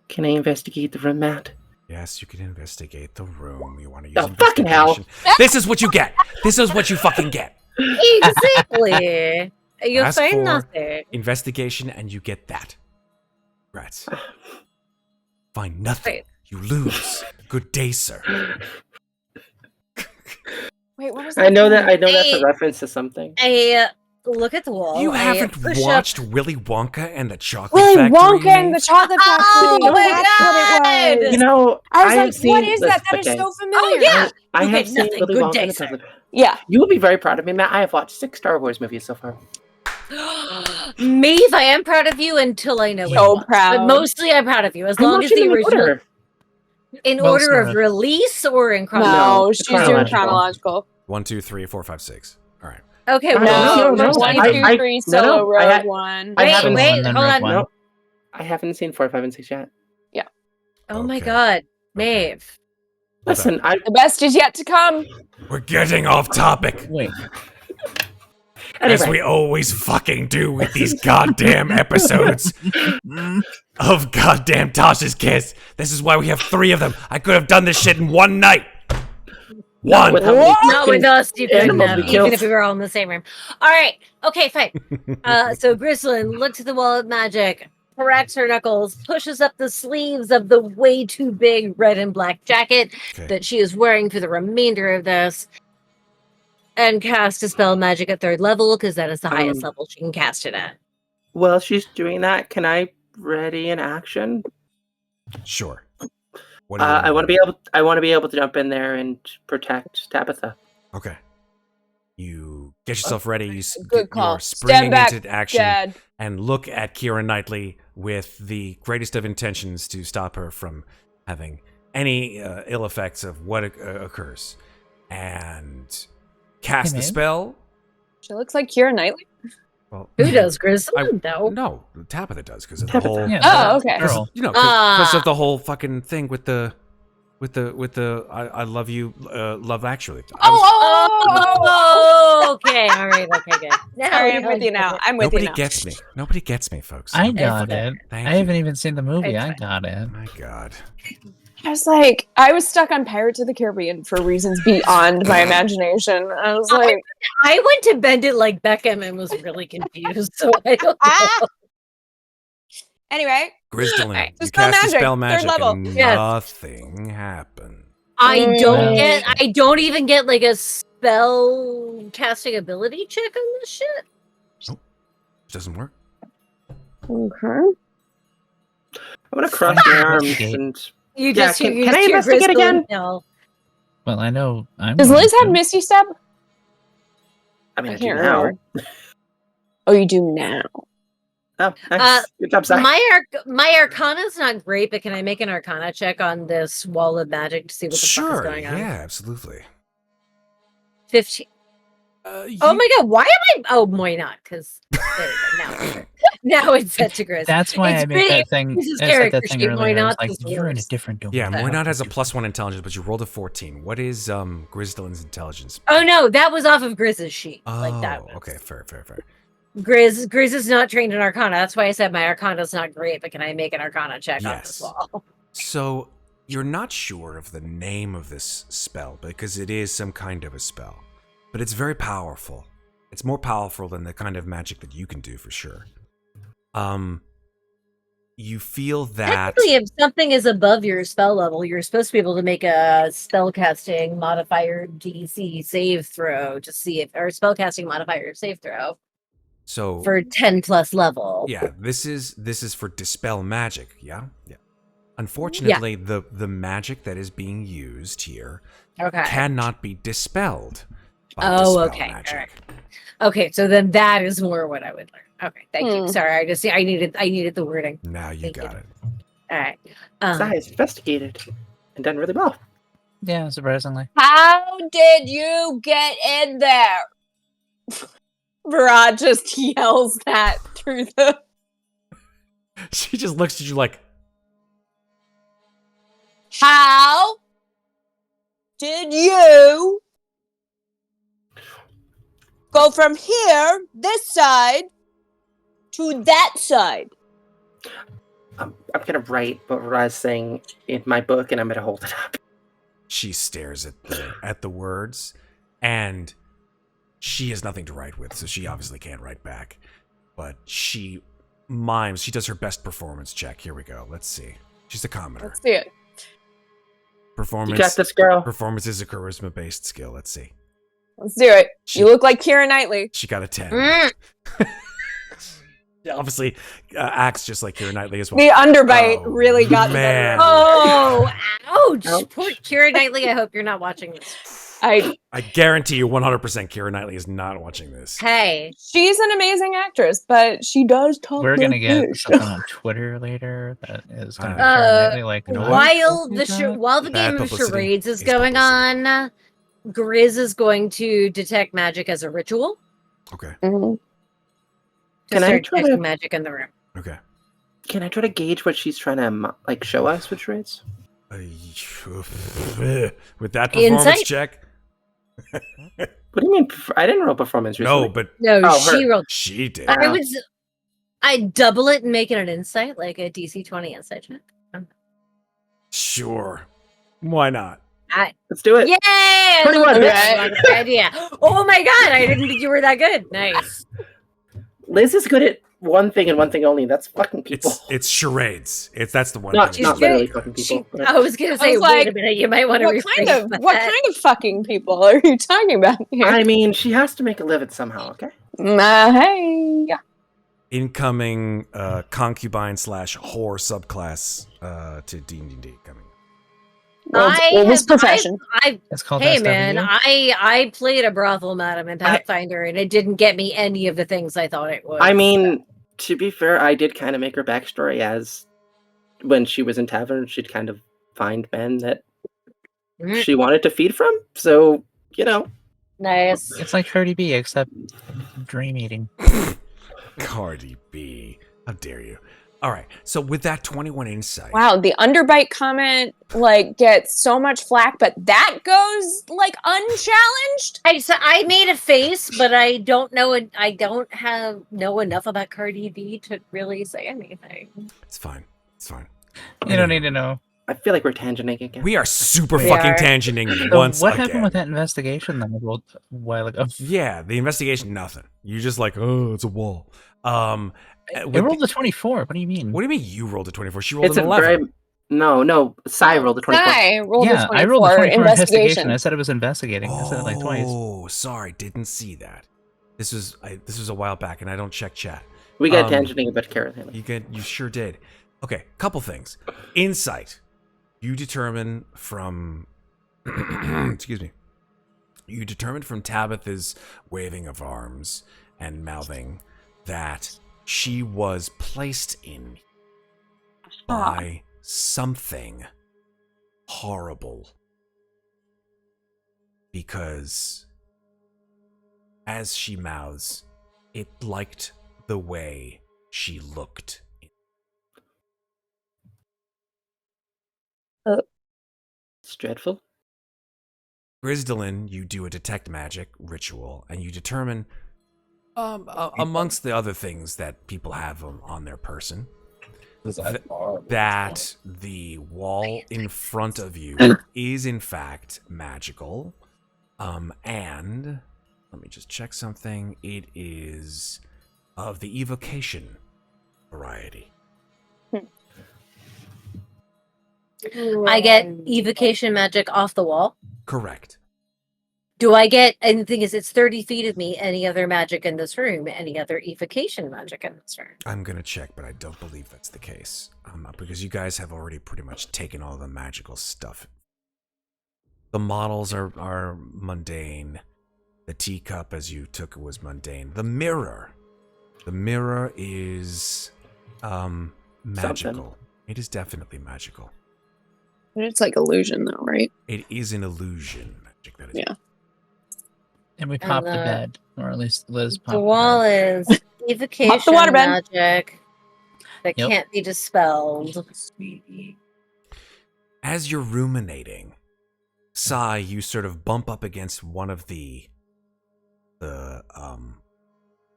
Can I investigate the room, Matt? Yes, you can investigate the room. You want to use investigation. Fucking hell. This is what you get. This is what you fucking get. Exactly. You Ask find for nothing. Investigation, and you get that. Congrats. Find nothing. Wait. You lose. Good day, sir. Wait, what was that? I know that's a reference to something. I look at the wall. You haven't watched Willy Wonka and the Chocolate Willy Factory? Wonka and the Chocolate Factory. Oh my That's what it was. You know, I was like, what is that? That is so familiar. Oh yeah. I have Okay, seen nothing. Willy Good Wonka day, and the sir. Chocolate. Yeah. You will be very proud of me, Matt. I have watched 6 Star Wars movies so far. Maeve, I am proud of you until I know. So what proud. But mostly I'm proud of you. As I'm long as watching the them in original. order. In Well, order of sorta. release or in chronological? No, it's she's doing chronological. chronological. 1, 2, 3, 4, 5, 6. All right. Okay, No, well, 1, 2, 3, Solo, Rogue One. I haven't wait, seen hold on. Rogue One. No, I haven't seen 4, 5, and 6 yet. Oh my Okay. god, Maeve. Listen, The best is yet to come. We're getting off topic. Wait. As we always fucking do with these goddamn episodes of goddamn Tasha's Kiss. This is why we have 3 of them. I could have done this shit in one night. One. Not with us, you couldn't Animals have, we even killed. if we were all in the same room. All right. Okay, fine. So Grzldyln looks at the wall of magic, cracks her knuckles, pushes up the sleeves of the way too big red and black jacket that she is wearing for the remainder of this, and cast a spell magic at 3rd level, because that is the highest level she can cast it at. While she's doing that, can I ready an action? Sure. I want to be able to jump in there and protect Tabitha. Okay. You get yourself ready. Good call. You're springing back, into action Dad. and look at Keira Knightley with the greatest of intentions to stop her from having any ill effects of what occurs. And cast the spell. She looks like Keira Knightley. Well, Who does, Grzldyln? No. No, Tabitha does because of the whole. Oh, okay. Girl. You know, because of the whole fucking thing with the I love you, Love Actually. Oh, okay. All right. Okay, good. Sorry, I'm with you now. Nobody gets me. Nobody gets me, folks. I got it. Thank I you. haven't even seen the movie. It's I fine. got it. My God. I was stuck on Pirates of the Caribbean for reasons beyond my imagination. I was like, I went to bend it like Beckham and was really confused, so I don't know. Anyway, Grzldyln, Alright. you Spell cast the magic, spell third magic level. and Yes. nothing happened. I Well- don't even get like a spell casting ability check on this shit. It doesn't work. okay. I'm gonna cross my arms and You Yeah, just can you I just hear investigate Grzldyln again? yell. Well, I know. Does Liz have Misty Step? I mean, I I do can't now. remember. Oh, you do now. Oh, nice. Good job, Zach. My Arcana's not great, but can I make an Arcana check on this wall of magic to see what the fuck is Sure. going on? Yeah, absolutely. 15. Oh my god, why am I? Oh, why not? Because now it's set to Grizz. That's why It's I made really that thing. Griz's I said character that thing sheet, earlier. why I was not? like, This you're in a works. different domain. Yeah, So- Moynard has a +1 intelligence, but you rolled a 14. What is Grzldyln's intelligence? Oh no, that was off of Grizz's sheet. Like that. Was. Okay, fair. Grizz is not trained in Arcana. That's why I said my Arcana's not great. But can I make an Arcana check on this wall? So you're not sure of the name of this spell because it is some kind of a spell, but it's very powerful. It's more powerful than the kind of magic that you can do for sure. You feel that Technically, if something is above your spell level, you're supposed to be able to make a spellcasting modifier DC save throw to see if, or spellcasting modifier save throw so for 10 plus level. yeah, this is for dispel magic. Yeah. Unfortunately, the magic that is being used here Okay. cannot be dispelled by Oh, dispel okay. magic. All right. Okay, so then that is more what I would learn. Okay, thank you. Sorry, I needed the wording. Now you Thank got you. it. All right. Zai is investigated and done really well. Yeah, surprisingly. How did you get in there? Vaara just yells that through the. She just looks at you like, How did you go from here, this side, to that side? I'm gonna write what Raz saying in my book, and I'm gonna hold it up. she stares at the words, and she has nothing to write with, so she obviously can't write back. But she mimes. She does her best performance check. Here we go. Let's see. She's a commoner. Let's see it. Performance. You got this, girl. Performance is a charisma-based skill. Let's see. Let's do it. You look like Keira Knightley. She got a 10. Mm. Obviously, acts just like Keira Knightley as well. The underbite Oh, really got the man. better. Oh, ouch! Ouch. Poor Keira Knightley. I hope you're not watching this. I guarantee you 100% Keira Knightley is not watching this. Hey, She's an amazing actress, but she does talk. We're gonna like get this. something on Twitter later that is gonna be Uh, fairly like you know no. what? while the Bad game of publicity charades is is going publicity. on, Grizz is going to detect magic as a ritual. Okay. Mhm. To Can I start try detecting to- magic in the room. Okay. Can I try to gauge what she's trying to like show us with charades? With that performance Insight? check. What do you mean? I didn't roll performance recently. No, but she rolled. she did. I'd double it and make it an insight, like a DC 20 insight check. Sure. Why not? Let's do it. Yay! 21. Good idea. Oh my god, I didn't think you were that good. Nice. Liz is good at one thing and one thing only. That's fucking people. It's charades. That's the one. Not thing. literally fucking people. I was gonna say, wait a minute, you might want to rephrase that. What kind of fucking people are you talking about here? I mean, she has to make a living somehow, okay? Hey. Incoming concubine / whore subclass to D&D coming. This profession. It's called hey SW. man, I played a brothel madam in Pathfinder, and it didn't get me any of the things I thought it would. I mean, to be fair, I did kind of make her backstory as when she was in tavern, she'd kind of find men that she wanted to feed from. So, Nice. It's like Cardi B, except dream eating. Cardi B. How dare you? All right. So with that 21 insight. Wow, the underbite comment gets so much flack, but that goes unchallenged. I made a face, but I don't know. I don't know enough about Cardi B to really say anything. It's fine. You don't need to know. I feel like we're tangenting again. We are super fucking tangenting So once what again. happened with that investigation then a while ago? Yeah, the investigation, nothing. You just it's a wall. It rolled a 24. What do you mean? What do you mean you rolled a 24? She rolled an 11. No. Sai rolled a 24. I rolled a 24. I rolled a 24 investigation. I said it was investigating. I said it like twice. Oh, sorry, didn't see that. This was a while back, and I don't check chat. We got tangenting about Karen. You sure did. Okay, couple things. Insight. You determine from excuse me. You determined from Tabitha's waving of arms and mouthing that she was placed in by something horrible. Because as she mouths, it liked the way she looked. It's dreadful. Grzldyln, you do a detect magic ritual, and you determine, amongst the other things that people have on their person, that the wall in front of you is in fact magical. And let me just check something. It is of the evocation variety. I get evocation magic off the wall. Correct. Do I get, and the thing is, it's 30 feet of me, any other magic in this room, any other evocation magic in this room? I'm going to check, but I don't believe that's the case. Because you guys have already pretty much taken all the magical stuff. The models are mundane. The teacup, as you took, was mundane. The mirror is magical. Something. It is definitely magical. But it's illusion, though, right? It is an illusion magic. That is. Yeah. And we popped the bed, or at least Liz popped the wall is evocation Pop the waterbed. magic that can't be dispelled. As you're ruminating, Sai, you sort of bump up against one of the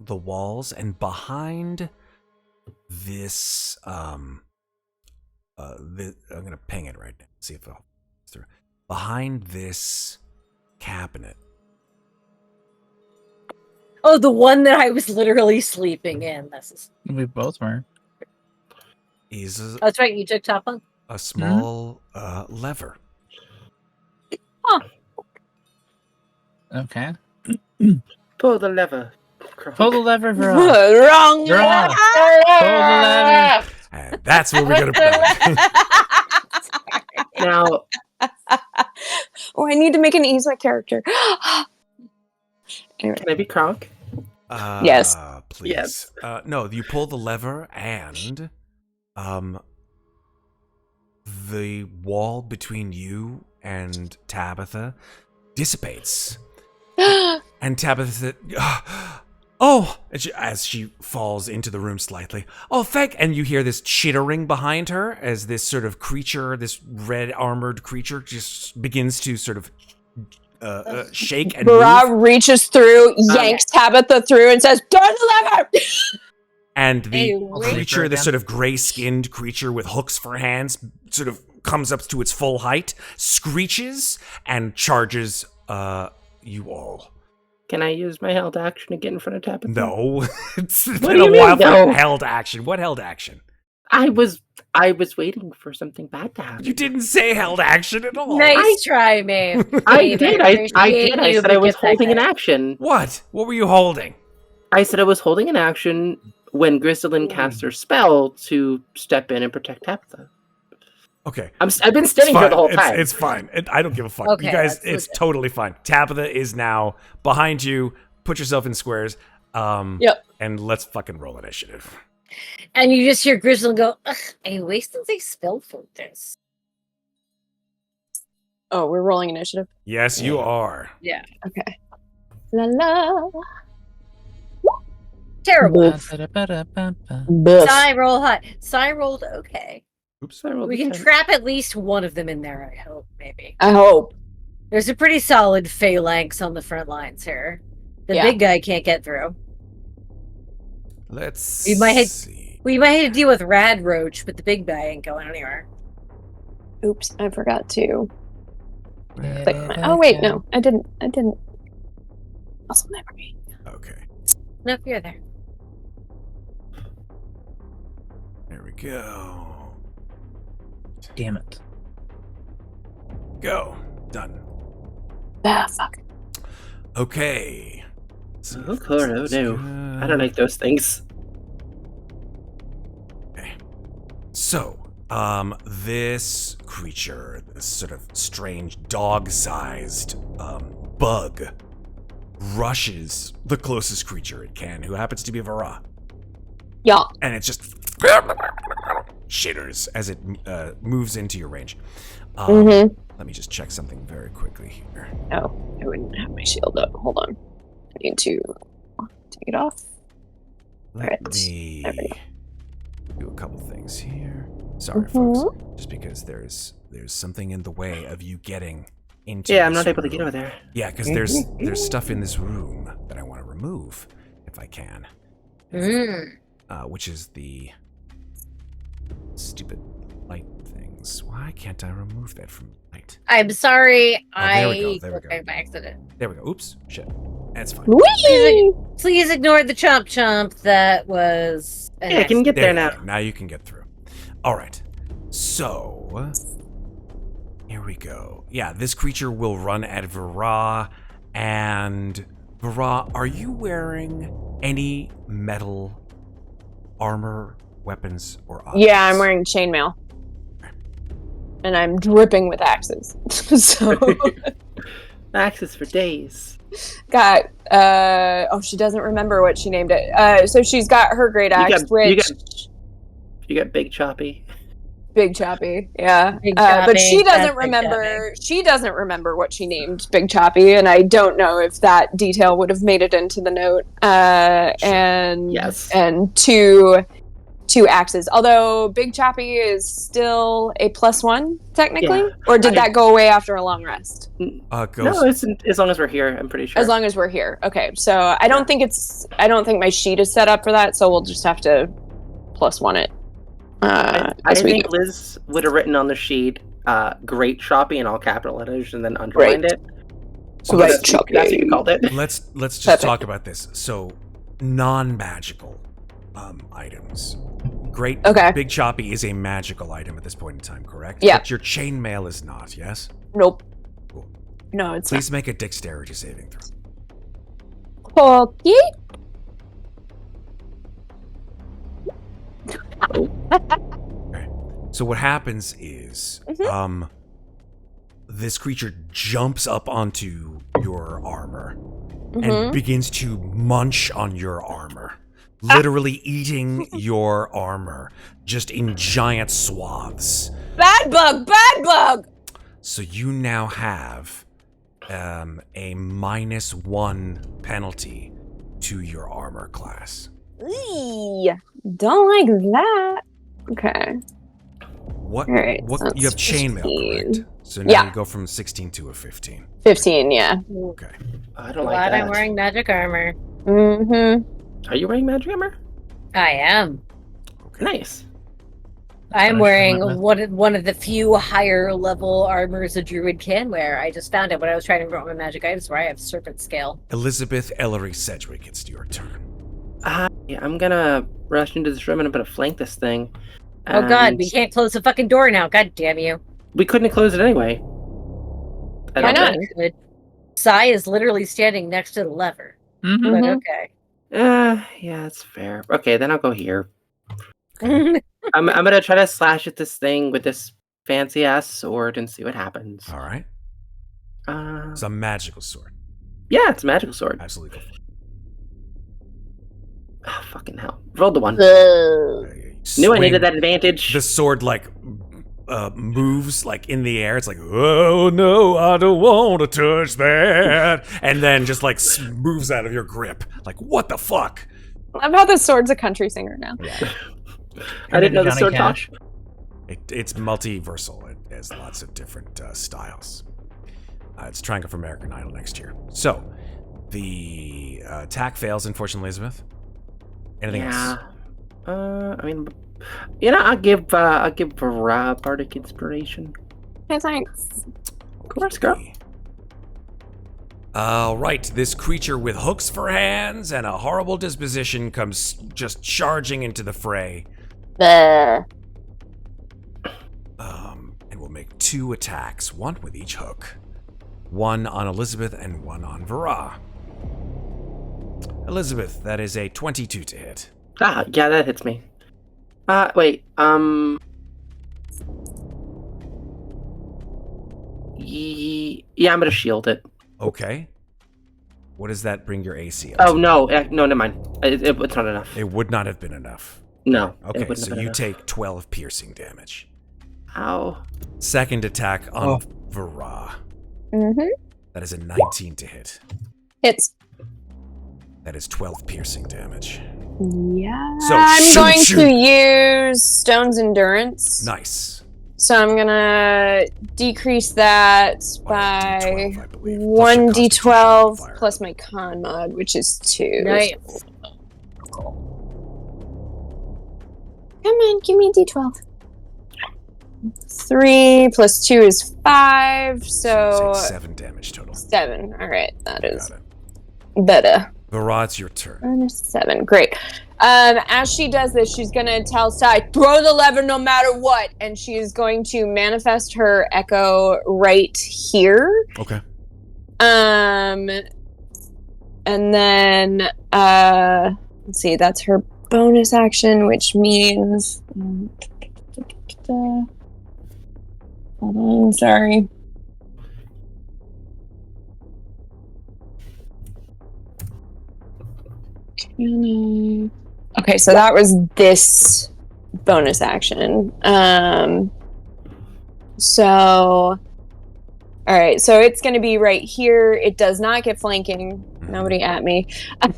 walls, and behind this I'm gonna ping it right now. See if I'll through. Behind this cabinet. Oh, the one that I was literally sleeping in. We both were. Is that's right. You took top on a small lever. Huh. Okay. Pull the lever. Pull the lever, Vaara. Wrong. Vaara. Pull the lever. And that's where we're gonna put it. Now, I need to make an ease my character. Anyway. Can I be Kronk? Yes. Please. Yes. No, you pull the lever and the wall between you and Tabitha dissipates. And Tabitha as she falls into the room slightly. Oh, thank. And you hear this chittering behind her as this sort of creature, this red armored creature, just begins to sort of shake and Vaara move. reaches through, yanks Tabitha through, and says, "Door deliver!" And the Hey, creature, the sort of gray-skinned creature with hooks for hands, sort of comes up to its full height, screeches, and charges you all. Can I use my held action to get in front of Tabitha? No. It's What been do a you mean, while for no? held action. What held action? I was waiting for something bad to happen. You didn't say held action at all. Nice try, Maeve. I Maeve, did. appreciate I did. I you, said I but was get that holding an guy. action. What? What were you holding? I said I was holding an action when Grzldyln cast her spell to step in and protect Tabitha. Okay. I've been standing here the whole time. It's fine. I don't give a fuck. Okay, You guys, that's it's legit. totally fine. Tabitha is now behind you. Put yourself in squares. Yep. And let's fucking roll initiative. And you just hear Grzldyln go, "Ugh, I wasted a spell for this." Oh, we're rolling initiative. Yes, you are. Yeah. Okay. La la. Terrible. Buff. Sai roll high. Sai rolled okay. Oops. We can trap at least one of them in there, I hope, maybe. I hope. There's a pretty solid phalanx on the front lines here. The Yeah. big guy can't get through. Let's We might hit- see. We might have to deal with Rad Roach, but the big guy ain't going anywhere. Oops, I forgot to. Where- Click my- oh wait, no, I didn't. Muscle memory. Okay. Nope, you're there. There we go. Damn it. Go. Done. Ah, fuck. Okay. So Oh, cool. Oh, no. I don't like those things. So, this creature, this sort of strange dog-sized bug, rushes the closest creature it can, who happens to be Vaara, Yeah. and it just shitters as it moves into your range. Let me just check something very quickly here. Oh, I wouldn't have my shield up. Hold on. I need to take it off. Let Alright, me there we do a couple things here. Sorry, folks. Just because there's something in the way of you getting into. Yeah, I'm this not able to get room. over there. Yeah, because there's stuff in this room that I want to remove if I can. Which is the stupid light things. Why can't I remove that from light? I'm sorry. there we go, there we Okay, go. by accident. There we go. Oops. Shit. That's fine. Whee! Please ignore the chomp chomp. That was. an Yeah, I can get there you now. go. Now you can get through. All right. So here we go. Yeah, this creature will run at Vaara, and Vaara, are you wearing any metal armor, weapons, or objects? Yeah, I'm wearing chainmail. And I'm dripping with axes. So Axes for days. got she doesn't remember what she named it. So she's got her great axe, You got Big Choppy. Big Choppy, yeah. Big But Choppy, she that's doesn't Big remember. She doesn't remember what she named Big Choppy, and I don't know if that detail would have made it into the note. And Yes. and two axes. Although Big Choppy is still a +1 technically, Yeah. or did that go away after a long rest? Ghost. No, it's as long as we're here. I'm pretty sure. As long as we're here, okay. So I don't think my sheet is set up for that. So we'll just have to +1 it. I as we think do. Liz would have written on the sheet "Great Choppy" in all capital letters and then underlined Right. it. So Great let's- Choppy. That's what you called it. Let's just Perfect. talk about this. So, non-magical items. Great. Okay. Big Choppy is a magical item at this point in time, correct? Yeah. But your chainmail is not. Yes. Nope. Cool. No, it's not. Please make a dexterity saving throw. Pokey. Okay. So what happens is, this creature jumps up onto your armor and begins to munch on your armor, literally eating your armor, just in giant swaths. Bad bug. So you now have a -1 penalty to your armor class. Eee, don't like that. Okay. What? All right, What? so You have it's chainmail, 15. correct? So now you go from 16 to a 15. 15, yeah. Okay. I don't Glad like that. I'm wearing magic armor. Mm-hmm. Are you wearing magic armor? I am. Okay. Nice. I'm what I wearing went with. one of the few higher level armors a druid can wear. I just found it when I was trying to grow my magic items where I have serpent scale. Elizabeth Ellery Sedgwick, it's your turn. Yeah, I'm gonna rush into this room and I'm gonna flank this thing. Oh god, And we can't close the fucking door now. God damn you. we couldn't close it anyway. I Why don't not? think. Sai is literally standing next to the lever. Mm-hmm. But Mhm. okay. Yeah, that's fair. Okay, then I'll go here. I'm gonna try to slash at this thing with this fancy ass sword and see what happens. All right. It's a magical sword. Yeah, it's a magical sword. Absolutely. Oh, fucking hell. Rolled the one. Knew I needed that advantage. The sword moves like in the air. It's like, oh no, I don't want to touch that, and then just like moves out of your grip. Like, what the fuck? I've had the sword's a country singer now. Yeah. I didn't know the Johnny sword Cash. talked. It's multiversal. It has lots of different styles. It's trying for American Idol next year. So, the attack fails, unfortunately, Elizabeth. Anything else? I mean, I'll give Vaara bardic inspiration. Hey, thanks. Of course, girl. All right, this creature with hooks for hands and a horrible disposition comes just charging into the fray. And we'll make 2 attacks, one with each hook. One on Elizabeth and one on Vaara. Elizabeth, that is a 22 to hit. Yeah, that hits me. Wait, yeah, I'm gonna shield it. Okay. What does that bring your AC up Oh, to? no, never mind. It's not enough. It would not have been enough. No. Okay, so you take 12 piercing damage. Ow. Second attack on Vaara. Mm-hmm. That is a 19 to hit. Hits. That is 12 piercing damage. Yeah. So I'm going shoot. to use Stone's Endurance. Nice. So I'm gonna decrease that by 1d12, I believe, plus your 1d12 constitution plus my con mod, which is 2. Nice. Come on, give me a d12. 3 plus 2 is 5, so you take 7 damage total. 7. All right, that is Got it. better. Vaara, it's your turn. 7, great. As she does this, she's gonna tell Sai, throw the lever no matter what, and she's going to manifest her echo right here. Okay. And then let's see, that's her bonus action, which means hold on, sorry. Okay, so that was this bonus action. So all right, so it's going to be right here. It does not get flanking. Nobody at me. And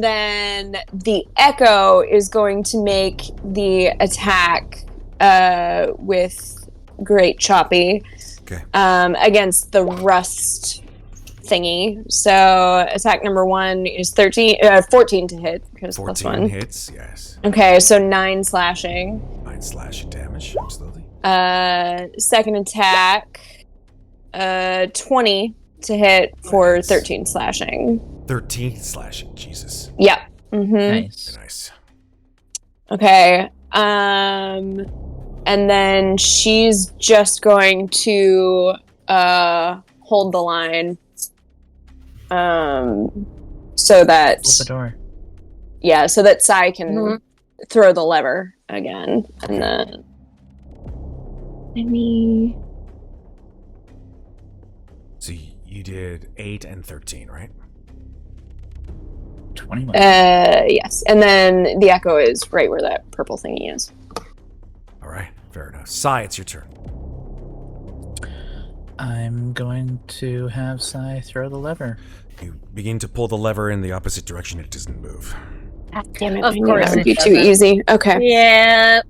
then the echo is going to make the attack with Great Choppy against the rust thingy. So attack number 1 is 14 to hit. 14 plus 1 hits, yes. Okay, so 9 slashing. 9 slashing damage, absolutely. Second attack, 20 to hit for 13 slashing. 13 slashing, Jesus. Yep. Mm-hmm. Nice. Nice. Okay. And then she's just going to hold the line. So that Hold the door. yeah, so that Sai can throw the lever again, and then So you did 8 and 13, right? 21. Yes, and then the echo is right where that purple thingy is. All right, fair enough. Sai, it's your turn. I'm going to have Sai throw the lever. You begin to pull the lever in the opposite direction. It doesn't move. Damn it! Of I knew course that would it be too doesn't. easy. Okay. Yeah.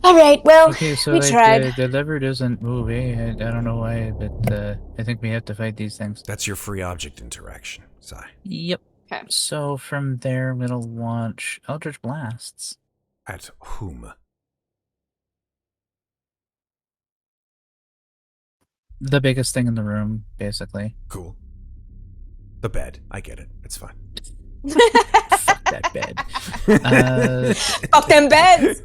All right, well, Okay, so we like tried. the lever doesn't move, eh? I don't know why, but I think we have to fight these things. That's your free object interaction, Sai. Yep. Okay. So from there, I'm gonna launch Eldritch Blasts. At whom? The biggest thing in the room, basically. Cool. The bed. I get it. It's fine. Fuck that bed. Fuck them beds!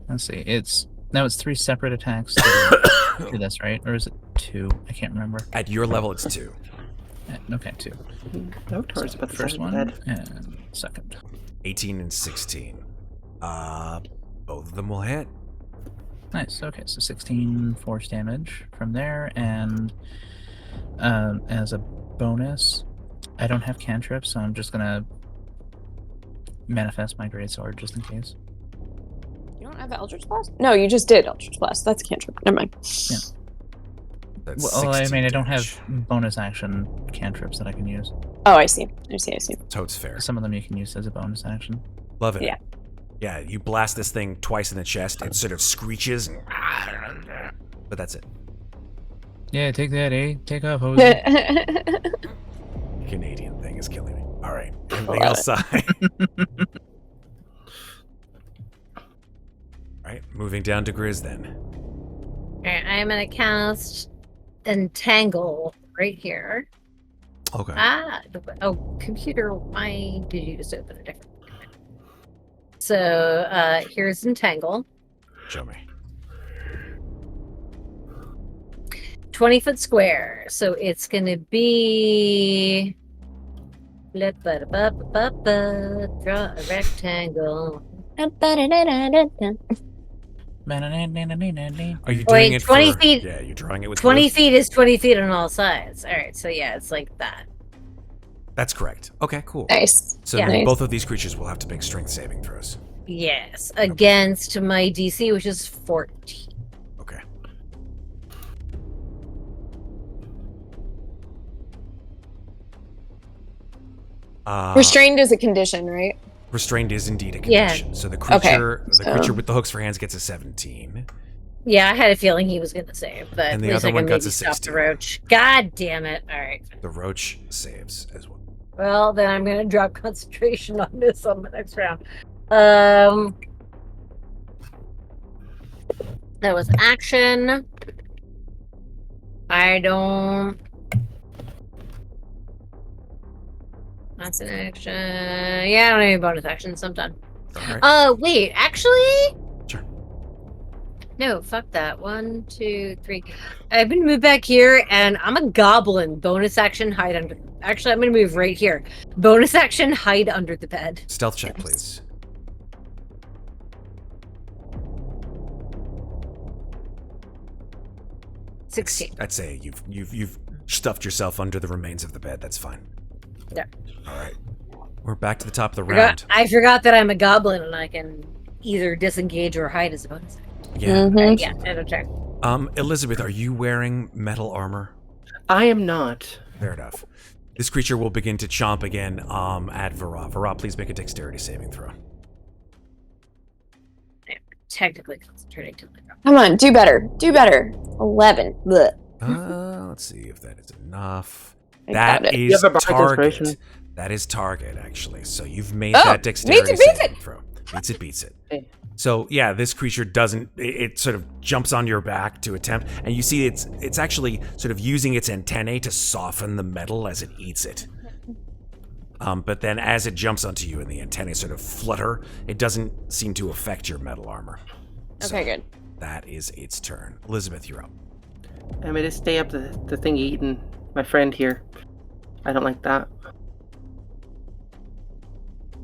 Let's see. It's 3 separate attacks to this, right? Or is it 2? I can't remember. At your level, it's 2. Okay, 2. No, Taurus, So about the first side one of the bed. and second. 18 and 16. Both of them will hit. Nice. Okay, so 16 force damage from there, and as a bonus, I don't have cantrips, so I'm just gonna manifest my greatsword just in case. You don't have Eldritch Blast? No, you just did Eldritch Blast. That's a cantrip. Never mind. Yeah. That's Well, I 16 mean, I don't damage. have bonus action cantrips that I can use. Oh, I see. I see. So it's fair. Some of them you can use as a bonus action. Love it. Yeah. Yeah, you blast this thing twice in the chest. It sort of screeches. But that's it. Yeah, take that, eh? Take off, hose. Canadian thing is killing me. All right. Anything Love else, Sai? All right. Moving down to Grizz then. Alright, I'm gonna cast Entangle right here. Okay. Computer, why did you just open a different? So here's Entangle. Show me. 20-foot square. So it's gonna be draw a rectangle. Are you doing Wait, it 20 for... feet- Yeah, you're drawing it with 20 both? feet is 20 feet on all sides. Alright, so yeah, it's like that. That's correct. Okay, cool. Nice. So Yeah. then Nice. both of these creatures will have to make strength saving throws. Yes, against my DC, which is 14. Okay. Restrained is a condition, right? Restrained is indeed a Yeah. condition. So the Okay, creature, so- the creature with the hooks for hands gets a 17. Yeah, I had a feeling he was gonna save, but And the at least other I one can gets maybe a stop 16. the roach. God damn it! All right. The roach saves as well. Well, then I'm gonna drop concentration on this on the next round. That was action. I don't. That's an action. Yeah, I don't have any bonus actions. I'm done. All right. Wait, actually. Sure. No, fuck that. 1, 2, 3. I'm gonna move back here, and I'm a goblin. Bonus action, hide under. Actually, I'm gonna move right here. Bonus action, hide under the bed. Stealth check, please. It's 16. I'd say you've stuffed yourself under the remains of the bed. That's fine. Yeah. All right. We're back to the top of the round. I forgot that I'm a goblin, and I can either disengage or hide as a bonus. Yeah. Yeah, it'll check. Elizabeth, are you wearing metal armor? I am not. Fair enough. This creature will begin to chomp again at Vaara. Vaara, please make a dexterity saving throw. I'm technically concentrating to my round. Come on, do better. Do better. 11. Blech. Let's see if that is enough. I That got it. is You have a bardic target. inspiration? That is target, actually. So you've made Oh, that dexterity beats it. saving throw. Beats it. Okay. So yeah, this creature doesn't. It sort of jumps on your back to attempt, and you see it's actually sort of using its antennae to soften the metal as it eats it. But then as it jumps onto you and the antennae sort of flutter, it doesn't seem to affect your metal armor. Okay, good. That is its turn. Elizabeth, you're up. I'm gonna stay up the thing eating my friend here. I don't like that.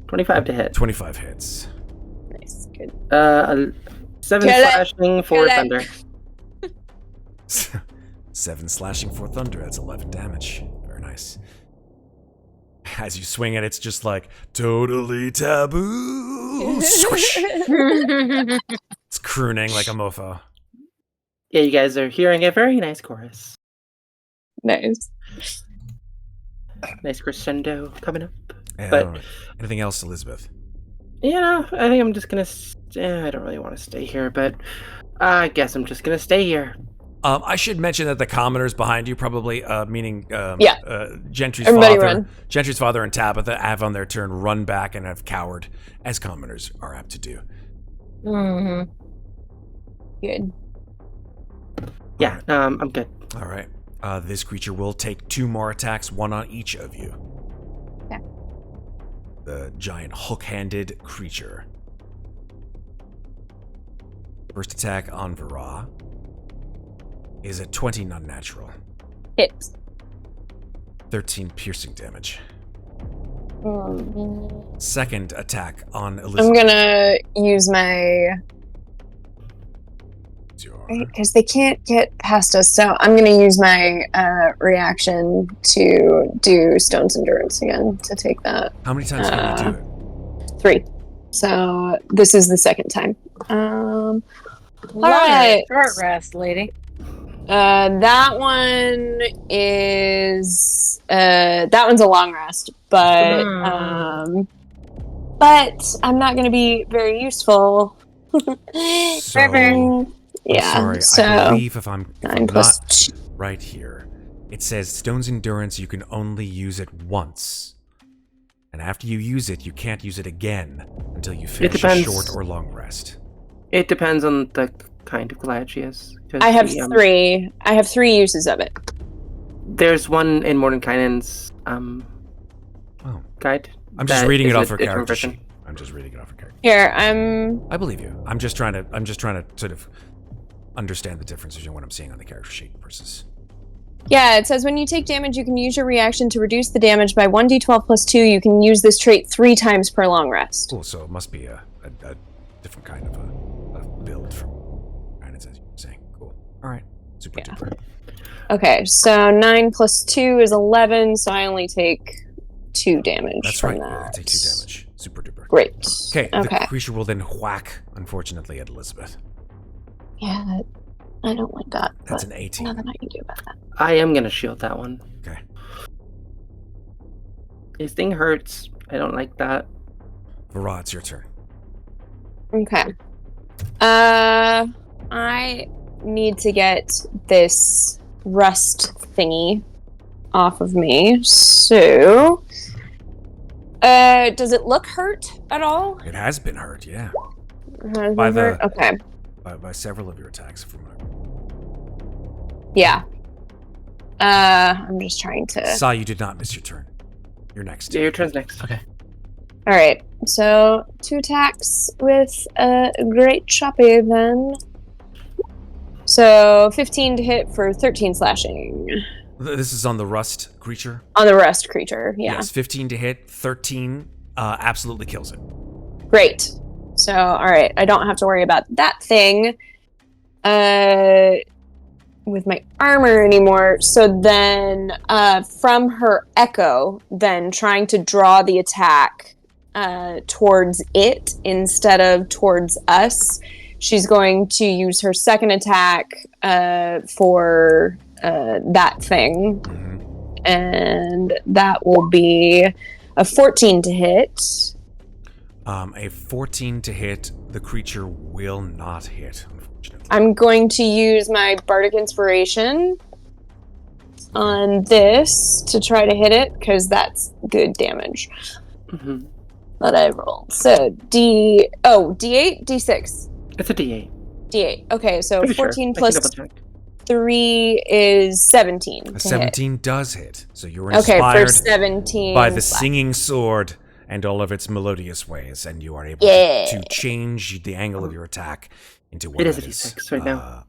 25 to hit. 25 hits. Nice. Good. 7 Kill it. slashing, 4 Kill it. thunder. 7 slashing, 4 thunder. That's 11 damage. Very nice. As you swing it, it's just like, totally taboo. Squish. It's crooning like a mofo. Yeah, you guys are hearing a very nice chorus. Nice. Nice crescendo coming up. And, But- anything else, Elizabeth? I think I'm just gonna. I don't really want to stay here, but I guess I'm just gonna stay here. I should mention that the commoners behind you, probably, meaning Gentry's Everybody father, run. Gentry's father and Tabitha have on their turn run back and have cowered, as commoners are apt to do. Mm-hmm. Good. Yeah, I'm good. All right. This creature will take 2 more attacks, 1 on each of you. Okay. The giant hook-handed creature. First attack on Vaara is a 20 non-natural. Hits. 13 piercing damage. Mm-hmm. Second attack on Elizabeth. I'm gonna use my... Because they can't get past us, so I'm gonna use my reaction to do Stone's Endurance again, to take that. How many times can you do it? 3. So this is the second time. All right. Short rest, lady. That one is that one's a long rest, but I'm not going to be very useful. I'm sorry. I believe if I'm not two. right here, it says Stone's Endurance. You can only use it once, and after you use it, you can't use it again until you finish a short or long rest. It depends on the kind of glad she is. I have 3. I have 3 uses of it. There's one in Mordenkainen's guide. I'm just reading it off her character sheet. I'm just reading it off her character. Here, I believe you. I'm just trying to sort of understand the difference between what I'm seeing on the character sheet versus. Yeah, it says when you take damage, you can use your reaction to reduce the damage by 1d12 plus 2. You can use this trait 3 times per long rest. Cool. So it must be a different kind of a build from kind of as you were saying. Cool. All right. Super duper. Okay, so 9 plus 2 is 11, so I only take 2 damage. That's right. That. You only take 2 damage. Super duper. Great. Okay. The creature will then whack, unfortunately, at Elizabeth. Yeah, I don't like that. That's an 18. Nothing I can do about that. I am gonna shield that one. Okay. This thing hurts. I don't like that. Vaara, it's your turn. Okay. I need to get this rust thingy off of me. So, does it look hurt at all? It has been hurt, yeah. Okay. By several of your attacks from her. Yeah. I'm just trying to... Sa, you did not miss your turn. You're next. Yeah, your turn's next. Okay. Alright, so 2 attacks with a great choppy then. So 15 to hit for 13 slashing. This is on the rust creature? On the rust creature, yeah. Yes, 15 to hit, 13 absolutely kills it. Great. So, alright, I don't have to worry about that thing with my armor anymore. So then, from her echo, then trying to draw the attack towards it instead of towards us, she's going to use her second attack for that thing. Mm-hmm. And that will be a 14 to hit. A 14 to hit, the creature will not hit, unfortunately. I'm going to use my Bardic Inspiration on this to try to hit it, because that's good damage that I rolled. So, D8? D6? It's a D8. D8. Okay, so Pretty 14 sure. plus 3 is 17. A 17 does hit, so you're Okay, inspired for 17 by the singing sword and all of its melodious ways, and you are able to change the angle of your attack into one It is that a D6 right now.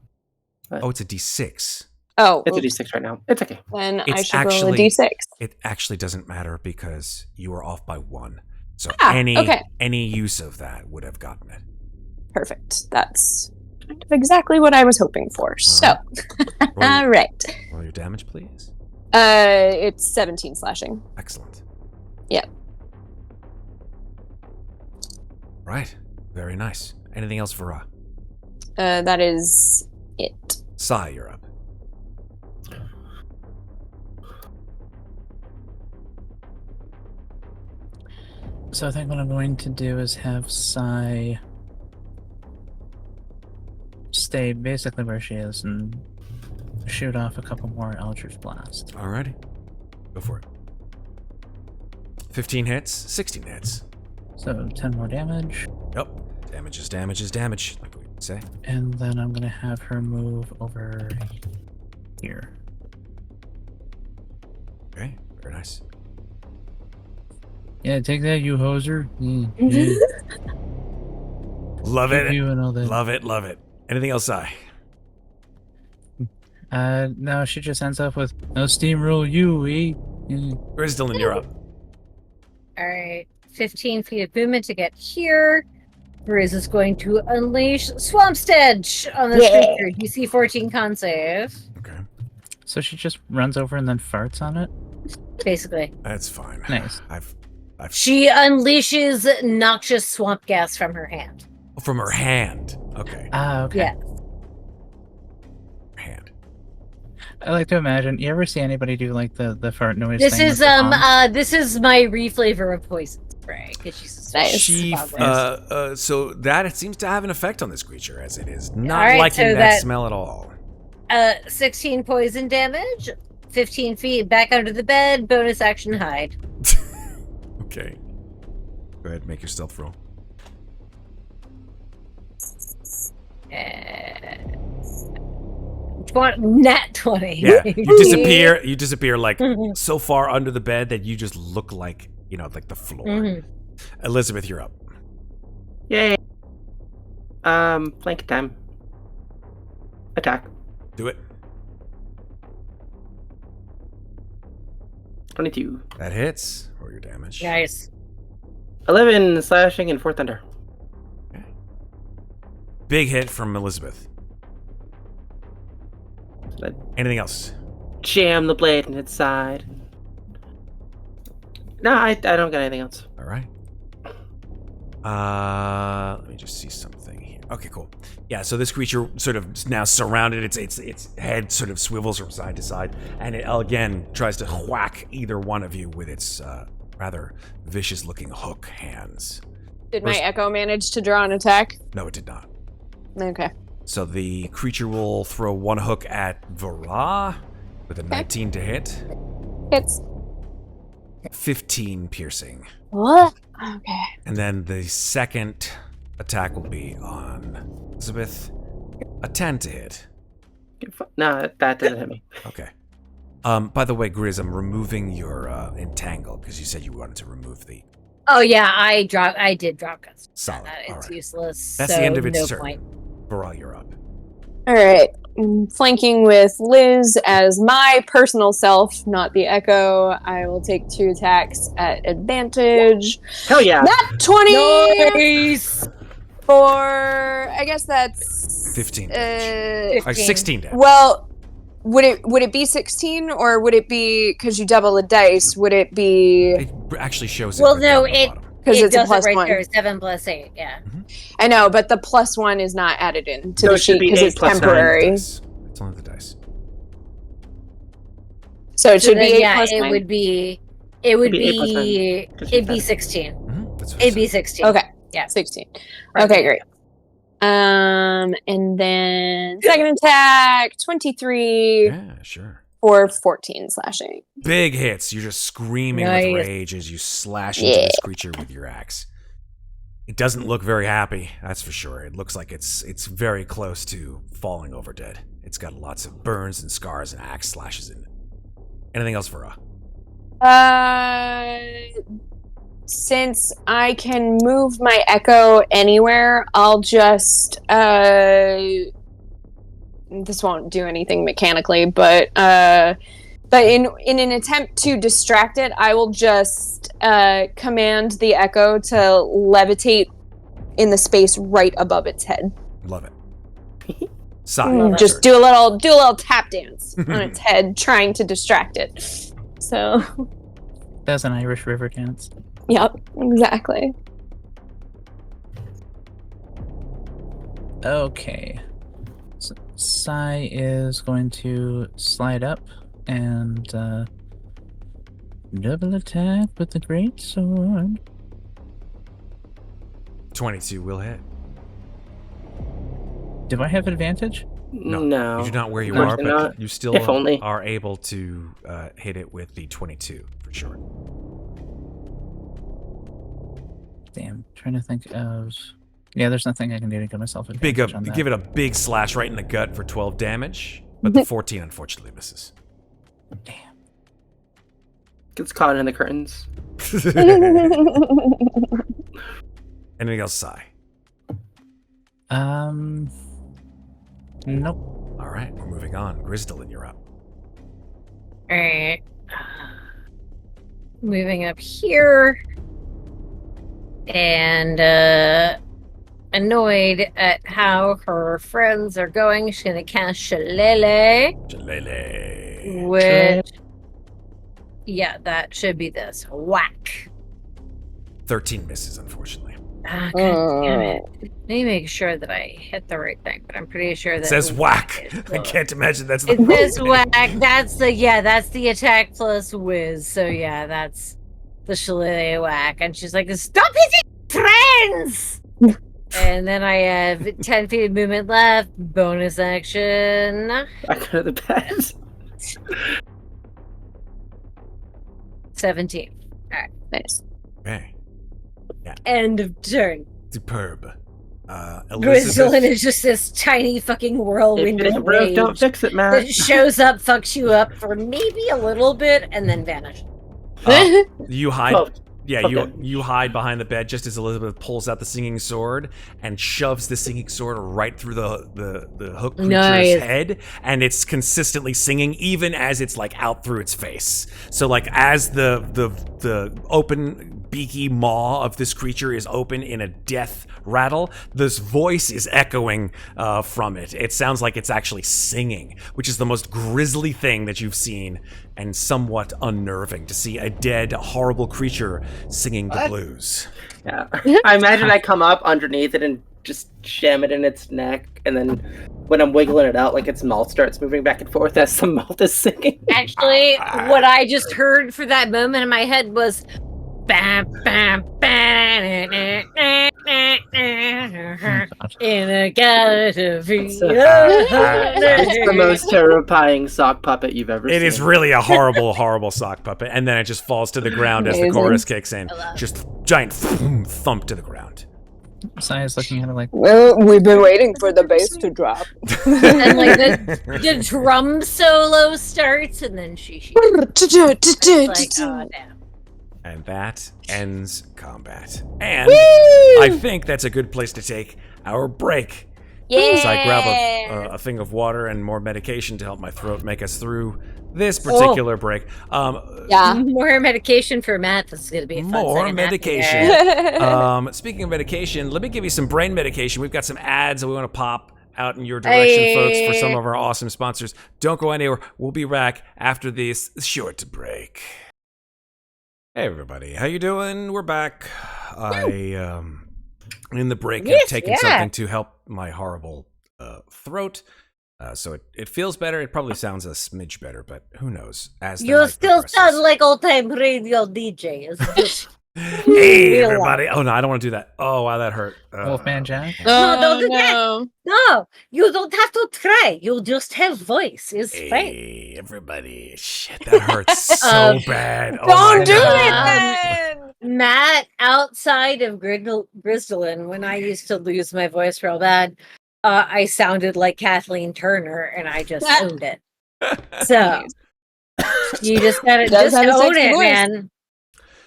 Oh, it's a D6. Oh, it's a D6 right now. It's okay. Then I should roll a D6. It actually doesn't matter because you are off by 1. So any use of that would have gotten it. Perfect. That's kind of exactly what I was hoping for. So, all right. Roll your damage, please. It's 17 slashing. Excellent. Yep. Right. Very nice. Anything else, Vaara? That is it. Sa, you're up. So I think what I'm going to do is have Sai stay basically where she is and shoot off a couple more Eldritch Blasts. Alrighty. Go for it. 15 hits, 16 hits. So 10 more damage. Yep. Damage is damage is damage, like we say. And then I'm gonna have her move over here. Okay, very nice. Yeah, take that, you hoser. Yeah. Love it. You and all that. Love it, love it. Anything else, Si? No, she just ends up with no steamroll you, eh? Grzldyln, you're up. All right, 15 feet of movement to get here. Grizz is going to unleash Swamp Stench on this creature. DC 14 con save. Okay. So she just runs over and then farts on it? Basically. That's fine. Nice. She unleashes noxious swamp gas from her hand. From her hand. Okay. Okay. Yeah. Hand. I like to imagine. You ever see anybody do like the fart noise? This thing is with the palm? this is my reflavor of poison spray because she's Nice. She, so that it seems to have an effect on this creature, as it is not All right, liking so that smell at all. 16 poison damage, 15 feet back under the bed, bonus action hide. Okay. Go ahead, make your stealth roll. Nat 20. Yeah, you disappear like so far under the bed that you just look like, like the floor. Elizabeth, you're up. Yay. Flank time. Attack. Do it. 22. That hits. Roll your damage. Nice. 11 slashing and 4 thunder. Okay. Big hit from Elizabeth. Anything else? Jam the blade in its side. No, I don't got anything else. All right. Let me just see something here. Okay, cool. Yeah, so this creature sort of now surrounded. Its head sort of swivels from side to side, and it again tries to whack either one of you with its rather vicious-looking hook hands. Did my echo manage to draw an attack? No, it did not. Okay. So the creature will throw one hook at Vaara with a 19 to hit. Hits. 15 piercing. What? Okay. And then the second attack will be on Elizabeth. A 10 to hit. No, that didn't hit me. Okay. By the way, Grizz, I'm removing your entangle because you said you wanted to remove the. Oh yeah, I did drop guts. Solid. It's All right. useless. That's so the end of its no turn. point. Vaara, you're up. All right. Flanking with Liz as my personal self, not the Echo. I will take 2 attacks at advantage. Hell yeah. Not 20 Nice. for, I guess that's 15 damage. 16 damage. Well, would it be 16 or would it be, because you double the dice, would it be? It actually shows it. Well, right no, down the it bottom. Because it it's a does plus it right 1. there. 7 plus 8. Yeah. I know, but the +1 is not added in to So the it should sheet be because 8 it's plus 9. temporary. It's only the dice. So it should be 8 yeah, plus it 9? would be. It'd be 8 plus 9. It'd be 16. That's what I It'd be said. 16. Okay. Yeah. 16. Okay, great. And then second attack, 23 Yeah, sure. for 14 slashing. Big hits. You're just screaming Nice. with rage as you slash into this creature with your axe. It doesn't look very happy, that's for sure. It looks like it's very close to falling over dead. It's got lots of burns and scars and axe slashes in it. Anything else, Vaara? Since I can move my Echo anywhere, I'll just this won't do anything mechanically, but in an attempt to distract it, I will just command the Echo to levitate in the space right above its head. Love it. Side. Just do a little tap dance on its head, trying to distract it. So, That's an Irish river dance. yep, exactly. Okay. So Sai is going to slide up and double attack with the great sword. 22 will hit. Do I have advantage? No. You do not where you No, are, but not. you still If only. are able to hit it with the 22 for sure. Damn, trying to think of. Yeah, there's nothing I can do to give myself advantage on that. Give it a big slash right in the gut for 12 damage, but the 14 unfortunately misses. Damn. Gets caught in the curtains. Anything else, Sai? Nope. All right, we're moving on. Grzldyln, you're up. Alright. Moving up here. And annoyed at how her friends are going, she's gonna cast Shillelagh. Jalele. Which yeah, that should be this. Whack. 13 misses, unfortunately. Ah, God damn it. Let me make sure that I hit the right thing, but I'm pretty sure that It says whack. is I can't imagine that's the It says whack. That's the attack plus whiz. So yeah, that's the Shillelagh whack. And she's like, stop hitting friends! And then I have 10 feet of movement left. Bonus action. I go to the bed. 17. Nice. Okay. End of turn. Superb. Grzldyln Elizabeth, is just this tiny fucking whirlwind If it of ain't broke, rage don't fix it, that man. shows up, fucks you up for maybe a little bit, and then vanishes. you hide. Oh, Yeah, okay. you hide behind the bed just as Elizabeth pulls out the singing sword and shoves the singing sword right through the hook creature's Nice. head, and it's consistently singing even as it's like out through its face. So like as the open beaky maw of this creature is open in a death rattle, this voice is echoing from it. It sounds like it's actually singing, which is the most grisly thing that you've seen, and somewhat unnerving to see a dead, horrible creature singing the blues. Yeah. I imagine I come up underneath it and just jam it in its neck, and then when I'm wiggling it out, like its mouth starts moving back and forth as the mouth is singing. Actually, what I just heard for that moment in my head was bam, bam, bam, in a gallery. It's the most terrifying sock puppet you've ever seen. It is really a horrible, horrible sock puppet, and then it just falls to the ground as the Amazing. chorus kicks in. Just giant thump to the ground. Saya's looking at it like, Well, we've been waiting for the bass to drop. And like the drum solo starts, and then she it's like, oh damn. And that ends combat. And I think that's a good place to take our break. Yeah. As I grab a thing of water and more medication to help my throat make us through this particular break. Yeah. More medication for Matt. This is gonna be a fun More second half medication. here. Speaking of medication, let me give you some brain medication. We've got some ads that we want to pop out in your direction, folks, for some of our awesome sponsors. Don't go anywhere. We'll be back after this short break. Hey everybody, how you doing? We're back. In the break, I've taken something to help my horrible throat. So it feels better. It probably sounds a smidge better, but who knows? As the You night still progresses. sound like old-time radio DJs. Hey everybody! Oh no, I don't want to do that. Oh wow, that hurt. Wolfman Jack. No, don't do that. no. No, you don't have to try. You just have voice. It's fine. Hey everybody! Shit, that hurts so bad. Oh Don't my do God. it, Matt, outside of Grzldyln, when I used to lose my voice real bad, I sounded like Kathleen Turner, and I just owned it. So you just gotta Does just have a own sexy it, voice. man.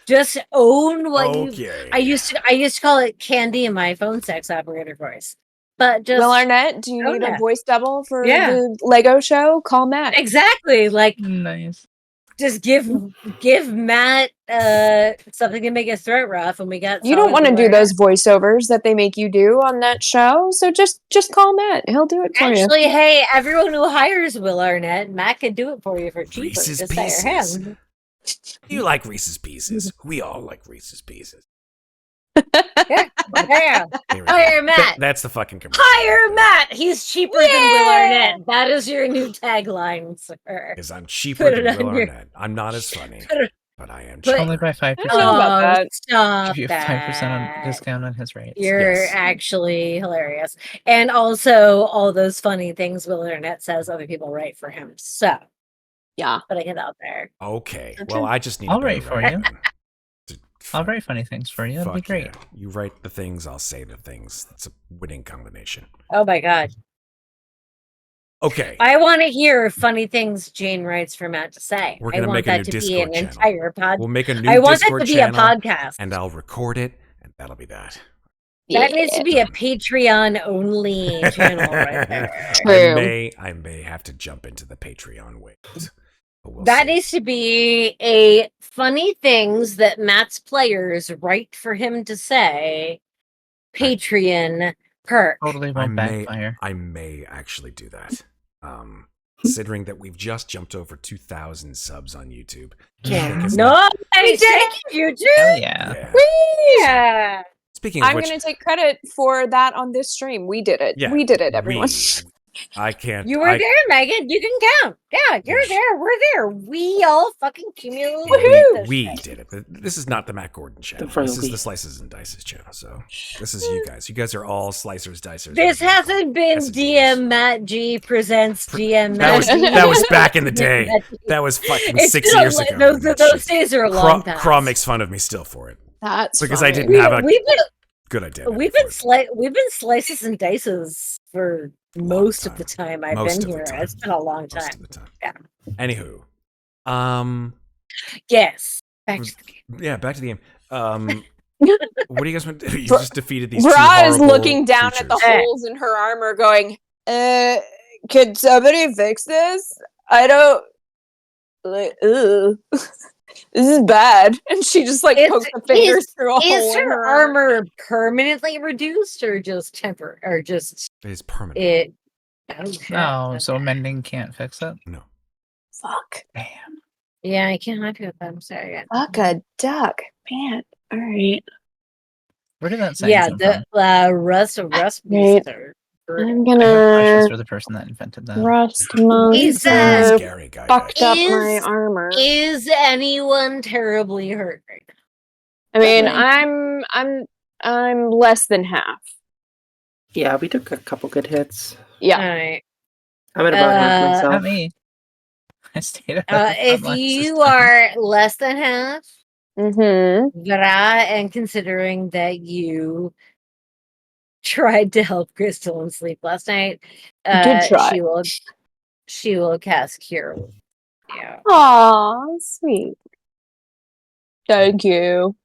Just own what you. Okay. I used to call it Candy in my phone sex operator voice, but just Will Arnett, do you own need a it. voice double for Yeah. the Lego show? Call Matt. Exactly, like Nice. just give Matt something to make his throat rough, and we got. You don't solid want to do Will those voiceovers that they make you do on that show, so just call Matt. He'll do it for you. Actually, hey, everyone who hires Will Arnett, Matt can do it for you for cheaper. Reese's Just hire Pieces. him. You like Reese's Pieces? We all like Reese's Pieces. Yeah, Here we go. hire Matt. That's the fucking commercial. Hire Matt. He's cheaper than Will Arnett. That is your new tagline, sir. Because I'm cheaper Put than it Will on your- Arnett. I'm not as funny. but I am But- cheaper. Only by 5%. I don't know about that. Stop Give you a 5% on that. discount on his rates. You're Yes. actually hilarious. And also all those funny things Will Internet says other people write for him. So Yeah. putting it out there. Okay. Okay. Well, I just need I'll a better write for writer you. then. I'll write funny things for you. It'll be Fuck great. yeah. You write the things, I'll say the things. It's a winning combination. Oh my god. Okay. I want to hear funny things Jane writes for Matt to say. We're I gonna want make a that new to be Discord an channel. entire podcast. We'll make a new I want Discord that to be channel, a podcast. and I'll record it, and that'll be that. That needs to be a Done. Patreon only channel right there. True. I may have to jump into the Patreon wait. But we'll That see. needs to be a funny things that Matt's players write for him to say. Patreon perk. Totally won't backfire. I may actually do that. Considering that we've just jumped over 2,000 subs on YouTube. I think it's No, not- thank you, Jude. Hell yeah. Yeah. Yeah. Speaking of I'm which, going to take credit for that on this stream. We did it. yeah, We did it, everyone. I can't. You were there, Megan. You can count. Yeah, you're Yes. there. We're there. We all fucking cumulatively Woohoo! We did it. But this is not the Matt Gordon channel. royal This is we. the Slices and Dices channel. So this is you guys. You guys are all slicers, dicers. This whatever you call hasn't been S&Ds. DM Matt G presents DM That Matt was G. that was back in the day. Matt G. That was fucking It's 6 been a years li- ago. Those days are a long past. Craw makes fun of me still for it That's because I fine. didn't have a We've good idea. been slices and dices for most of the time I've Most been of the here. time. It's been a long Most time. of the time. Yeah. Anywho, Yes. Back to the game. yeah, back to the game. What do you guys want to do? You just defeated these two Bra is horrible looking down at the creatures. holes in her armor, going, could somebody fix this? I don't. Like, ugh. This is bad. And she just like Is- pokes the fingers through a hole Is in her her armor permanently reduced or just temporary or just It is permanent. it? Oh, shit. No, so Okay. mending can't fix it. No. Fuck. Damn. Yeah, I can't do that. I'm sorry. Fuck a duck. Man. All right. Where did that saying Yeah, come the from? rust Right. booster. I'm I have gonna questions for the person that invented that. rust He monster. says- Scary guy. Fucked up my Is- armor. Is anyone terribly hurt right now? I mean, Okay. I'm less than half. Yeah, we took a couple good hits. Yeah. All right. I'm at about half Uh, myself. Not me. I stayed at the front If lines this you time. are less than half, Mm-hmm. Vaara, and considering that you tried to help Grzldyln sleep last night, Did try. she will cast Cure. Yeah. Aw, sweet. Thank you.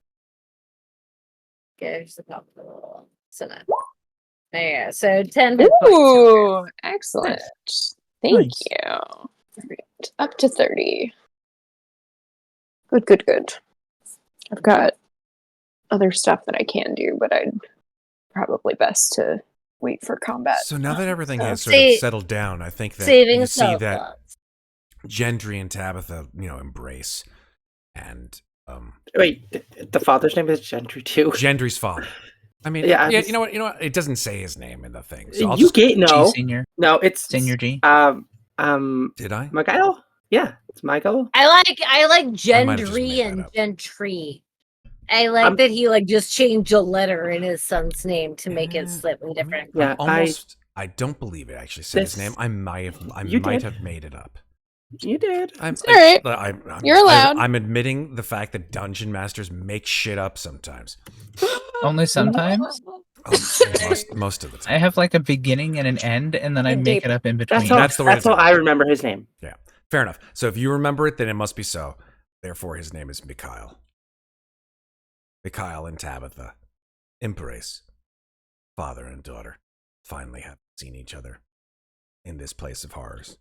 Gives the couple. So no. There you go. So 10 hit points. Ooh, excellent. Thank Nice. you. All right, up to 30. Good, good, good. I've got other stuff that I can do, but I'd probably best to wait for combat. So now that everything So has sort of sa- settled down, I think that Saving you see self that love. Gendry and Tabitha, embrace, and Wait, the father's name is Gentry too. Gendry's father. I mean, Yeah, yeah, I just- you know what? It doesn't say his name in the thing, so I'll You just. get G no, senior. no. It's Senior G. Did I? Miguel. Yeah, it's Miguel. I like I might have just Gendry made that and up. Gentry. I like that he just changed a letter in his son's name to make it Yeah, slightly different. Yeah, I don't believe it actually said his This- name. I You might did. have made it up. You did. I'm, It's all right. You're allowed. I'm admitting the fact that dungeon masters make shit up sometimes. Only sometimes. Most of the I time. have like a beginning and an end, and then I make Deep. it up in between. That's how. That's the way That's to how do it. I remember his name. Fair enough. So if you remember it, then it must be so. Therefore, his name is Mikhail. Mikhail and Tabitha, embrace, father and daughter, finally have seen each other in this place of horrors.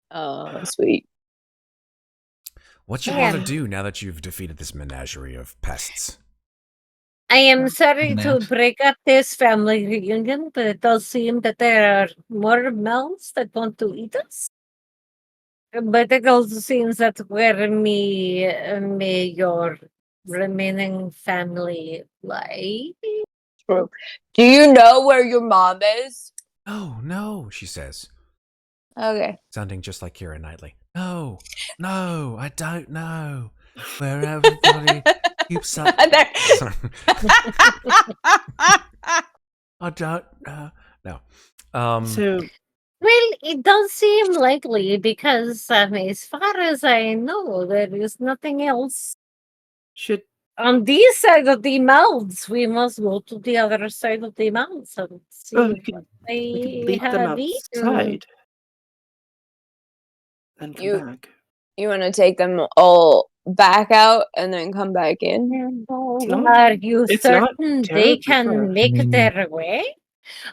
Oh, sweet. What you want to Man. do now that you've defeated this menagerie of pests? I am sorry to Matt. break up this family reunion, but it does seem that there are more mouths that want to eat us. But it also seems that where may your remaining family lie. True. Do you know where your mom is? Oh, no, she says, Okay. sounding just like Keira Knightley. No, I don't know. where everybody keeps up. Sorry. I don't no. So Well, it does seem likely because, as far as I know, there is nothing else. should On this side of the mounds, we must go to the other side of the mounds and see we what could they lead them have eaten. outside and come You- back. You want to take them all back out and then come back in? not- Are you it's not certain they terribly can far. make I mean- their way?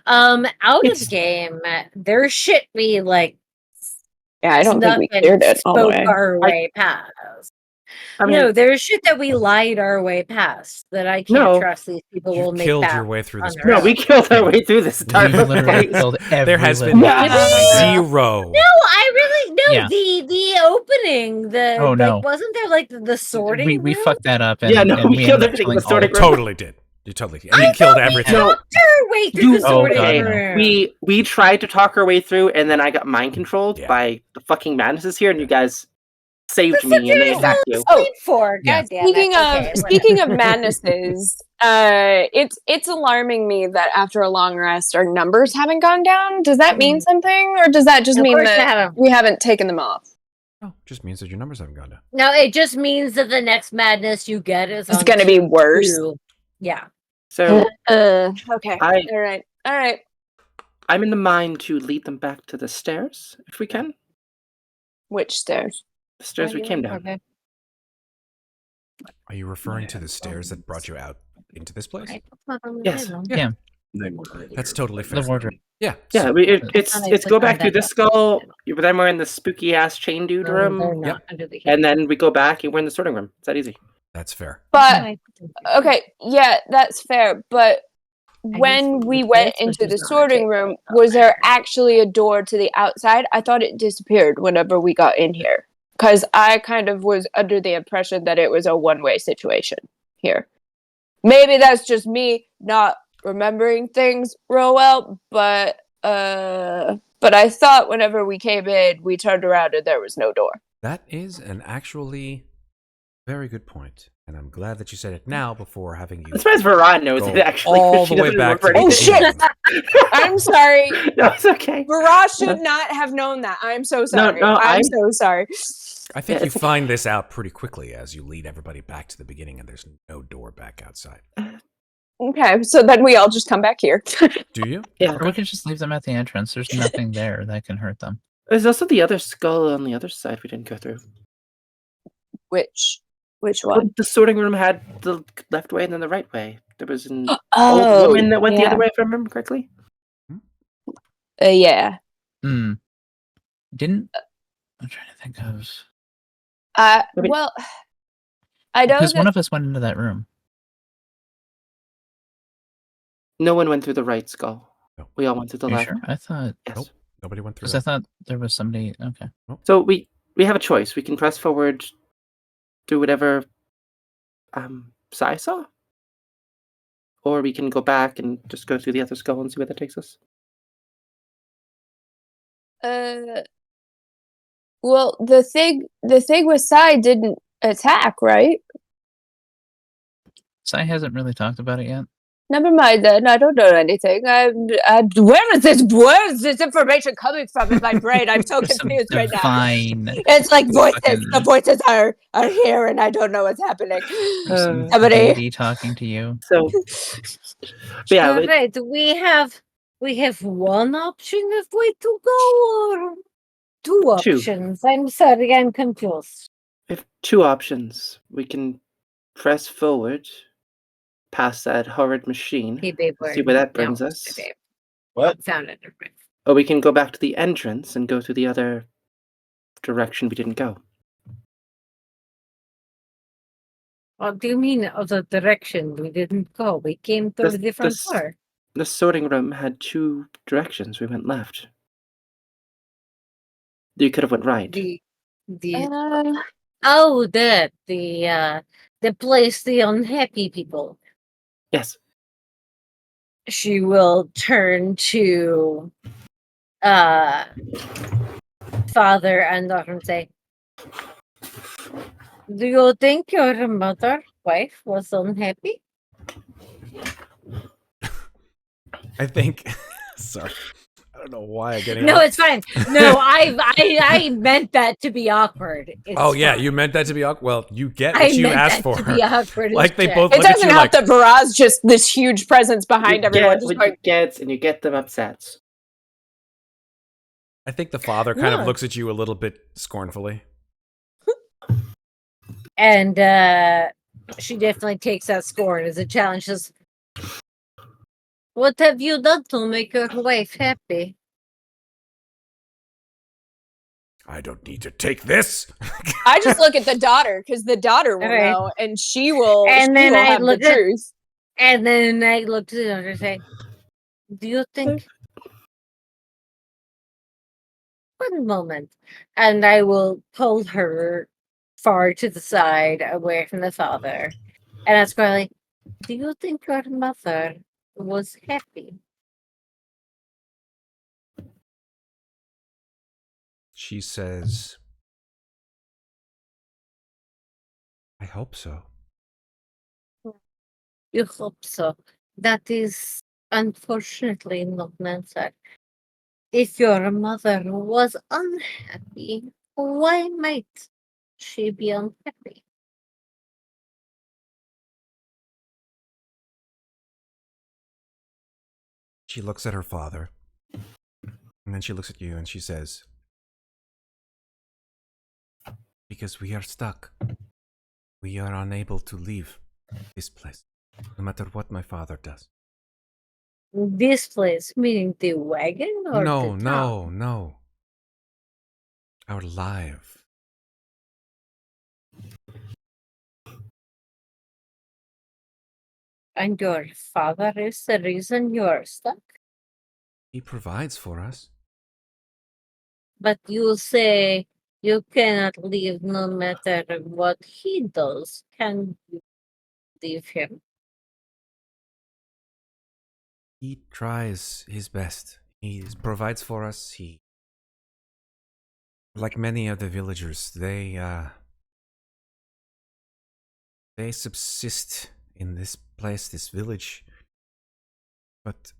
Out It's- of game, there should be like Yeah, I don't think we nothing cleared it all the spoke way. our way past. I mean, No, there's shit that we lied our way past that I can't No. trust these people You will make killed back your way through this on their no, own. we killed our way through this You dark literally place. killed every There has living been Yeah. 0. No, I really no. Yeah. The opening, the Oh, no. wasn't there like the sorting We room? fucked that up. And, Yeah, no, and we killed ended up everything in the killing all sorting of room. Totally did. You totally did. And you killed everything. No. Talked our way through You- the sorting Oh, God, no. room. We tried to talk our way through, and then I got mind controlled Yeah. by the fucking madnesses here, and you guys saved That's me what and they you're attacked so you. asleep for. Yeah. God damn it. Okay, Speaking of madnesses, it's alarming me that after a long rest, our numbers haven't gone down. Does that mean something, or does that just Of mean course they that haven't. we haven't taken them off? Oh, just means that your numbers haven't gone down. No, it just means that the next madness you get is It's on going to be worse. 2. Yeah. So Okay. I- All right. I'm in the mind to lead them back to the stairs, if we can. Which stairs? The stairs we came down. Okay. Are you referring to the stairs that brought you out into this place? Right, that's not on the Yes. table. Yeah. That's totally fair. The wardrobe. Yeah. Yeah, so- it's Funny, it's click go on back through that. this skull, but then we're in the spooky ass chain dude No, they're room, not Yep. under the and then we go back and we're in the sorting room. It's that easy. That's fair. But okay, yeah, that's fair. But I when used to we do went this, but into the it's not sorting okay. room, was there actually a door to the outside? I thought it disappeared whenever we got in here. Because I kind of was under the impression that it was a one-way situation here. Maybe that's just me not remembering things real well, but I thought whenever we came in, we turned around and there was no door. That is an actually very good point. And I'm glad that you said it now before having you I'm surprised Vaara knows go it actually. 'cause all she the way doesn't back to remember the anything. Oh, I'm sorry. No, it's okay. Vaara should not have known that. I'm so sorry. no, I'm so sorry. I think Yeah, you it's- find this out pretty quickly as you lead everybody back to the beginning and there's no door back outside. Okay, so then we all just come back here. Do you? Yeah. Or we could just leave them at the entrance. There's nothing there that can hurt them. There's also the other skull on the other side we didn't go through. Which one? The sorting room had the left way and then the right way. There was an old Oh, woman that went the yeah. other way, if I remember correctly. Yeah. Hmm. Didn't. I'm trying to think of. mean- Well, I know Because that one of us went into that room. No one went through the right skull. No. We all went through the Are you left. sure? I thought. Yes. Nope. Nobody went through Because I that. thought there was somebody. Okay. So we have a choice. We can press forward, do whatever Sai saw, or we can go back and just go through the other skull and see where that takes us. well, the thing with Sai didn't attack, right? Sai hasn't really talked about it yet. Never mind then. I don't know anything. Where is this information coming from in my brain? I'm so Some confused right now. divine. It's like voices. fucking- The voices are here, and I don't know what's happening. Some Somebody- deity talking to you. So yeah, All right, we have one option of way to go, or two Two. options. I'm sorry, I'm confused. we have two options. We can press forward past that horrid machine, Hey, babe, see where that brings us. Babe. What? Found it. Or we can go back to the entrance and go through the other direction we didn't go. What do you mean other direction? We didn't go. We came through This- a different this- door. The sorting room had two directions. We went left. You could have went right. The the place the unhappy people. Yes. She will turn to father and daughter and say, Do you think your wife was unhappy? I think. Sorry. I don't know why I'm getting. No, it's fine. No, I meant that to be awkward. It's Oh yeah, fine. you meant that to be awkward. Well, you get I what you meant asked that for. to be awkward. Like they shit. both It look at doesn't you help like. that Vaara's just this huge presence behind You everyone. get Just what going, you get, and you get them upset. I think the father kind of No. looks at you a little bit scornfully. And she definitely takes that scorn as a challenge. Says, what have you done to make your wife happy? I don't need to take this. I just look at the daughter because the daughter will Alright. know, and she will. And she then will I have the look at- truth. And then I looked at the other and say, do you think... One moment. And I will pull her far to the side, away from the father. And ask Riley, do you think your mother was happy? She says, I hope so. You hope so. That is unfortunately not an answer. If your mother was unhappy, why might she be unhappy? She looks at her father, and then she looks at you and she says, because we are stuck. We are unable to leave this place, no matter what my father does. This place, meaning the wagon or No, the town? no. Our life. And your father is the reason you're stuck? He provides for us. But you say you cannot leave no matter what he does. Can you leave him? He tries his best. He provides for us. He, like many of the villagers, they subsist in this place, this village. But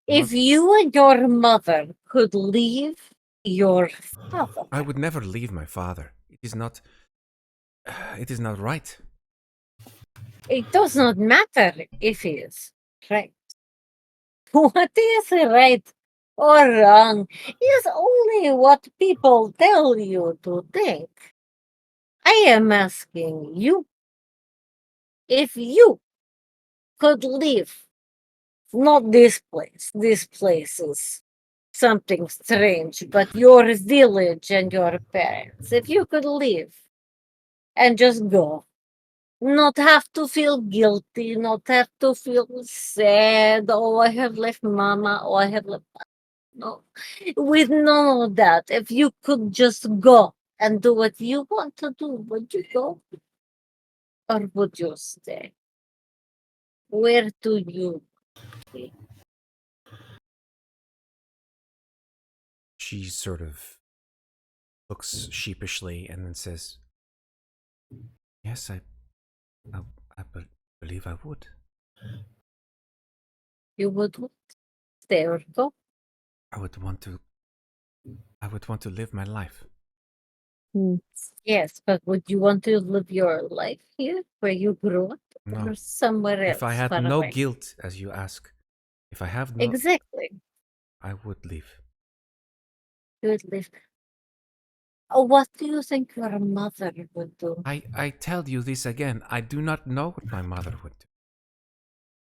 If you and your mother could leave your father, I would never leave my father. It is not. It is not right. it does not matter if he is right. What is right or wrong is only what people tell you to think. I am asking you, if you could leave, not this place is something strange, but your village and your parents, if you could leave and just go, not have to feel guilty, not have to feel sad, oh, I have left mama, oh, I have left... No, with none of that, if you could just go and do what you want to do, would you go? Or would you stay? Where do you be? She sort of looks sheepishly and then says, "Yes, I believe I would. You would stay or go? I would want to live my life." Yes, but would you want to live your life here, where you grew up, No. or somewhere else? If I had far no away? guilt, as you ask, if I have no, Exactly, I would leave. you would live. Oh, what do you think your mother would do? I tell you this again. I do not know what my mother would do.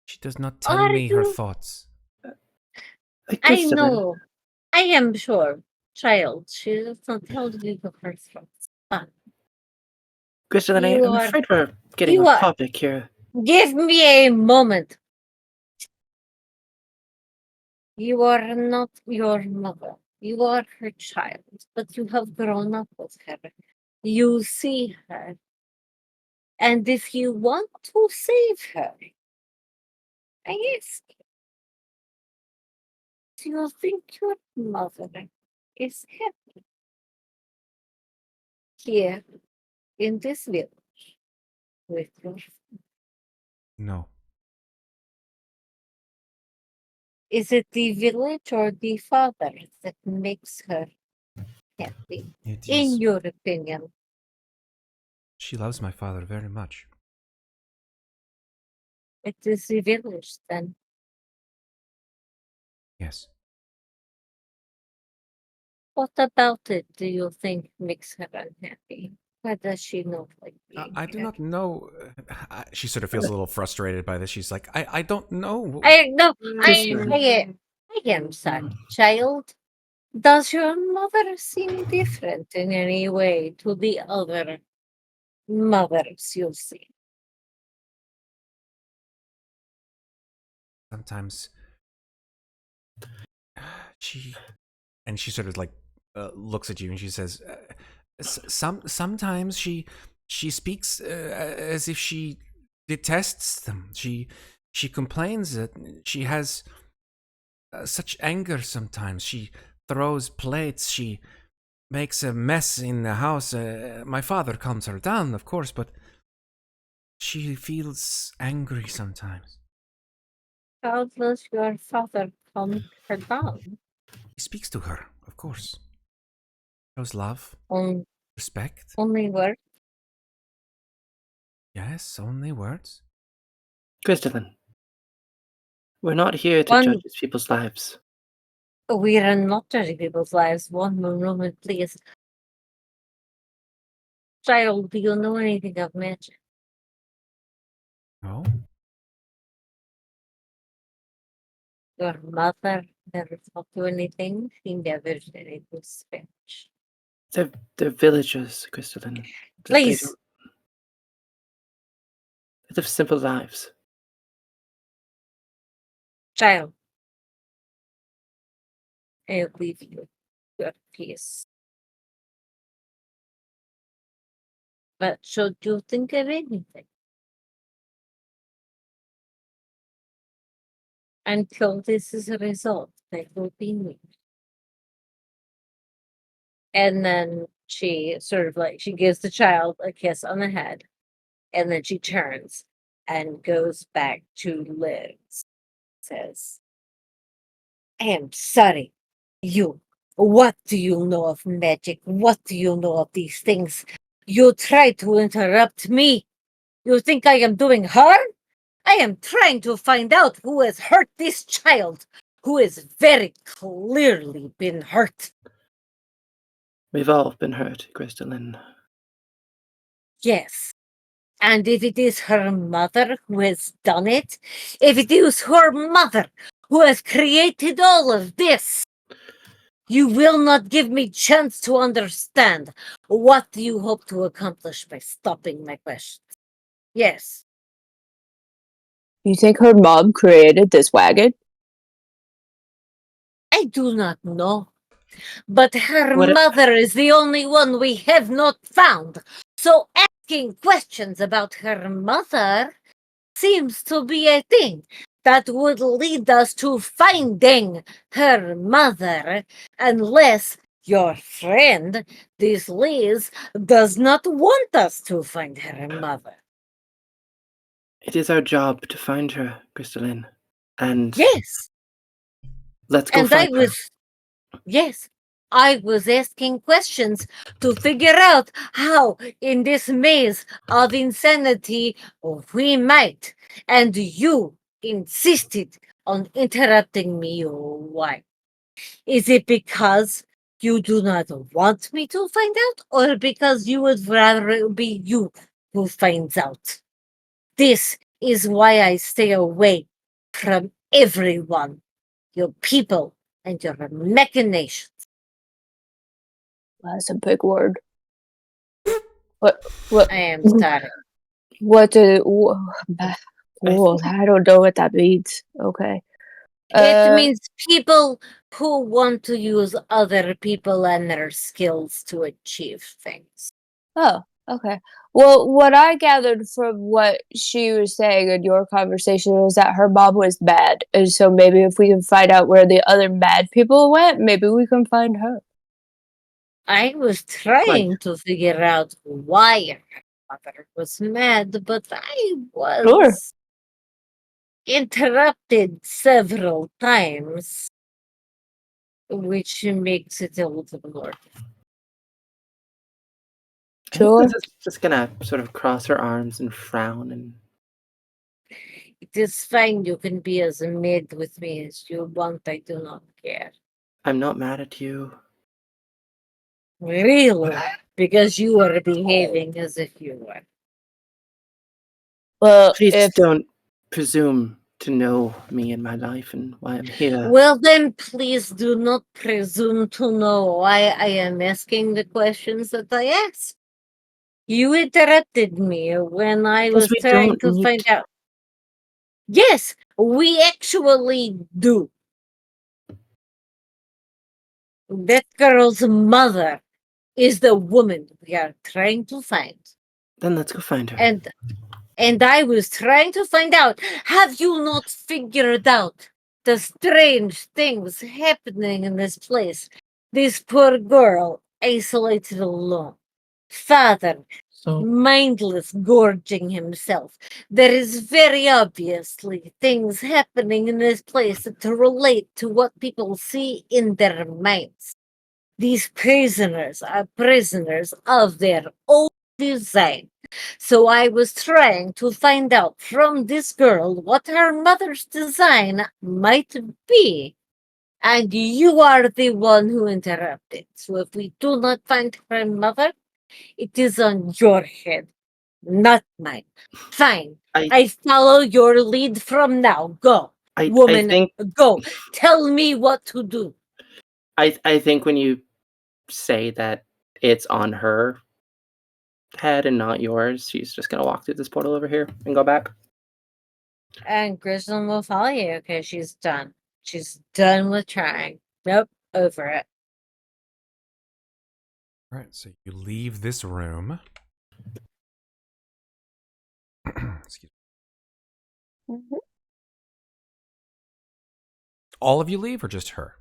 She does not tell me her thoughts. I know. I am sure, child. She does not tell you her thoughts. But Grzldyln, I'm afraid we're getting you off are- topic here. give me a moment. You are not your mother. You are her child, but you have grown up with her. You see her. And if you want to save her, I ask you, do you think your mother is happy here in this village with your. No. Is it the village or the father that makes her happy, It in is. your opinion? She loves my father very much. It is the village, then. Yes. What about it do you think makes her unhappy? Why does she not like being I do here? not know. She sort of feels a little frustrated by this. She's like, I don't know. I am sorry, child. Does your mother seem different in any way to the other mothers you see? Sometimes she sort of like looks at you and she says, sometimes she speaks as if she detests them. She complains that she has such anger sometimes. She throws plates. She makes a mess in the house. My father calms her down, of course, but she feels angry sometimes. How does your father calm her down? He speaks to her, of course. Shows love, On respect. only word? Yes, only words. Grzldyln, we're not here to judge these people's lives. We are not judging people's lives. One moment, please. Child, do you know anything of magic? No? Your mother never taught you anything. She never said it was Spanish. They're villagers, Grzldyln. Please. They live simple lives. Child, I'll leave you your peace. But should you think of anything, until this is resolved, I will be me. And then she sort of like, she gives the child a kiss on the head, and then she turns and goes back to Liz. Says, I am sorry. You, what do you know of magic? What do you know of these things? You try to interrupt me. You think I am doing harm? I am trying to find out who has hurt this child, who has very clearly been hurt. We've all been hurt, Grzldyln. Yes. And if it is her mother who has done it, if it is her mother who has created all of this, you will not give me chance to understand. What do you hope to accomplish by stopping my questions? Yes. You think her mom created this wagon? I do not know. But her mother is the only one we have not found. So asking questions about her mother seems to be a thing that would lead us to finding her mother, unless your friend, this Liz, does not want us to find her mother. It is our job to find her, Grzldyln. And yes, let's go find her. Yes, I was asking questions to figure out how, in this maze of insanity, we might. And you insisted on interrupting me. Why? Is it because you do not want me to find out, or because you would rather it be you who finds out? This is why I stay away from everyone, your people, and your machinations. That's a big word. What? I am sorry. What? I don't know what that means. Okay. It means people who want to use other people and their skills to achieve things. Oh, okay. Well, what I gathered from what she was saying in your conversation was that her mom was mad. And so maybe if we can find out where the other mad people went, maybe we can find her. I was trying to figure out why her mother was mad, but I was interrupted several times, which makes it a little more. Sure. Just gonna sort of cross her arms and frown and. It is fine. You can be as mad with me as you want. I do not care. I'm not mad at you. Really? Because you are behaving as if you were. Well, Please don't presume to know me and my life and why I'm here. Well, then please do not presume to know why I am asking the questions that I ask. You interrupted me when I was trying to find out. Yes, we actually do. That girl's mother is the woman we are trying to find. Then let's go find her. And I was trying to find out, have you not figured out the strange things happening in this place? This poor girl, isolated alone. Father, mindless, gorging himself. There is very obviously things happening in this place that relate to what people see in their minds. These prisoners are prisoners of their own design. So I was trying to find out from this girl what her mother's design might be. And you are the one who interrupted. So if we do not find her mother, it is on your head, not mine. Fine. I follow your lead from now. Go. Woman, go. Tell me what to do. I think when you say that it's on her head and not yours, she's just gonna walk through this portal over here and go back. And Grzldyln will follow you because she's done. She's done with trying. Nope, over it. All right, so you leave this room. Excuse me. Mm-hmm. All of you leave, or just her?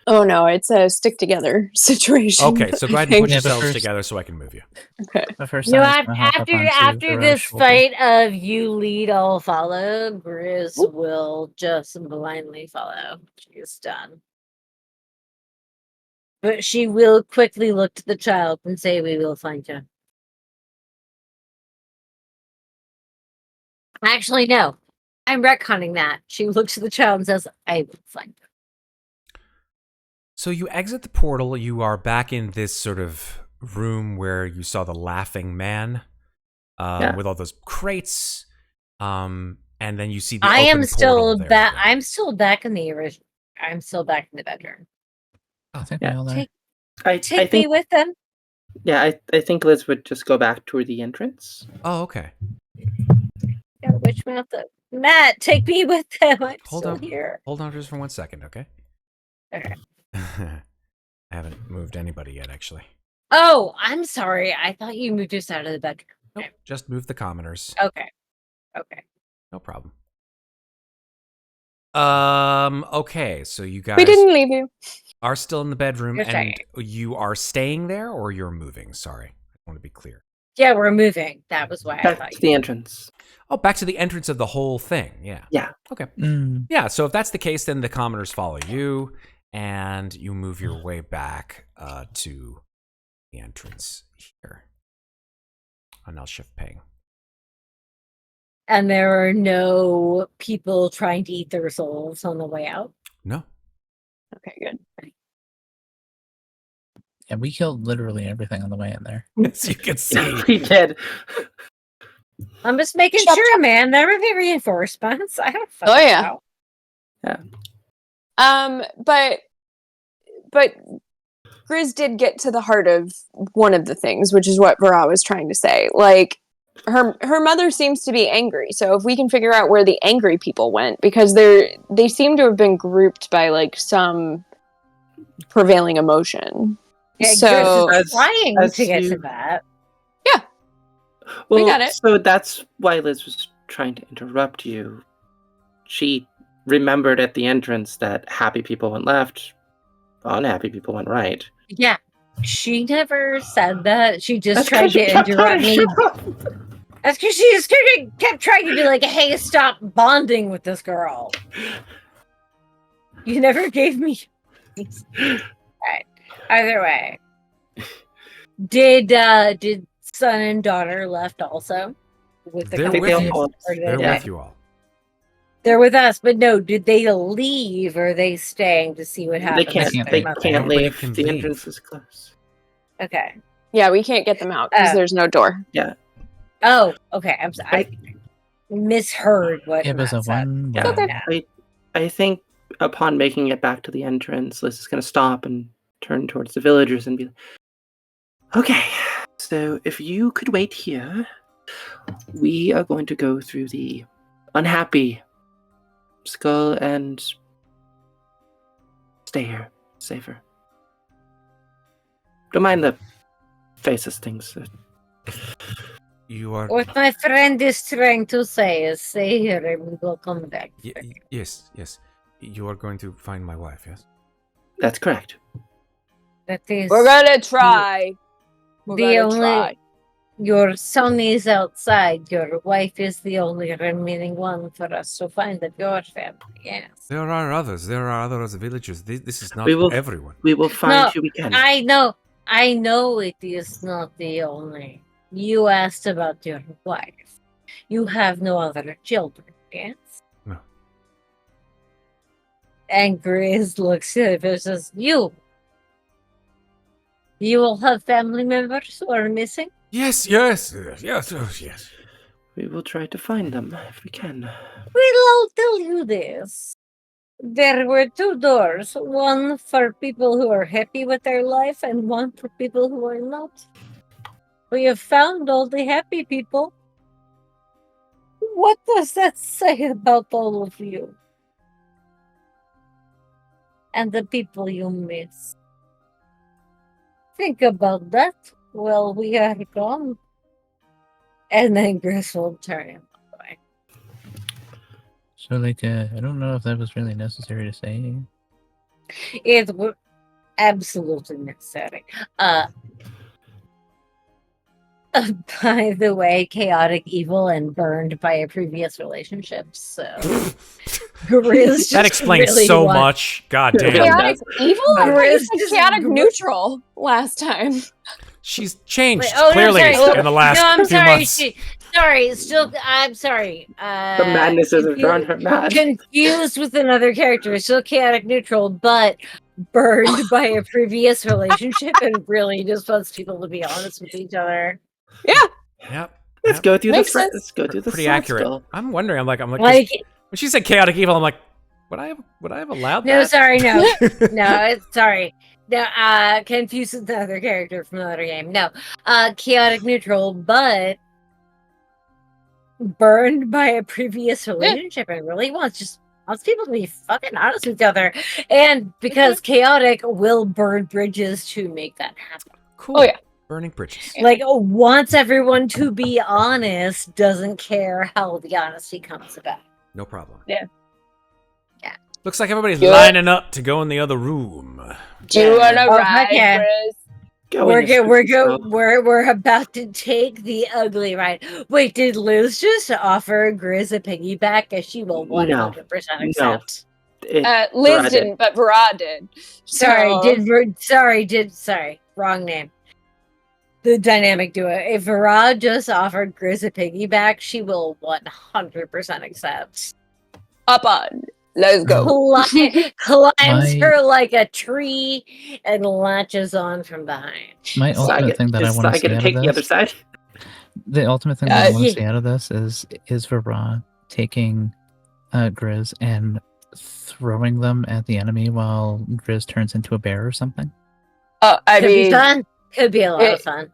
Oh no, it's a stick together situation. Okay, so go ahead and put yourselves together so I can move you. Okay. The first You know, time after this fight of you lead, I'll follow, Grizz will just blindly follow. She's done. But she will quickly look to the child and say, "We will find you." Actually, no. I'm retconning that. She looks at the child and says, "I will find you." So you exit the portal. You are back in this sort of room where you saw the laughing man with all those crates. And then you see the open portal there. I'm still back in the original. I'm still back in the bedroom. I think we all are. Take me with them. Yeah, I think Liz would just go back toward the entrance. Oh, okay. Yeah, which mouth? Matt, take me with them. I'm still here. Hold on just for 1 second, okay? Okay. I haven't moved anybody yet, actually. Oh, I'm sorry. I thought you moved us out of the bedroom. Nope, just move the commoners. Okay. No problem. Okay, so you guys... We didn't leave you. Are still in the bedroom, You're and staying. you are staying there, or you're moving? Sorry, I want to be clear. Yeah, we're moving. That was why I thought Back to the entrance. Oh, back to the entrance of the whole thing. Yeah. Yeah. Okay. Mm. Yeah, so if that's the case, then the commoners follow you, and you move your way back to the entrance here. And I'll shift ping. And there are no people trying to eat their souls on the way out? No. Okay, good. Yeah, we killed literally everything on the way in there. As you can see. We did. I'm just making sure, man. There were reinforcements. I don't fucking know. Yeah. But Grizz did get to the heart of one of the things, which is what Vaara was trying to say. Like, her mother seems to be angry, so if we can figure out where the angry people went, because they seem to have been grouped by like some prevailing emotion. Yeah, so Grizz is trying to get to that. Yeah. Well, we got it. So that's why Liz was trying to interrupt you. She remembered at the entrance that happy people went left, unhappy people went right. Yeah. She never said that. She just That's tried 'cause you to kept interrupt me. punishing her. That's because she just kept trying to be like, hey, stop bonding with this girl. You never gave me. Right. Either way. Did son and daughter left also? With the They're company? with you. Or did They're they- with you all. They're with us, but no, did they leave or are they staying to see what They happens? can't. can't They leave. can't Everybody leave. can The leave. entrance is closed. Okay. Yeah, we can't get them out because Oh. there's no door. Oh, okay. I'm sorry. I misheard what It was Matt a said. one. Yeah. way. I think upon making it back to the entrance, Liz is going to stop and turn towards the villagers and be like, okay, so if you could wait here, we are going to go through the unhappy skull and stay here, safer. Don't mind the faces things. You are. What my friend is trying to say is stay here and we will come back. Yes, yes. You are going to find my wife, yes? That's correct. That is We're gonna try. We're the gonna only try. your son is outside. Your wife is the only remaining one for us to find at your family. Yes. There are others. There are other villagers. This is not We will- everyone. We will find No, who we can. I know it is not the only. You asked about your wife. You have no other children, yes? No. And Grizz looks at it and says, You will have family members who are missing? Yes, yes, yes. We will try to find them if we can. Well, I'll tell you this. There were two doors, one for people who are happy with their life and one for people who are not. We have found all the happy people. What does that say about all of you? And the people you miss. Think about that while we are gone. And then Gris will turn him away. So, like, I don't know if that was really necessary to say. It was absolutely necessary. By the way, chaotic evil and burned by a previous relationship. So Grizz That just explains really so wants- much. God damn. Yeah. Chaotic evil? I thought you Grizz said just- chaotic neutral last time. She's changed Wait, oh, no, clearly sorry. in the last No, I'm few sorry. months. I'm sorry. The madnesses have drawn her mad. Confused with another character. Still chaotic neutral, but burned by a previous relationship and really just wants people to be honest with each other. Yep. Let's go through Makes the sense. Let's go through the Pretty sword accurate. skull. I'm wondering. I'm like, 'cause Like, when she said chaotic evil, I'm like, would I have allowed no, that? sorry, no. No, it's sorry. No, confused with another character from another game. No, chaotic neutral, but burned by a previous relationship and really wants people to be fucking honest with each other. And because chaotic will burn bridges to make that happen. Cool. Oh, yeah. Burning bridges. Like, wants everyone to be honest, doesn't care how the honesty comes about. No problem. Yeah. Looks like everybody's Good. lining up to go in the other room. Do you wanna Oh, ride, okay. Grizz? Go We're in the good. We're skull. good. We're about to take the ugly ride. Wait, did Liz just offer Grizz a piggyback? As she will 100% accept. Liz Vaara did. didn't, but Vaara did. Sorry, So- sorry, wrong name. The dynamic duo. If Vaara just offered Grizz a piggyback, she will 100% accept. Up on. Let's go. Climbs her like a tree and latches on from behind. My ultimate thing that I want to see to out take of the other this. side. The ultimate thing that I want Yeah. to see out of this is Vaara taking Grizz and throwing them at the enemy while Grizz turns into a bear or something. I Could be mean, fun. Could be a lot of it- fun.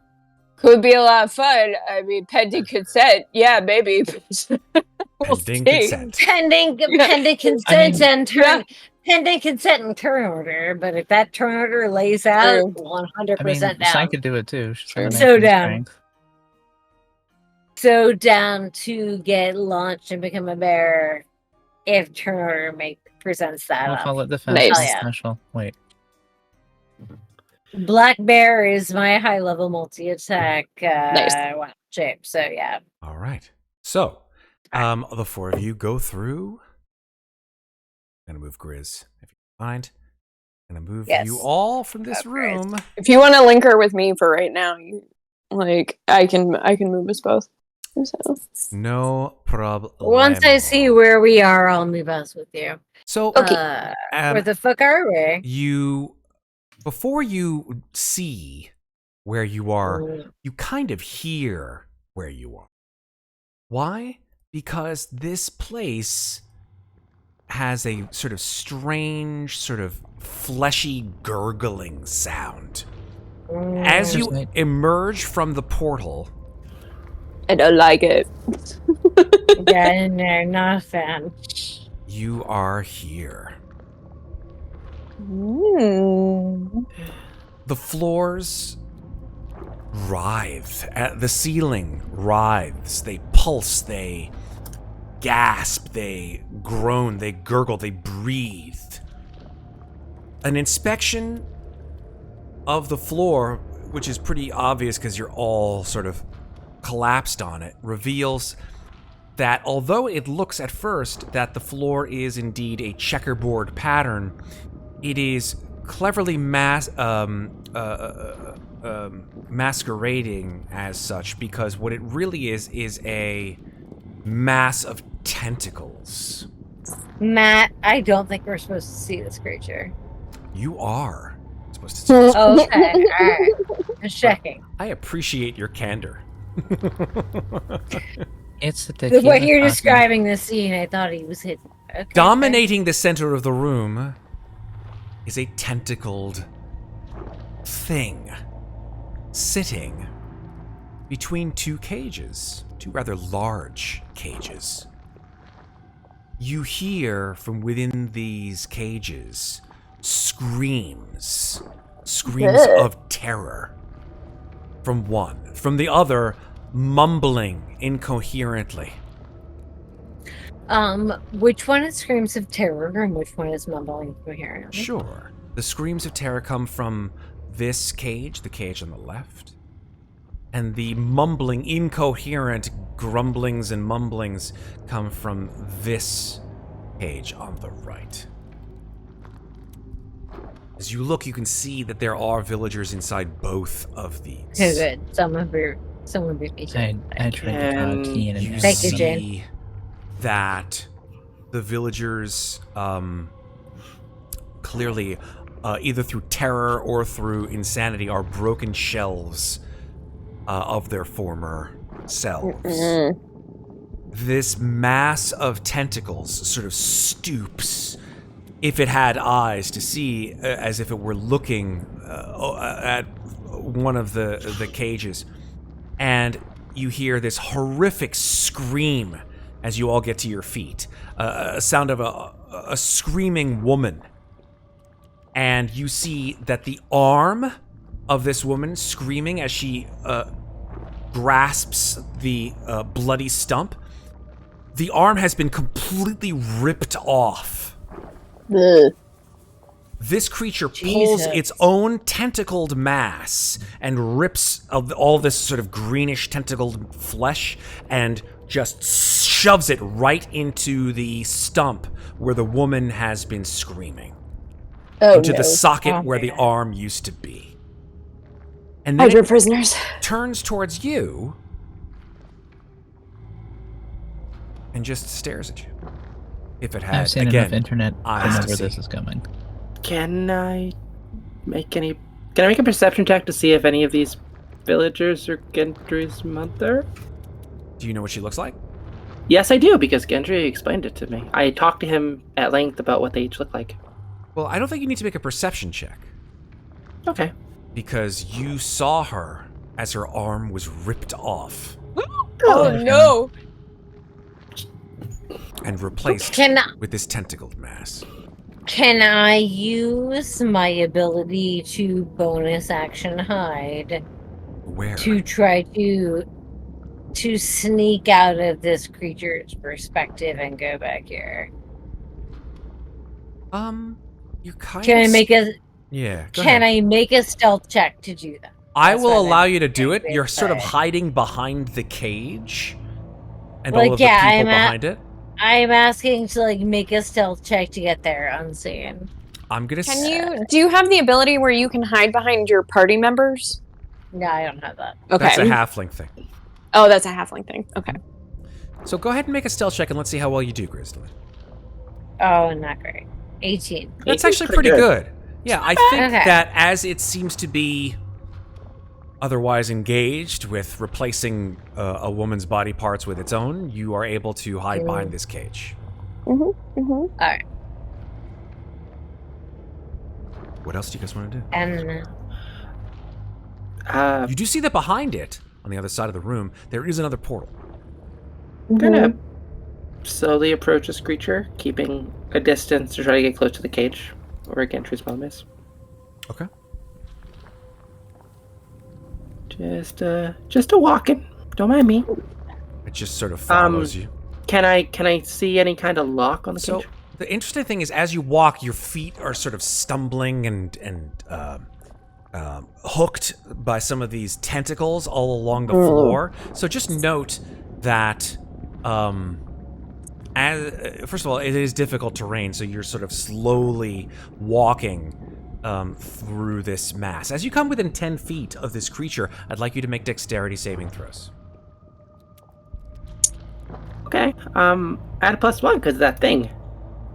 could be a lot of fun. I mean, pending consent. Yeah, maybe. We'll Pending see. consent. Pending consent and turn. Pending consent and turn order, but if that turn order lays out, True. 100% Sai down. could do it too. She's got True. an So actual down. strength. So down to get launched and become a bear if turn order presents that We'll up. call it defense Nice. and Yeah. special. Wait. Black Bear is my high level multi attack shape. So yeah. All right. So, the four of you go through. I'm gonna move Grizz, if you mind. I'm gonna move you all from this room. If you want to link her with me for right now, I can move us both. So. No problem. Once I see where we are, I'll move us with you. So, where the fuck are we? Before you see where you are, you kind of hear where you are. Why? Because this place has a sort of strange, sort of fleshy gurgling sound. As you emerge from the portal... I don't like it. Yeah, no, not a fan. You are here. The floors writhe. The ceiling writhes. They pulse. They gasp. They groan. They gurgle. They breathe. An inspection of the floor, which is pretty obvious because you're all sort of collapsed on it, reveals that although it looks at first that the floor is indeed a checkerboard pattern, it is cleverly masquerading as such, because what it really is a mass of tentacles. Matt, I don't think we're supposed to see this creature. You are supposed to see this creature. Okay, alright. Just checking. I appreciate your candor. It's the way you're describing this scene, I thought he was hidden. Okay, dominating the center of the room is a tentacled thing sitting between two cages, two rather large cages. You hear from within these cages screams of terror from one, from the other mumbling incoherently. Which one is screams of terror and which one is mumbling incoherently? Sure. The screams of terror come from this cage, the cage on the left, and the mumbling, incoherent grumblings and mumblings come from this cage on the right. As you look, you can see that there are villagers inside both of these. Oh, good. Someone beat me. I tried to draw a key in You Thank you, see Jane. that the villagers, clearly, either through terror or through insanity, are broken shells of their former selves. This mass of tentacles sort of stoops, if it had eyes, to see, as if it were looking at one of the cages. And you hear this horrific scream as you all get to your feet. A sound of a screaming woman. And you see that the arm of this woman screaming as she grasps the bloody stump, the arm has been completely ripped off. Ugh. This creature pulls its own tentacled mass and rips of all this sort of greenish tentacled flesh and just shoves it right into the stump where the woman has been screaming. Into the socket where the arm used to be. And then it prisoners. turns towards you and just stares at you. If it had, I've seen again, enough internet to know eyes to where see. this is coming. Can I make a perception check to see if any of these villagers are Gendry's mother? Do you know what she looks like? Yes, I do, because Gendry explained it to me. I talked to him at length about what they each look like. Well, I don't think you need to make a perception check. Okay. Because you saw her as her arm was ripped off Oh no! and replaced with this tentacled mass. Can I use my ability to bonus action hide Where? to try to sneak out of this creature's perspective and go back here? You kind Can of... I make a Yeah. Can I make a stealth check to do that? I That's will what allow I'm you to do it. trying to You're sort of say. hiding behind the cage and Like, all of the yeah, people behind it. I'm asking to like make a stealth check to get there unseen. I'm gonna. Do you have the ability where you can hide behind your party members? No, I don't have that. Okay. That's a halfling thing. Oh, that's a halfling thing. Okay. So go ahead and make a stealth check and let's see how well you do, Grzldyln. Oh, not great. 18. That's actually pretty good. Yeah, I think Okay. that as it seems to be otherwise engaged with replacing a woman's body parts with its own, you are able to hide behind this cage. All right. What else do you guys want to do? And You do see that behind it, on the other side of the room, there is another portal. I'm gonna slowly approach this creature, keeping a distance to try to get close to the cage, or again, choose my miss. Okay. Just a walking. Don't mind me. It just sort of follows you. Can I see any kind of lock on the So cage? the interesting thing is, as you walk, your feet are sort of stumbling and hooked by some of these tentacles all along the floor. So just note that, first of all, it is difficult terrain, so you're sort of slowly walking through this mass. As you come within 10 feet of this creature, I'd like you to make dexterity saving throws. Okay. Add a +1 because of that thing.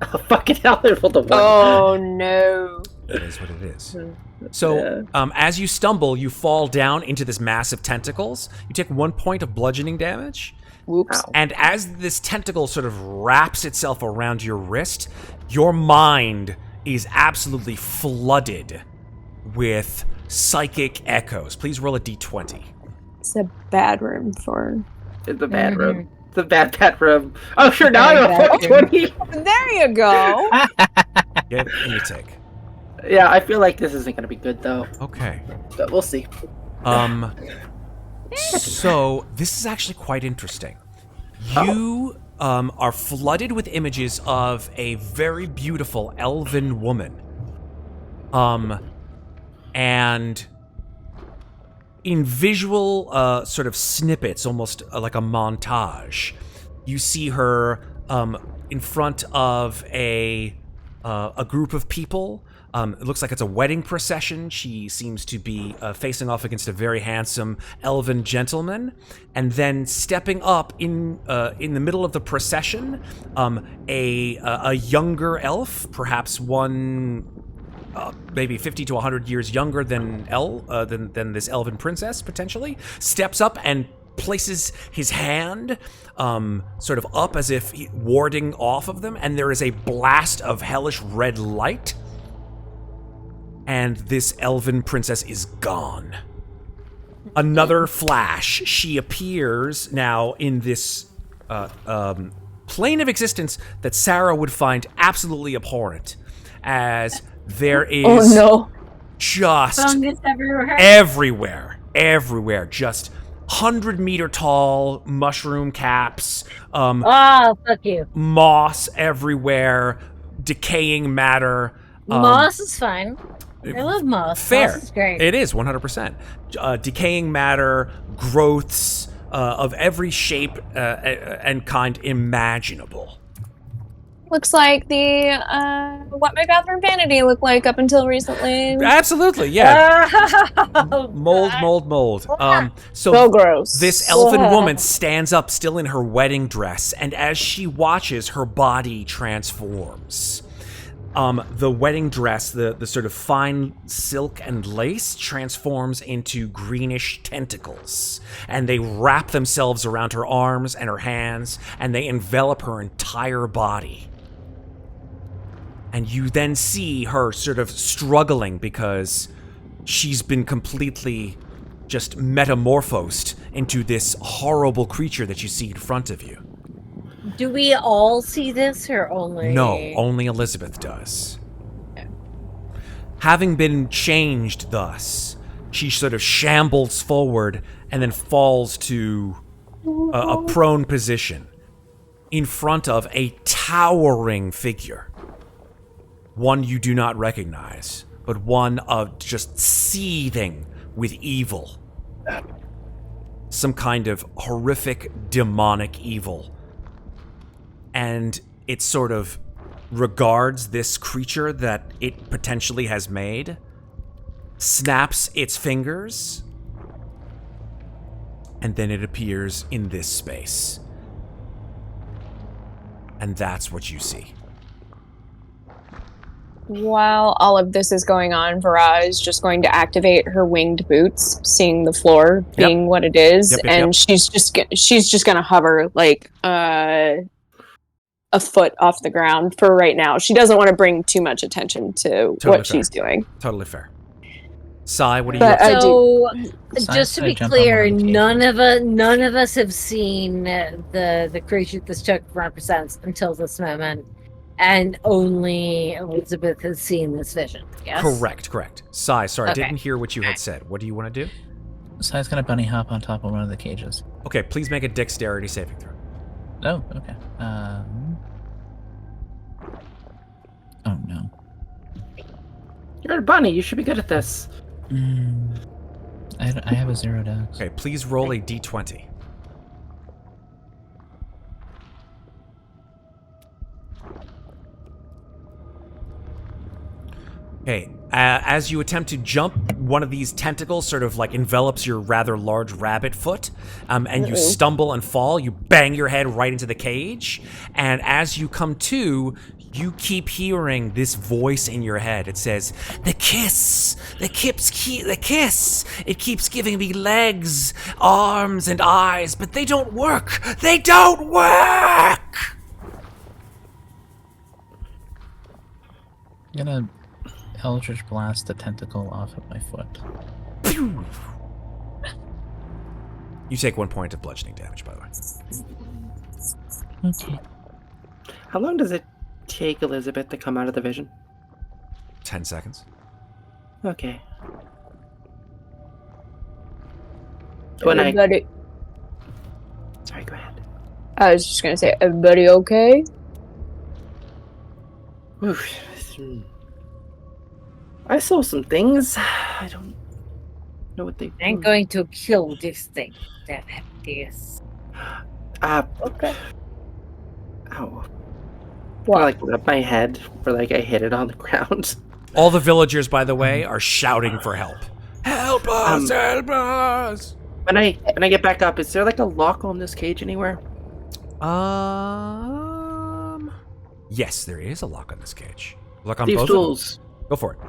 Oh, fucking hell! I rolled a 1. Oh no. It is what it is. So, as you stumble, you fall down into this mass of tentacles. You take 1 point of bludgeoning damage. Whoops. And as this tentacle sort of wraps itself around your wrist, your mind is absolutely flooded with psychic echoes. Please roll a d20. It's a bad room for... The bad room. The bad room. Oh, sure, now I roll 20. There you go. Give me a take. Yeah, I feel like this isn't going to be good, though. Okay. But we'll see. So, this is actually quite interesting. You are flooded with images of a very beautiful elven woman. And in visual sort of snippets, almost like a montage, you see her in front of a group of people. It looks like it's a wedding procession. She seems to be facing off against a very handsome elven gentleman, and then stepping up in the middle of the procession, a younger elf, perhaps one maybe 50 to 100 years younger than than this elven princess potentially, steps up and places his hand sort of up as if warding off of them, and there is a blast of hellish red light. And this elven princess is gone. Another flash. She appears now in this plane of existence that Sarah would find absolutely abhorrent, as there is just fungus everywhere, just 100-meter tall mushroom caps, oh, fuck you. moss everywhere, decaying matter. Moss is fine. I love moss. Fair. Moss is great. It is 100%. Decaying matter, growths of every shape and kind imaginable. Looks like the what my bathroom vanity looked like up until recently. Absolutely, yeah. Oh, mold. So gross. This elven woman stands up, still in her wedding dress, and as she watches, her body transforms. The wedding dress, the sort of fine silk and lace, transforms into greenish tentacles, and they wrap themselves around her arms and her hands, and they envelop her entire body. And you then see her sort of struggling because she's been completely just metamorphosed into this horrible creature that you see in front of you. Do we all see this or only? No, only Elizabeth does. Having been changed thus, she sort of shambles forward and then falls to a prone position in front of a towering figure. One you do not recognize, but one of just seething with evil. Some kind of horrific, demonic evil. And it sort of regards this creature that it potentially has made, snaps its fingers, and then it appears in this space. And that's what you see. While all of this is going on, Vaara is just going to activate her winged boots, seeing the floor being what it is, and she's just gonna hover like a foot off the ground for right now. She doesn't want to bring too much attention to what she's doing. Totally fair. Sai, what are you So, just to be clear, none of us have seen the creature this Chuck represents until this moment. And only Elizabeth has seen this vision, yes? Correct. Sai, sorry, I didn't hear what you had said. What do you want to do? Sai's gonna bunny hop on top of one of the cages. Okay, please make a dexterity saving throw. Oh, okay. Oh, no. You're a bunny. You should be good at this. I have a 0 dex. Okay, please roll a d20. Okay, as you attempt to jump, one of these tentacles sort of like envelops your rather large rabbit foot, and you stumble and fall. You bang your head right into the cage, and as you come to, you keep hearing this voice in your head. It says, the kiss. The kiss. It keeps giving me legs, arms, and eyes, but they don't work. They don't work! I'm gonna Eldritch Blast the tentacle off of my foot. Pew! You take 1 point of bludgeoning damage, by the way. Okay. How long does it take Elizabeth to come out of the vision? 10 seconds. Okay. Everybody... Sorry, go ahead. I was just gonna say, everybody okay? Oof. I saw some things. I don't know what they... I'm going to kill this thing. That this. Okay. Ow. What? I rubbed my head, or I hit it on the ground. All the villagers, by the way, are shouting for help. Help us! Help us! When I get back up, is there a lock on this cage anywhere? Yes, there is a lock on this cage. Look on These both tools. of them. Go for it.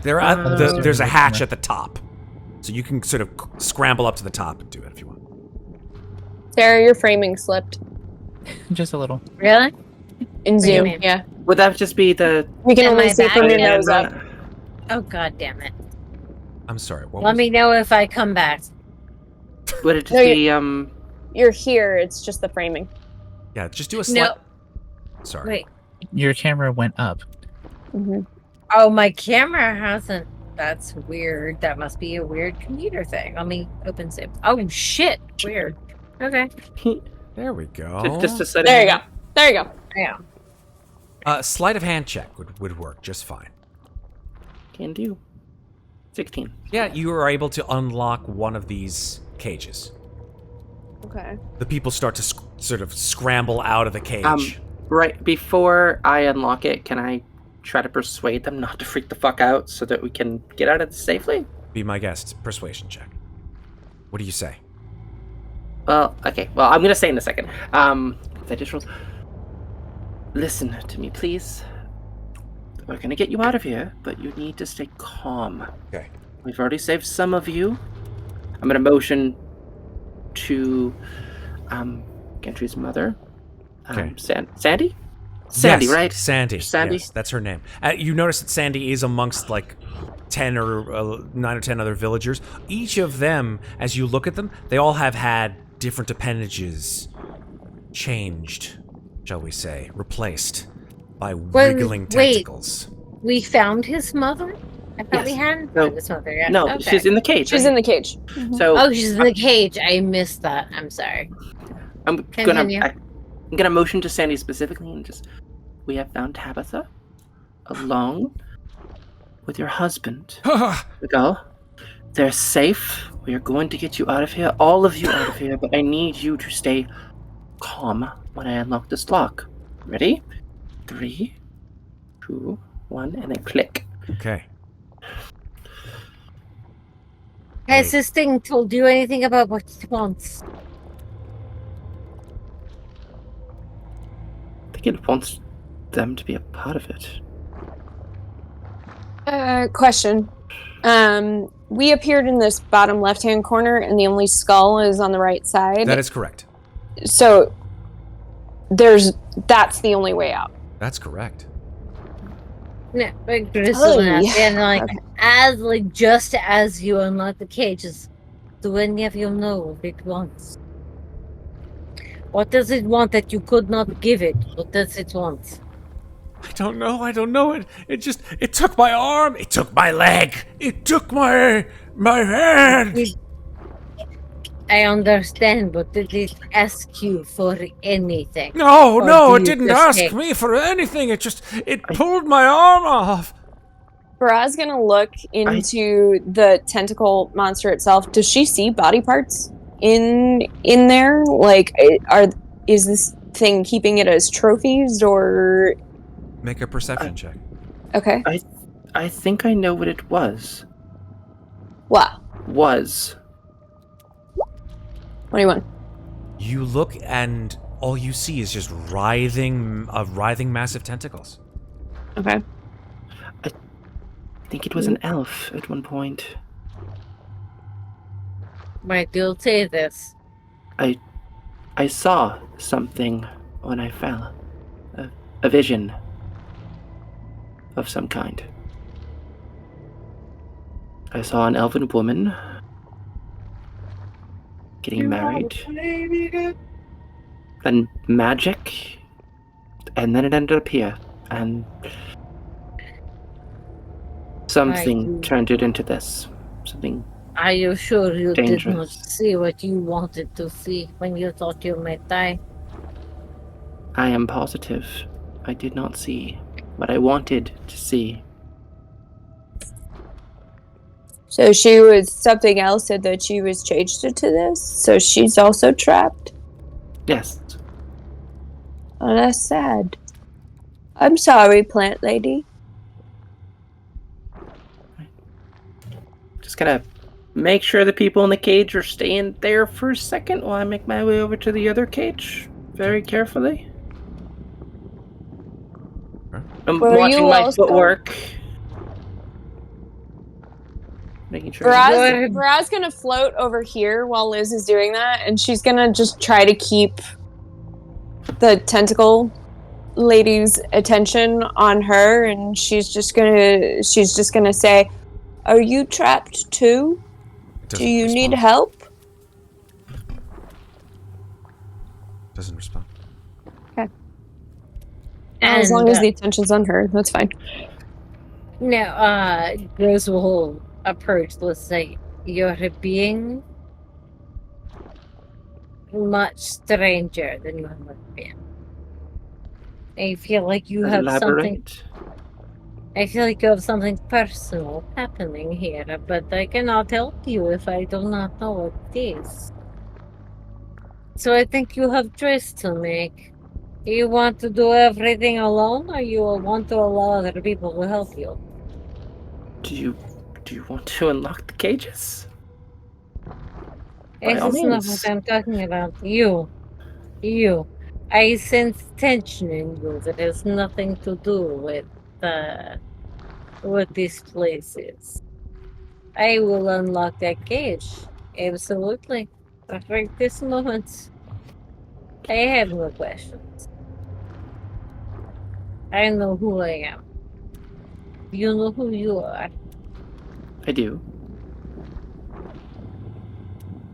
There's a hatch at the top, so you can sort of scramble up to the top and do it if you want. Sarah, your framing slipped. Just a little. Really? In Zoom, mean? yeah. Would that just be the... We can Am only I see back from your again? nose up. Oh, god damn it. I'm sorry. What Let was me know if I come back. Would it just No, be, You're here, it's just the framing. Yeah, just do a slight... No. Sorry. Wait. Your camera went up. Mm-hmm. Oh, my camera hasn't. That's weird. That must be a weird computer thing. Let me open save. Oh, shit. Weird. Okay. There we go. just to set There you go. There you go. Yeah. Sleight of hand check would work just fine. Can do. 16. Yeah, you are able to unlock one of these cages. Okay. The people start to sort of scramble out of the cage. Right before I unlock it, can I try to persuade them not to freak the fuck out so that we can get out of this safely? Be my guest. Persuasion check. What do you say? Well, okay. Well, I'm gonna say in a second. I just rolled. Listen to me, please. We're gonna get you out of here, but you need to stay calm. Okay. We've already saved some of you. I'm gonna motion to Gentry's mother. Okay. Sandy? Sandy, yes, right? Sandy. Sandy? Yes, that's her name. You notice that Sandy is amongst like 10 or 9 or 10 other villagers. Each of them, as you look at them, they all have had different appendages changed, shall we say, replaced by wriggling tentacles. We found his mother? I thought we Yes. hadn't No. found his mother yet. No, Okay. she's in the cage. She's in the cage. So Oh, she's in the cage. I missed that. I'm sorry. I'm Continue. gonna motion to Sandy specifically and just we have found Tabitha along with your husband. Go. They're safe. We are going to get you out of here, all of you out of here, but I need you to stay calm when I unlock this lock. Ready? 3, 2, 1, and then click. Okay. Has this thing told you anything about what it wants? I think it wants them to be a part of it. Question. We appeared in this bottom left-hand corner, and the only skull is on the right side. That is correct. So that's the only way out. That's correct. No, like and just as you unlock the cages, do any of you know what it wants? What does it want that you could not give it? What does it want? I don't know. It took my arm. It took my leg. It took my hand. I understand, but did it ask you for anything? No, it didn't ask me for anything. It pulled my arm off. Vaara's gonna look into the tentacle monster itself. Does she see body parts in there? Like, is this thing keeping it as trophies, or... Make a perception check. Okay. I think I know what it was. What? Was. 21. You look and all you see is just writhing massive tentacles. Okay. I think it was an elf at one point. Why do you say this? I saw something when I fell. A vision of some kind. I saw an elven woman getting married. Then magic. And then it ended up here. And something turned it into this. Something. Are you sure you dangerous. did not see what you wanted to see when you thought you might die? I am positive. I did not see what I wanted to see. So she was something else, and that she was changed into this? So she's also trapped? Yes. Oh, that's sad. I'm sorry, plant lady. Just gonna make sure the people in the cage are staying there for a second while I make my way over to the other cage very carefully. I'm watching my footwork. Making sure. Vaara's gonna float over here while Liz is doing that, and she's gonna just try to keep the tentacle lady's attention on her, and she's just gonna say, "Are you trapped too? Do you need help?" Doesn't respond. Okay. As long as the attention's on her, that's fine. Now, Grizz will approach, let's say, you're being much stranger than you have been. I feel like you have something. I feel like you have something personal happening here, but I cannot help you if I do not know what it is. So I think you have choice to make. Do you want to do everything alone, or you want to allow other people to help you? Do you want to unlock the cages? This is not what I'm talking about. You. I sense tension in you that has nothing to do with what this place is. I will unlock that cage. Absolutely. But right this moment, I have no questions. I know who I am. You know who you are. I do.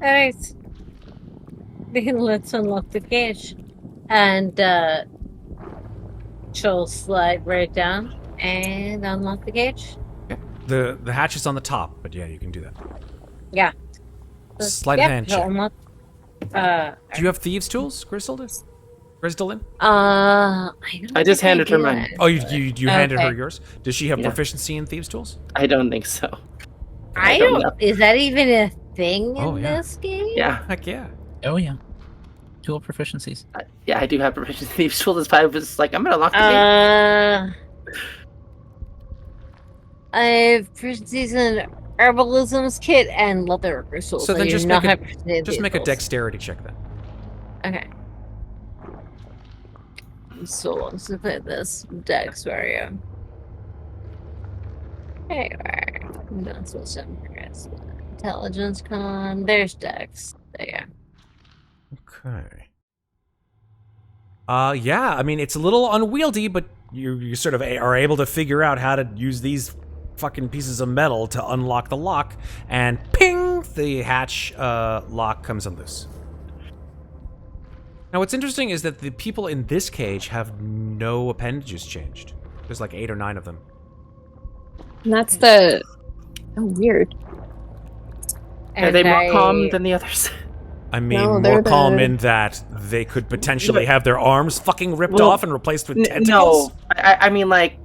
Alright. Then let's unlock the cage. And she'll slide right down and unlock the cage. Yeah. The hatch is on the top, but yeah, you can do that. Yeah. Sleight of hand check. Unlock. Do you have thieves' tools, Grzldyln? Grzldyln? I just handed her mine. Oh, you handed her yours? Does she have Yeah. proficiency in thieves' tools? I don't think so. I don't know. Is that even a thing in this game? Yeah. Heck yeah. Oh yeah. Tool proficiencies. Yeah, I do have proficiency in thieves' tools. That's why I was like, I'm gonna lock the game. I have proficiencies in herbalism's kit and leather crystals. So then just make a dex. dexterity check then. Okay. So let's look at this dex area. Hey, that's what's in progress. Intelligence con. There's dex. There you go. Okay. Yeah, I mean, it's a little unwieldy, but you sort of are able to figure out how to use these fucking pieces of metal to unlock the lock, and ping, the hatch lock comes unloose. Now, what's interesting is that the people in this cage have no appendages changed. There's like 8 or 9 of them. And that's the... Oh, weird. Are they more calm than the others? I mean, No, more calm in that they could potentially have their arms fucking ripped off and replaced with tentacles? No, I mean, like,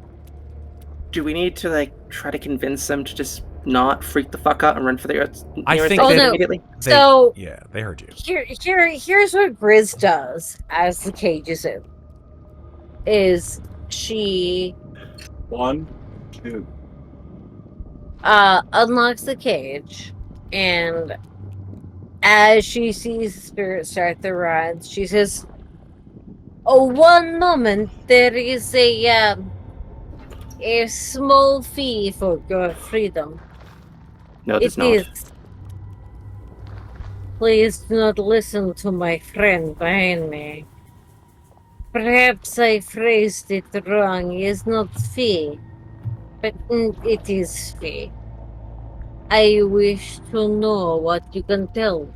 do we need to, like, try to convince them to just not freak the fuck out and run for their I think immediately? Yeah, they heard you. Here's what Grizz does as the cage is in. Is she 1, 2. Unlocks the cage, and as she sees the spirit start the rise, she says, "Oh, one moment, there is a small fee for your freedom." No, there's not. Is. Please do not listen to my friend behind me. Perhaps I phrased it wrong. It is not fee, but it is fee. I wish to know what you can tell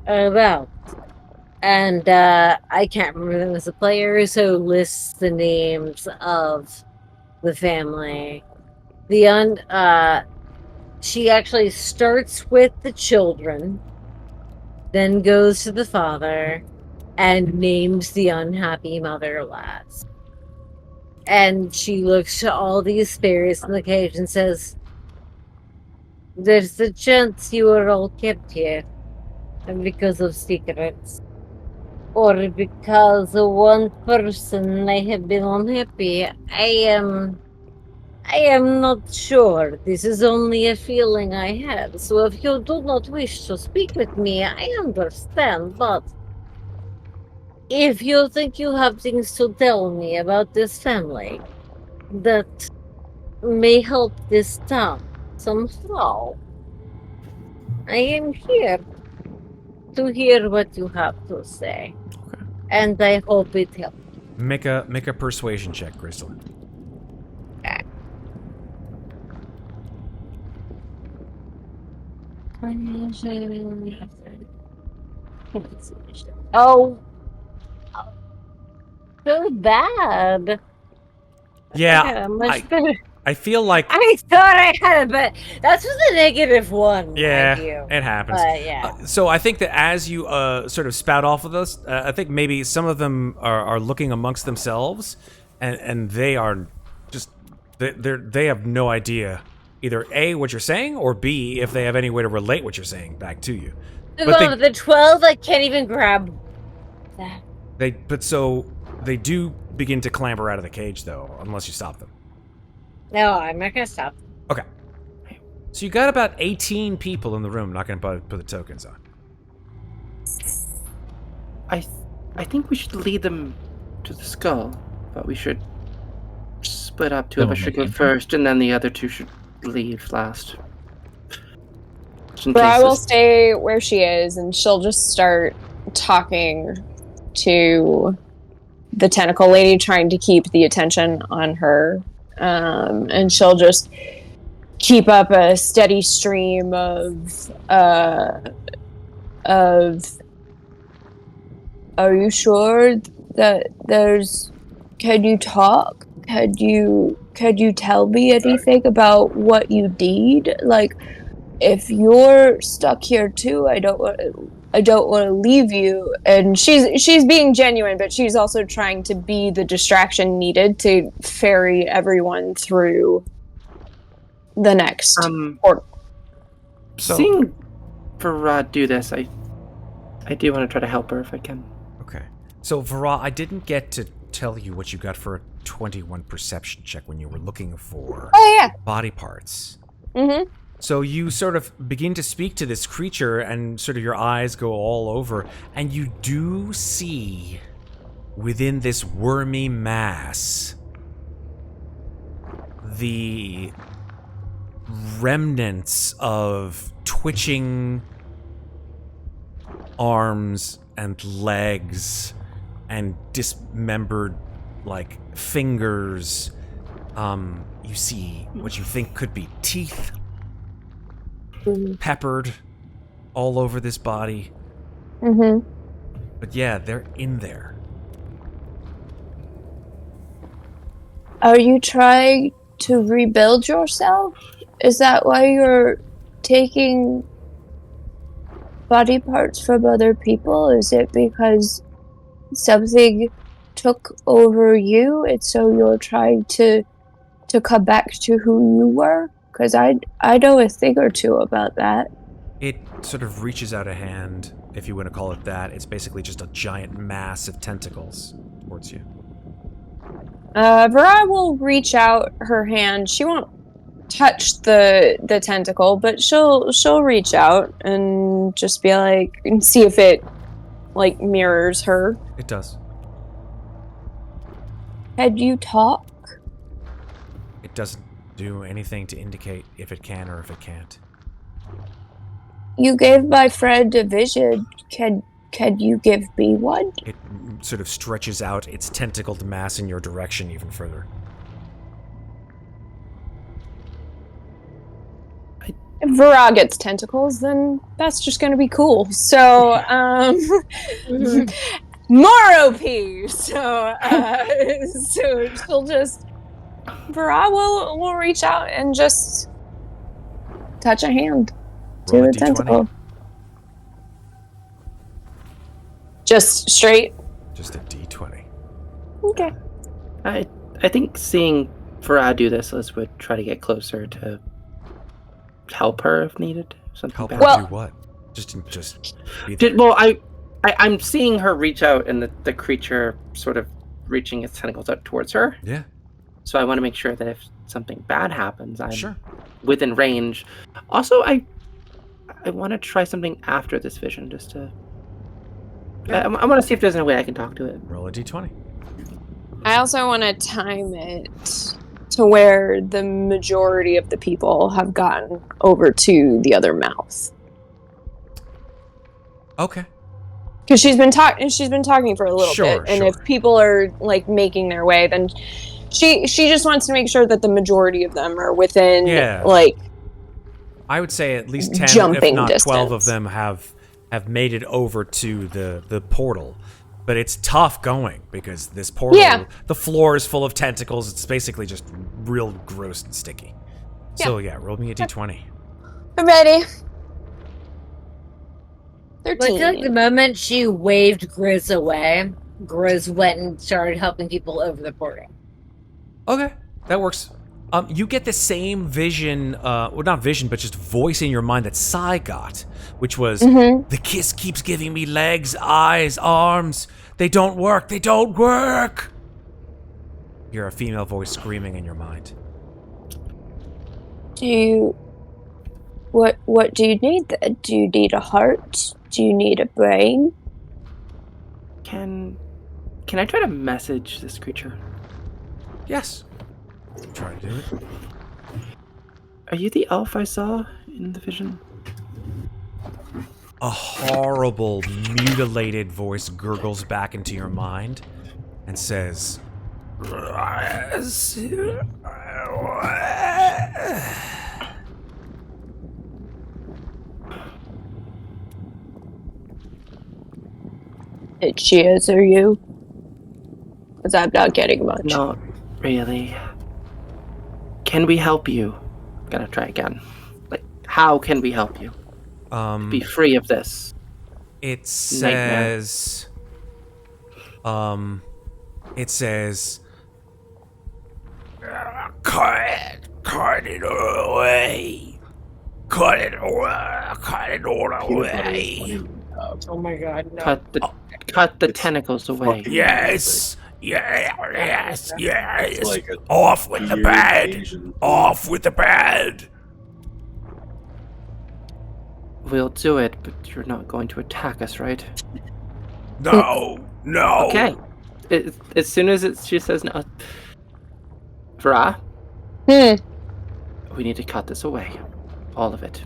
about. And I can't remember them as a player, so lists the names of the family. She actually starts with the children, then goes to the father, and names the unhappy mother last. And she looks to all these spirits in the cage and says, "There's a chance you were all kept here, and because of secrets. Or because one person may have been unhappy. I am not sure. This is only a feeling I have. So if you do not wish to speak with me, I understand. But if you think you have things to tell me about this family that may help this town somehow, I am here to hear what you have to say. Okay. And I hope it helps." Make a persuasion check, Grzldyln. Oh, so bad. Yeah, Much better. I feel like I thought I had it, but that's with a -1. yeah, mind you. it happens. But yeah. So I think that as you sort of spout off of us, I think maybe some of them are looking amongst themselves, and they are just they have no idea either A, what you're saying, or B, if they have any way to relate what you're saying back to you. But the 12, I can't even grab that. They do begin to clamber out of the cage though, unless you stop them. No, I'm not gonna stop. Okay. So you got about 18 people in the room. Not gonna put the tokens on. I think we should lead them to the skull, but we should split up. 2 of us should go first, and then the other 2 should leave last. But I will stay where she is, and she'll just start talking to the tentacle lady, trying to keep the attention on her. And she'll just keep up a steady stream of "Are you sure that there's? Can you talk? Could you tell me anything about what you need? Like, if you're stuck here too, I don't. I don't want to leave you. And she's being genuine, but she's also trying to be the distraction needed to ferry everyone through the next portal. Seeing Vaara do this, I do want to try to help her if I can. Okay. So, Vaara, I didn't get to tell you what you got for a 21 perception check when you were looking for body parts. Mm-hmm. So you sort of begin to speak to this creature, and sort of your eyes go all over, and you do see within this wormy mass the remnants of twitching arms and legs and dismembered, like, fingers. You see what you think could be teeth peppered all over this body. Mm-hmm. But yeah, they're in there. Are you trying to rebuild yourself? Is that why you're taking body parts from other people? Is it because something took over you, and so you're trying to come back to who you were? Because I know a thing or two about that. It sort of reaches out a hand, if you want to call it that. It's basically just a giant mass of tentacles towards you. Vaara will reach out her hand. She won't touch the tentacle, but she'll reach out and just be like, and see if it like mirrors her. It does. Had you talk? It doesn't do anything to indicate if it can or if it can't. You gave my friend a vision. Can you give me one? It sort of stretches out its tentacled mass in your direction even further. If Vaara gets tentacles, then that's just gonna be cool. So, more OP. So she'll just Vaara will reach out and just touch a hand to Roll a the D20. tentacle. Just straight. Just a D20. Okay. I think seeing Vaara do this, Liz would try to get closer to help her if needed. Something Help bad. her Well- do what? Just be there. Well, I'm seeing her reach out, and the creature sort of reaching its tentacles out towards her. Yeah, So I want to make sure that if something bad happens, I'm sure. within range. Also, I want to try something after this vision, just to. I want to see if there's any way I can talk to it. Roll a D20. I also want to time it to where the majority of the people have gotten over to the other mouth. Okay. Because she's been talking for a little Sure, bit, and sure. if people are like making their way, then she just wants to make sure that the majority of them are within like. I would say at least 10, Jumping if not 12 of distance. them have made it over to the portal. But it's tough going because this portal, the floor is full of tentacles. It's basically just real gross and sticky. So yeah, roll me a D20. I'm ready. But I feel like the moment she waved Grizz away, Grizz went and started helping people over the portal. Okay, that works. You get the same vision, well, not vision, but just voice in your mind that Sai got, which was, the kiss keeps giving me legs, eyes, arms. They don't work. They don't work. You hear a female voice screaming in your mind. What do you need then? Do you need a heart? Do you need a brain? Can I try to message this creature? Yes. Try to do it. Are you the elf I saw in the vision? A horrible, mutilated voice gurgles back into your mind and says, Did she answer you? Because I'm not getting much. Not really. Can we help you? I'm gonna try again. Like, how can we help you? Be free of this. It says, cut it away. Cut it all away. Oh my god, no. Cut the tentacles away. Yes. Like Off with the bad. Asian. Off with the bad. We'll do it, but you're not going to attack us, right? No. Okay. As soon as she says no, Vaara, we need to cut this away, all of it.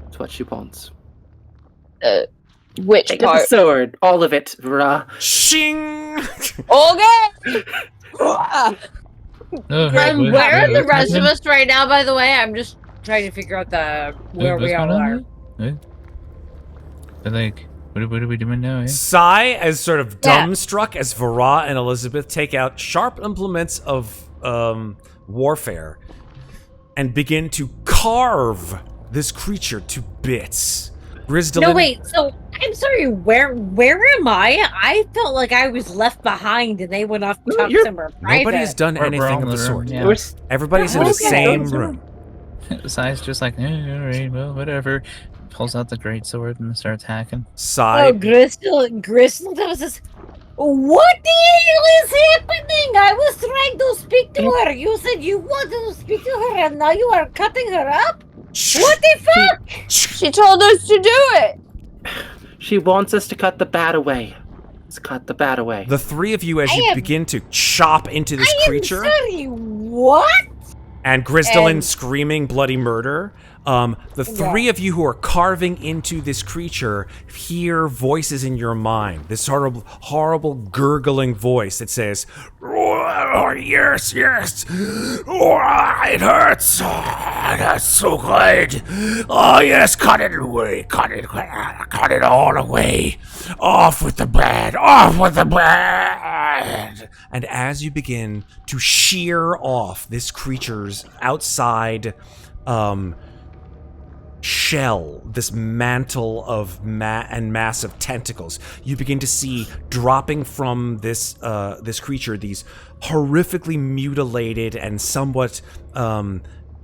It's what she wants. Which Take the part? sword, all of it, Vaara. Shing. Okay. And where are the rest of us right now, by the way? I'm just trying to figure out where we all are. But like, what are we doing now? Eh? Sigh as sort of dumbstruck as Vaara and Elizabeth take out sharp implements of warfare and begin to carve this creature to bits. Grzldyln. No, wait. So I'm sorry. Where am I? I felt like I was left behind, and they went off to talk somewhere private. Nobody's done We're anything all of the in the sort. room, yeah. Everybody's in the same room. Si's just like, alright, well, whatever. Pulls out the greatsword and starts hacking. Sigh. Grzldyln was just. What the hell is happening? I was trying to speak to her. You said you wanted to speak to her, and now you are cutting her up. What the fuck? She told us to do it. She wants us to cut the bat away. Let's cut the bat away. The three of you, as you begin to chop into this creature, Sorry, what? and Grzldyln screaming bloody murder, the three of you who are carving into this creature hear voices in your mind. This horrible gurgling voice that says, "Oh, yes, oh, it hurts. That's so good. Oh, yes, cut it away. Cut it all away. Off with the bad. And as you begin to shear off this creature's outside shell, this mantle of mass of tentacles, you begin to see dropping from this creature these horrifically mutilated and somewhat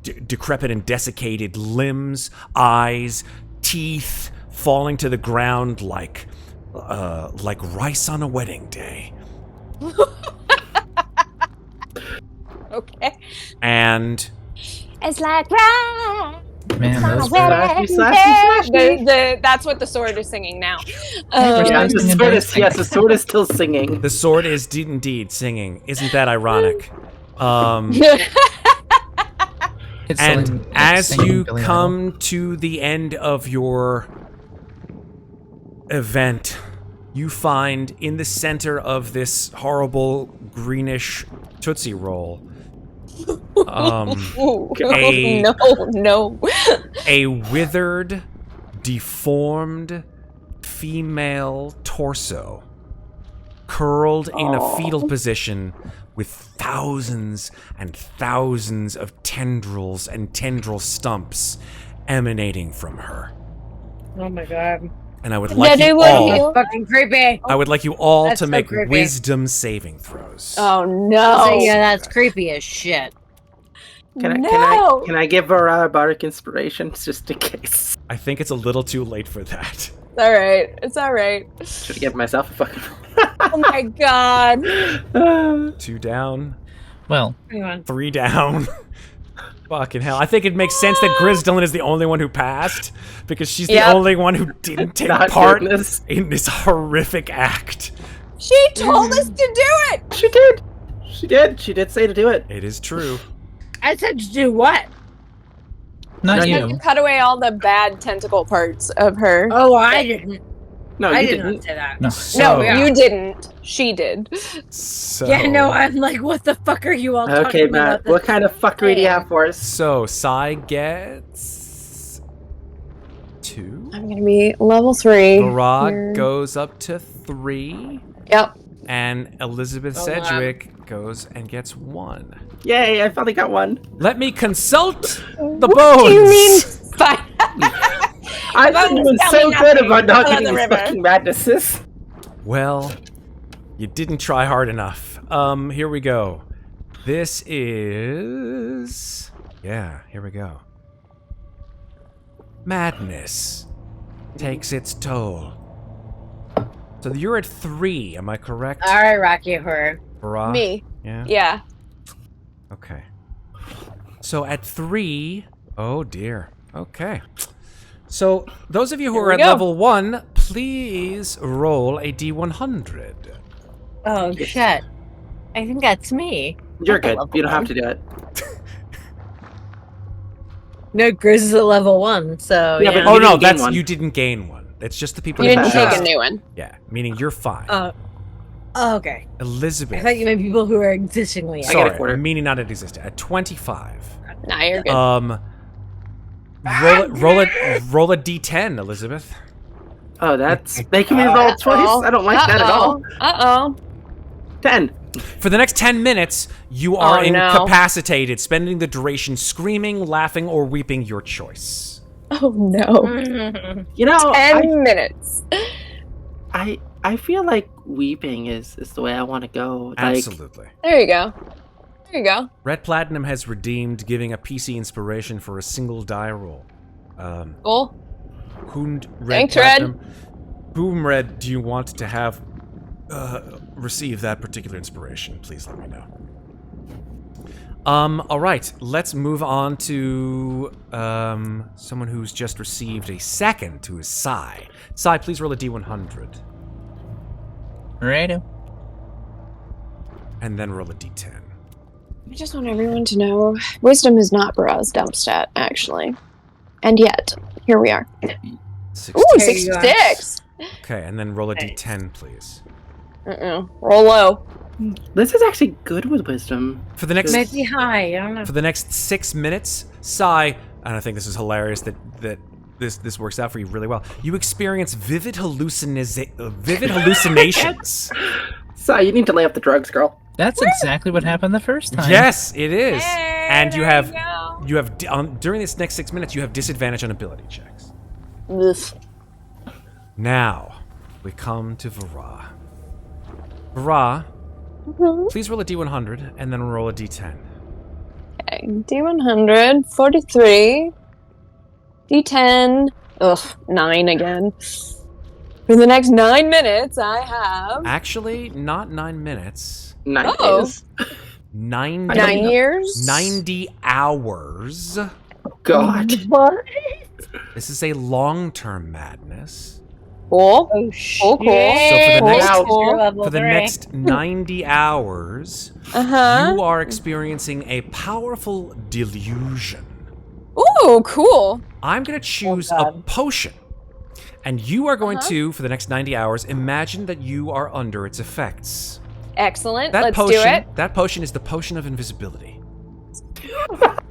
decrepit and desiccated limbs, eyes, teeth falling to the ground like rice on a wedding day. Okay. And it's like right. Man, those That's what the sword is singing now. The sword is still singing. the sword is indeed singing. Isn't that ironic? And as you come to the end of your event, you find in the center of this horrible greenish Tootsie Roll no. a withered, deformed female torso curled in a fetal position with thousands and thousands of tendrils and tendril stumps emanating from her. Oh my god. And I would like you all, Fucking creepy. I would like you all That's to so make creepy. wisdom saving throws. Oh no. So, yeah, that's creepy as shit. Can I give Vaara bardic inspiration just in case? I think it's a little too late for that. It's all right. Should I give myself a fucking? Oh my god. 2 down, Well, Hang on. 3 down. Fucking hell. I think it makes sense that Grzldyln is the only one who passed, because she's the only one who didn't take part in this horrific act. She told us to do it. She did. She did say to do it. It is true. I said to do what? not You you. cut away all the bad tentacle parts of her. Oh, I didn't. No, I you did not didn't. say that. No. So, You didn't. She did. So, Yeah, no, I'm like, what the fuck are you all talking Okay, about? Matt. What kind of fuckery do you have for us? So, Sai gets 2. I'm gonna be level 3. Vaara goes up to 3. Yep. And Elizabeth Oh, Sedgwick goes and gets 1. Yay! I finally got one. Let me consult the What bones. do you mean? I've been doing so good about not getting these fucking madnesses. Well, you didn't try hard enough. Here we go. This is... Yeah, here we go. Madness takes its toll. So you're at 3, am I correct? All right, Rocky Horror. Vaara? Me. Yeah? Yeah. Okay. So at 3... Oh, dear. Okay. So, those of you who are at level 1, please roll a D100. Oh, shit. I think that's me. You're good. You don't have to do it. No, Grizz is at level 1, so Yeah, yeah. but Oh, You no, didn't gain that's... one. You didn't gain one. It's just the people You who didn't take just- a new one. Yeah, meaning you're fine. Oh, okay. Elizabeth. I thought you meant people who are existingly. I get a Sorry, quarter. meaning not at existent. At 25. Nah, you're good. Roll a D10, Elizabeth. Oh, that's making me roll twice? I don't like that at all. Uh-oh. 10. For the next 10 minutes, you are Oh, no. incapacitated, spending the duration screaming, laughing, or weeping, your choice. Oh, no. You know, 10 minutes. I feel like weeping is the way I want to go. Like, Absolutely. There you go. There you go. Red Platinum has redeemed, giving a PC inspiration for a single die roll. Cool. Red Thanks, Red. Platinum. Whom, Red, do you want to have receive that particular inspiration? Please let me know. Alright, let's move on to someone who's just received a second, who is Sai. Sai, please roll a D100. Righto. And then roll a D10. I just want everyone to know, wisdom is not Vaara's dump stat, actually. And yet, here we are. 16. Ooh, There you are. 66! Okay, and then roll a Nice. D10, please. Roll low. Liz is actually good with wisdom. For the next Might be high. I don't know. for the next 6 minutes, Sai, and I think this is hilarious that this works out for you really well. You experience vivid hallucinations. So you need to lay off the drugs, girl. That's exactly what happened the first time. Yes, it is. Hey, And you there have you go. during this next 6 minutes, you have disadvantage on ability checks. Ugh. Now, we come to Vaara. Vaara, please roll a D100 and then roll a D10. Okay, D100, 43, D10, 9 again. For the next 9 minutes, I have Actually, not 9 minutes. 9 Oh. days. 90, 9 years. 90 hours. God. What? This is a long-term madness. Cool. Oh, shit. Cool, cool. So for the next- You're level For the 3. next 90 hours, Uh-huh. you are experiencing a powerful delusion. Ooh, cool. I'm going to choose Oh, a God. potion. And you are going to, for the next 90 hours, imagine that you are under its effects. Excellent. That Let's potion, do it. That potion is the potion of invisibility.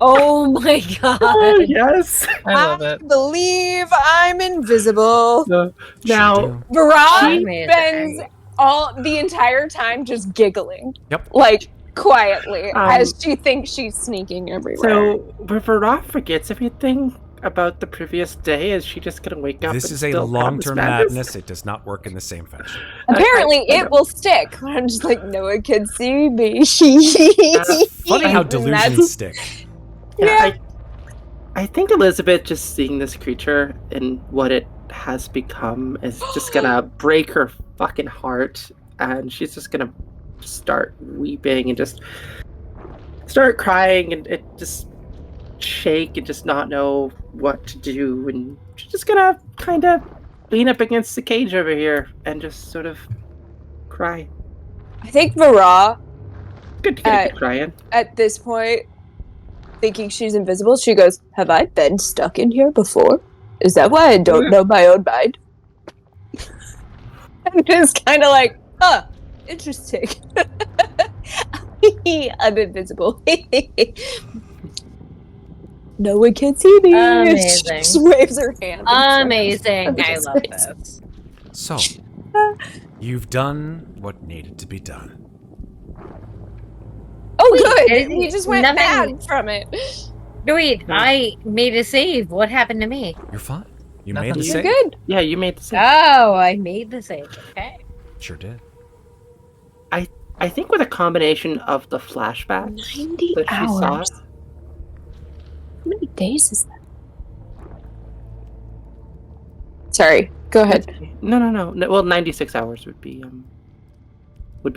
Oh my god. Yes. I love it. Believe I'm invisible. Now, Should do. Vaara Amazing. spends the entire time just giggling. Yep. Like, quietly, Um, as she thinks she's sneaking everywhere. so when Vaara forgets everything about the previous day, is she just gonna wake up? This and is a still have this long-term madness. It does not work in the same fashion. Apparently, I it will stick. I'm just like, no one can see me. Funny how And delusions that's- stick. Yeah, I think Elizabeth just seeing this creature and what it has become is just gonna break her fucking heart, and she's just gonna start weeping and just start crying and it just shake and just not know what to do, and she's just gonna kind of lean up against the cage over here and just sort of cry. I think Vaara, Good to get a good crying. at this point, thinking she's invisible, she goes, have I been stuck in here before? Is that why I don't know my own mind? I'm just kind of like, huh, interesting. I'm invisible. No one can see me. Amazing. She just waves her hand. Amazing. I love this. So, you've done what needed to be done. Oh, Wait, good. anything- We just went nothing- mad from it. No, wait, I made a save. What happened to me? You're fine. You Nothing. made the You're save? good. Yeah, you made the save. Oh, I made the save. Okay. Sure did. I think with a combination of the flashbacks 90 that she saw. hours. How many days is that? Sorry, go ahead. No. Well, 96 hours would be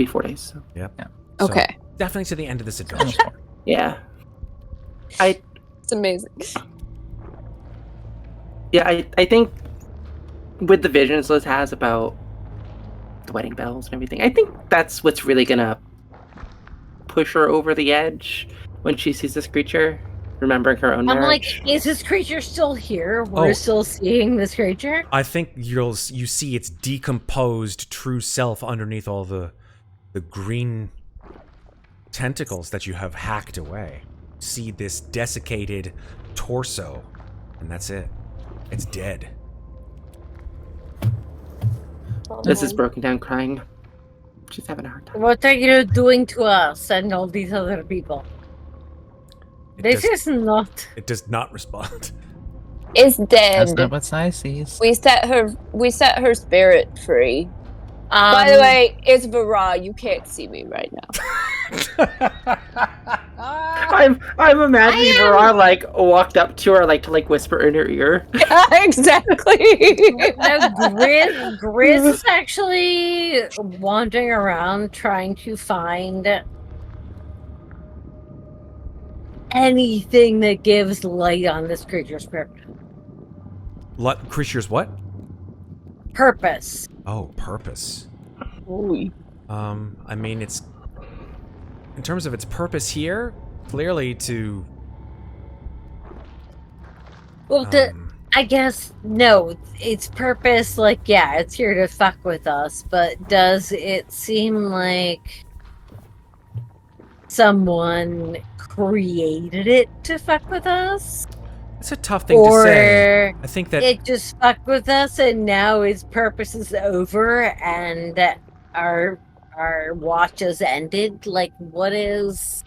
4 days. So. Yep. Yeah. So, Okay. definitely to the end of this adventure. Almost 4. Yeah. It's amazing. Yeah, I think with the visions Liz has about the wedding bells and everything, I think that's what's really gonna push her over the edge when she sees this creature, remembering her own I'm marriage. like, is this creature still here? We're Oh. still seeing this creature? I think you see its decomposed true self underneath all the green tentacles that you have hacked away. See this desiccated torso, and that's it. It's dead. Liz is broken down crying. She's having a hard time. What are you doing to us and all these other people? This is not. It does not respond. Is dead. That's not what Sai sees. We set her spirit free. By the way, it's Vaara. You can't see me right now. I'm imagining Vaara like walked up to her to whisper in her ear. Exactly. No, Grizz is actually wandering around trying to find anything that gives light on this creature's Creature's what? purpose. Oh, purpose. Ooh. I mean, it's in terms of its purpose here, clearly to. Well, I guess no. Its purpose, it's here to fuck with us. But does it seem like someone created it to fuck with us? It's a tough thing to say. I think that it just fucked with us, and now its purpose is over, and our watch has ended. Like, what is?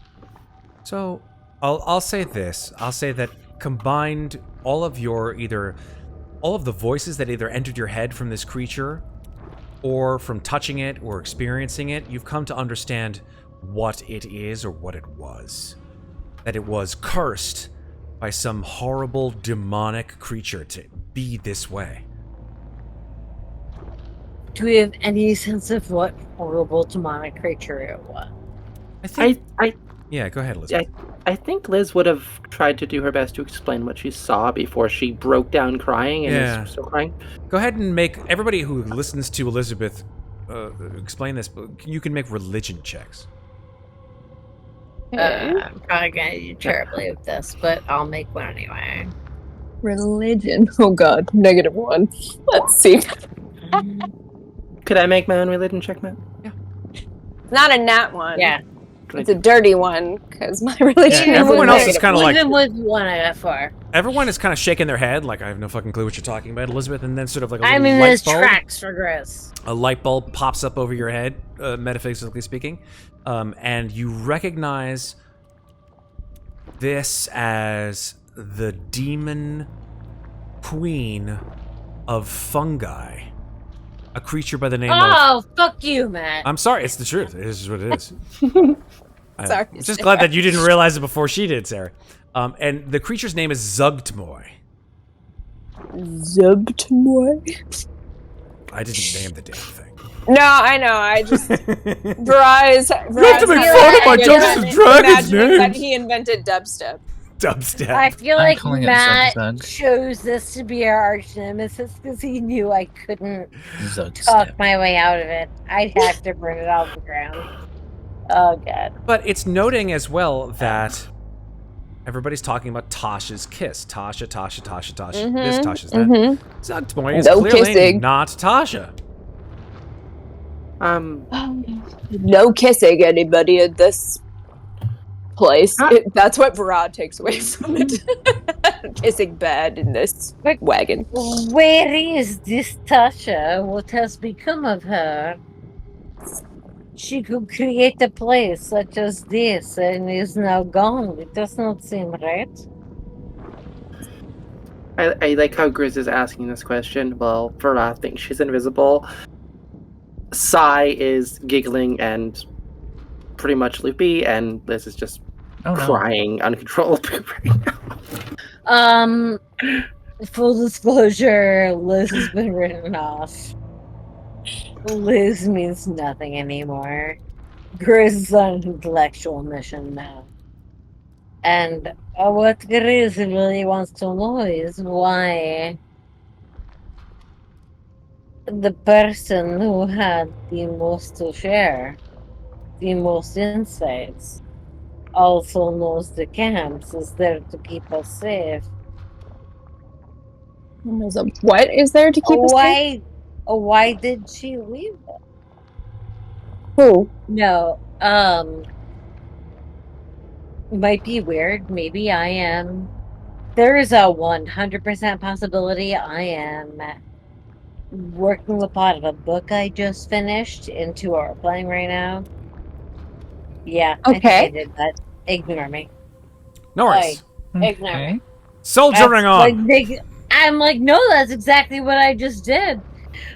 So, I'll say this. I'll say that combined all of the voices that either entered your head from this creature, or from touching it or experiencing it, you've come to understand what it is or what it was. That it was cursed by some horrible demonic creature to be this way. Do we have any sense of what horrible demonic creature it was? I think. Yeah, go ahead, Liz. I think Liz would have tried to do her best to explain what she saw before she broke down crying and is still crying. Go ahead and make everybody who listens to Elizabeth explain this. But you can make religion checks. I'm probably gonna do terribly with this, but I'll make one anyway. Religion. Oh god, -1. Let's see. Could I make my own religion check, Matt? Yeah. Not a nat one. Yeah. It's a dirty one, because my religion Yeah, everyone else is kind of like... Even with one I got 4. Everyone is kind of shaking their head, like, I have no fucking clue what you're talking about, Elizabeth, and then sort of like a I little mean, light there's bulb. tracks for Grizz. A light bulb pops up over your head, metaphysically speaking, and you recognize this as the demon queen of fungi. A creature by the name of... Oh, fuck you, Matt. I'm sorry, it's the truth. It is what it is. Sorry, I'm just glad that you didn't realize it before she did, Sarah. And the creature's name is Zugtmoy. Zugtmoy? I didn't name the damn thing. No, I know. I just Verizon. You have to make fun of my Dungeons and Dragons names. That he invented dubstep. Dubstep. I feel I'm like calling it Matt Zug-Zug. chose this to be our arch nemesis because he knew I couldn't Zug talk step. my way out of it. I'd have to burn it off the ground. Oh, God. But it's noting as well that everybody's talking about Tasha's kiss. Tasha. This Tasha's that. Zugtmoy is No clearly kissing. not Tasha. No kissing anybody in this place. That's what Vaara takes away from it. Kissing bad in this wagon. Where is this Tasha? What has become of her? She could create a place such as this and is now gone. It does not seem right. I like how Grizz is asking this question. Well, Vaara thinks she's invisible. Sai is giggling and pretty much loopy, and Liz is just crying uncontrollably right now. Full disclosure, Liz has been written off. Liz means nothing anymore. Grizz is on an intellectual mission now. And what Grizz really wants to know is why the person who had the most to share, the most insights, also knows the camps, is there to keep us safe. What is there to keep us safe? Why did she leave them? Who? No, might be weird. Maybe I am. There is a 100% possibility I am working the plot of a book I just finished into our playing right now. Yeah, I think I did that. Ignore me. No worries. Ignore me. Soldiering on. I'm like, no, that's exactly what I just did.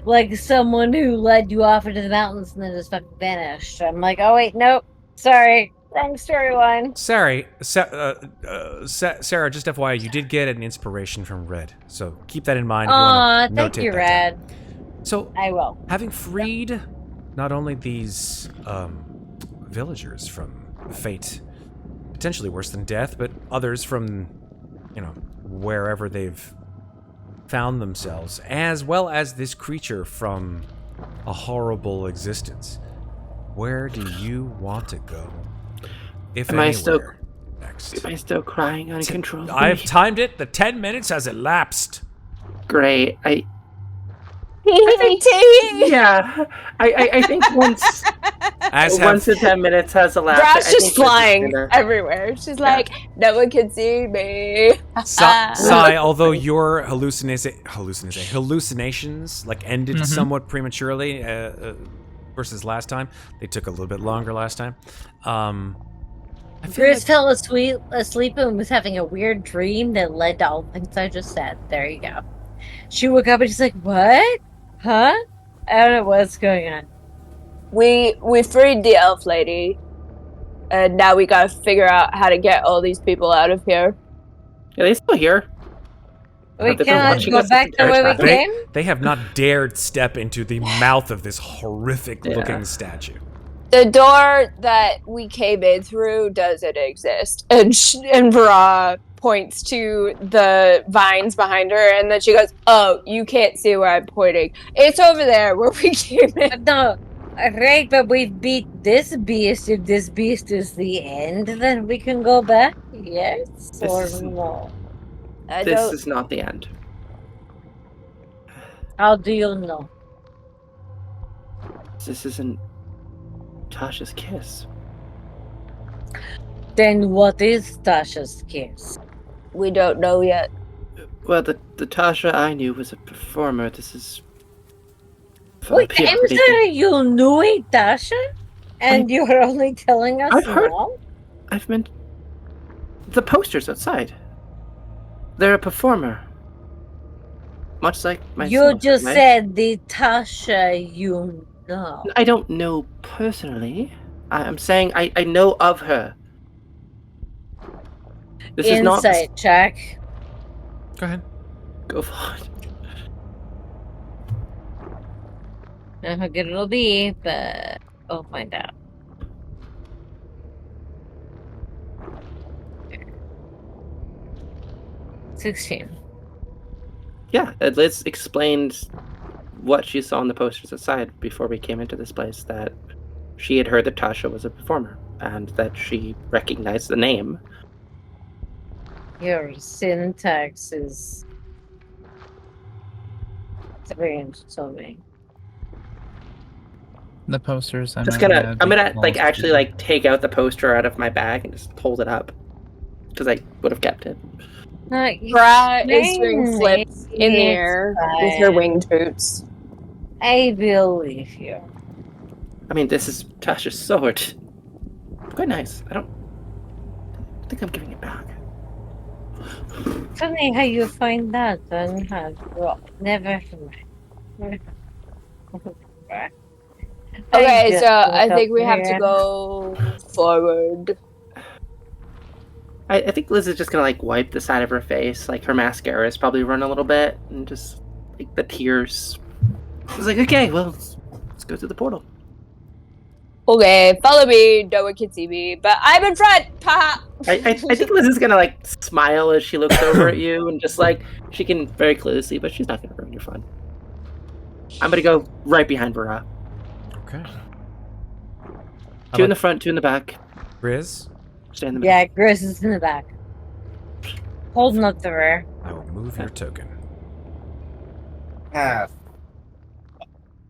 Like someone who led you off into the mountains and then just fucking vanished. I'm like, oh wait, nope. Sorry. Wrong storyline. Sarah, just FYI, you did get an inspiration from Red, so keep that in mind. Aw, thank you, Red. So I will. Having freed not only these villagers from fate, potentially worse than death, but others from, wherever they've found themselves, as well as this creature from a horrible existence. Where do you want to go? If Am anywhere. Am I still crying uncontrollably? I've timed it. The 10 minutes has elapsed. Great. I think once the 10 minutes has elapsed, Bra's just flying everywhere. She's like, no one can see me. Sai, although your hallucinations ended somewhat prematurely versus last time, they took a little bit longer last time. Grizz fell asleep and was having a weird dream that led to all the things I just said. There you go. She woke up and she's like, what? Huh? I don't know what's going on. We freed the elf lady, and now we gotta figure out how to get all these people out of here. Yeah, they're still here. We cannot go back the way we came? They have not dared step into the mouth of this horrific-looking statue. The door that we came in through doesn't exist. And Vaara points to the vines behind her, and then she goes, oh, you can't see where I'm pointing. It's over there where we came in. No, right, but we've beat this beast. If this beast is the end, then we can go back? Yes or no? This is not the end. How do you know? This isn't Tasha's kiss. Then what is Tasha's kiss? We don't know yet. Well, the Tasha I knew was a performer. This is... Wait, I'm sorry, you knew a Tasha? And you're only telling us now? I've been... The posters outside. They're a performer. Much like myself. You just said the Tasha you know. I don't know personally. I'm saying I know of her. This is not... Insight check. Go ahead. Go for it. I don't know how good it'll be, but we'll find out. $16. Yeah, Liz explained what she saw on the posters outside before we came into this place, that she had heard that Tasha was a performer, and that she recognized the name. Your syntax is strange to me. The posters. I'm gonna actually take out the poster out of my bag and just hold it up, because I would have kept it. Vaara is doing flips in the air with her winged boots. I believe you. I mean, this is Tasha's sword. Quite nice. I think I'm giving it back. Funny how you find that and have well, never mind. Okay, so just I woke up think we have to here. go forward. I think Liz is just gonna like wipe the side of her face, like her mascara is probably run a little bit, and just like the tears. She's like, okay, well, let's go through the portal. Okay, follow me. No one can see me, but I'm in front. Haha. I think Liz is gonna like smile as she looks over at you, and just like she can very clearly see, but she's not gonna ruin your fun. I'm gonna go right behind Vaara. Okay. Two in the front, two in the back. Grizz, Stay in the middle. Yeah, Grizz is in the back. Holding up the rear. I will move your token.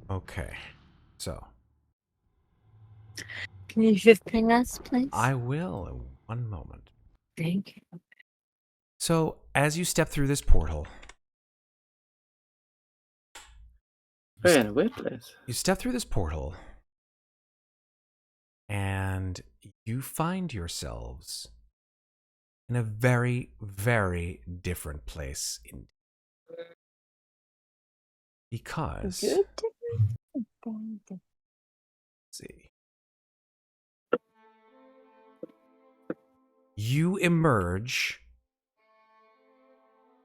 Okay. So, Can you just ping us, please? I will in one moment. Thank you. So, as you step through this portal, We're in a weird place. you step through this portal, and you find yourselves in a very, very different place. Because, let's see, you emerge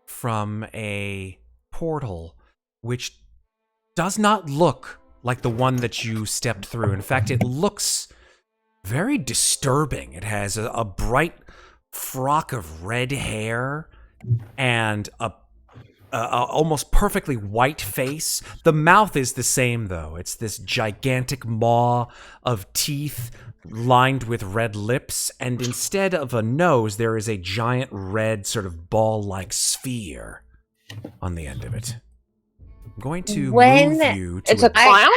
from a portal which does not look like the one that you stepped through. In fact, it looks very disturbing. It has a bright frock of red hair and a almost perfectly white face. The mouth is the same, though. It's this gigantic maw of teeth lined with red lips, and instead of a nose, there is a giant red sort of ball-like sphere on the end of it. I'm going to move you to It's a clown?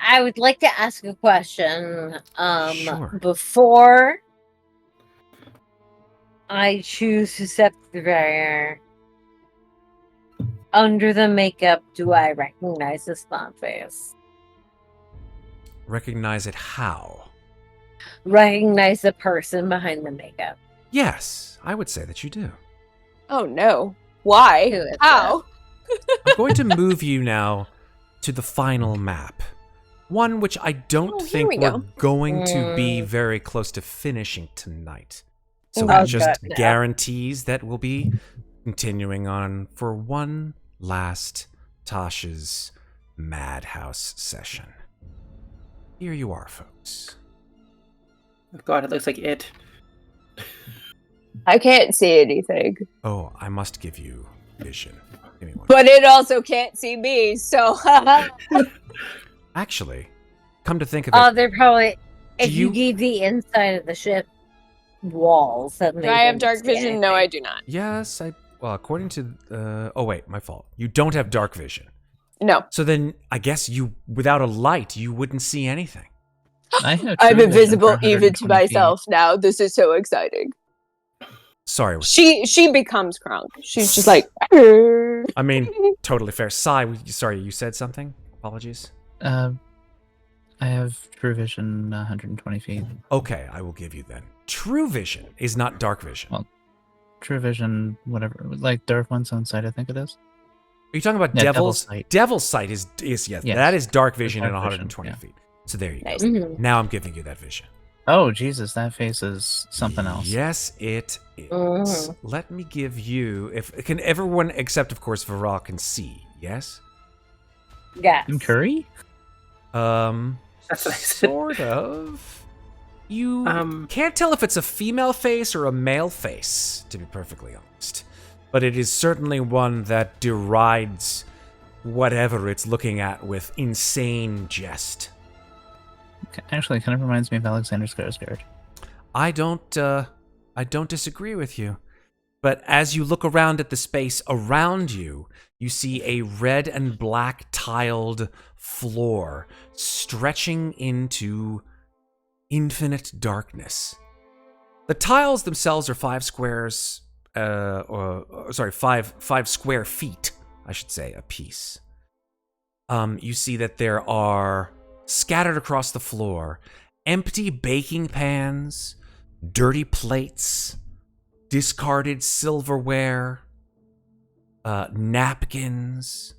I would like to ask a question. Sure. Before I choose to step through there, under the makeup, do I recognize the spawn face? recognize it how? Recognize the person behind the makeup. Yes, I would say that you do. Oh no. Why? Who is How? I'm going to move you now to the final map. One which I don't Oh, here think we we're go. going to be very close to finishing tonight. So Oh, it just God, no. guarantees that we'll be continuing on for one last Tasha's Madhouse session. Here you are, folks. Oh God, it looks like it. I can't see anything. Oh, I must give you vision. Give me one. But it also can't see me, so Actually, come to think of it, Oh, they're probably. If you- you gave the inside of the ship walls, then do I have dark vision? No, I do not. yes, well, according to, oh wait, my fault. You don't have dark vision. No. So then, I guess without a light, you wouldn't see anything. I have I'm true vision invisible for even to 120 feet. myself now. This is so exciting. Sorry. She becomes Kronk. She's just like "Arr." I mean, totally fair. Sai, sorry, you said something? Apologies. I have true vision 120 feet. Okay, I will give you then. True vision is not dark vision. Well, True vision, whatever, like Dark One's own sight, I think it is. Are you talking about Yeah, Devil's Devil's Sight. Devil's Sight is yes, Yes. that is dark vision Dark at vision, 120 yeah. feet. So there you Nice. go. Mhm. Now I'm giving you that vision. Oh, Jesus, that face is something else. Yes, it is. Mhm. Let me give you. Can everyone except, of course, Vaara can see? Yes. Yes. Tim Curry? That's what I said. Sort of. You Um, can't tell if it's a female face or a male face, to be perfectly honest. But it is certainly one that derides whatever it's looking at with insane jest. Actually, kind of reminds me of Alexander Skarsgård. I don't disagree with you. But as you look around at the space around you, you see a red and black tiled floor stretching into infinite darkness. The tiles themselves are 5 squares, five square feet, I should say, a piece. You see that there are scattered across the floor empty baking pans, dirty plates, discarded silverware, napkins.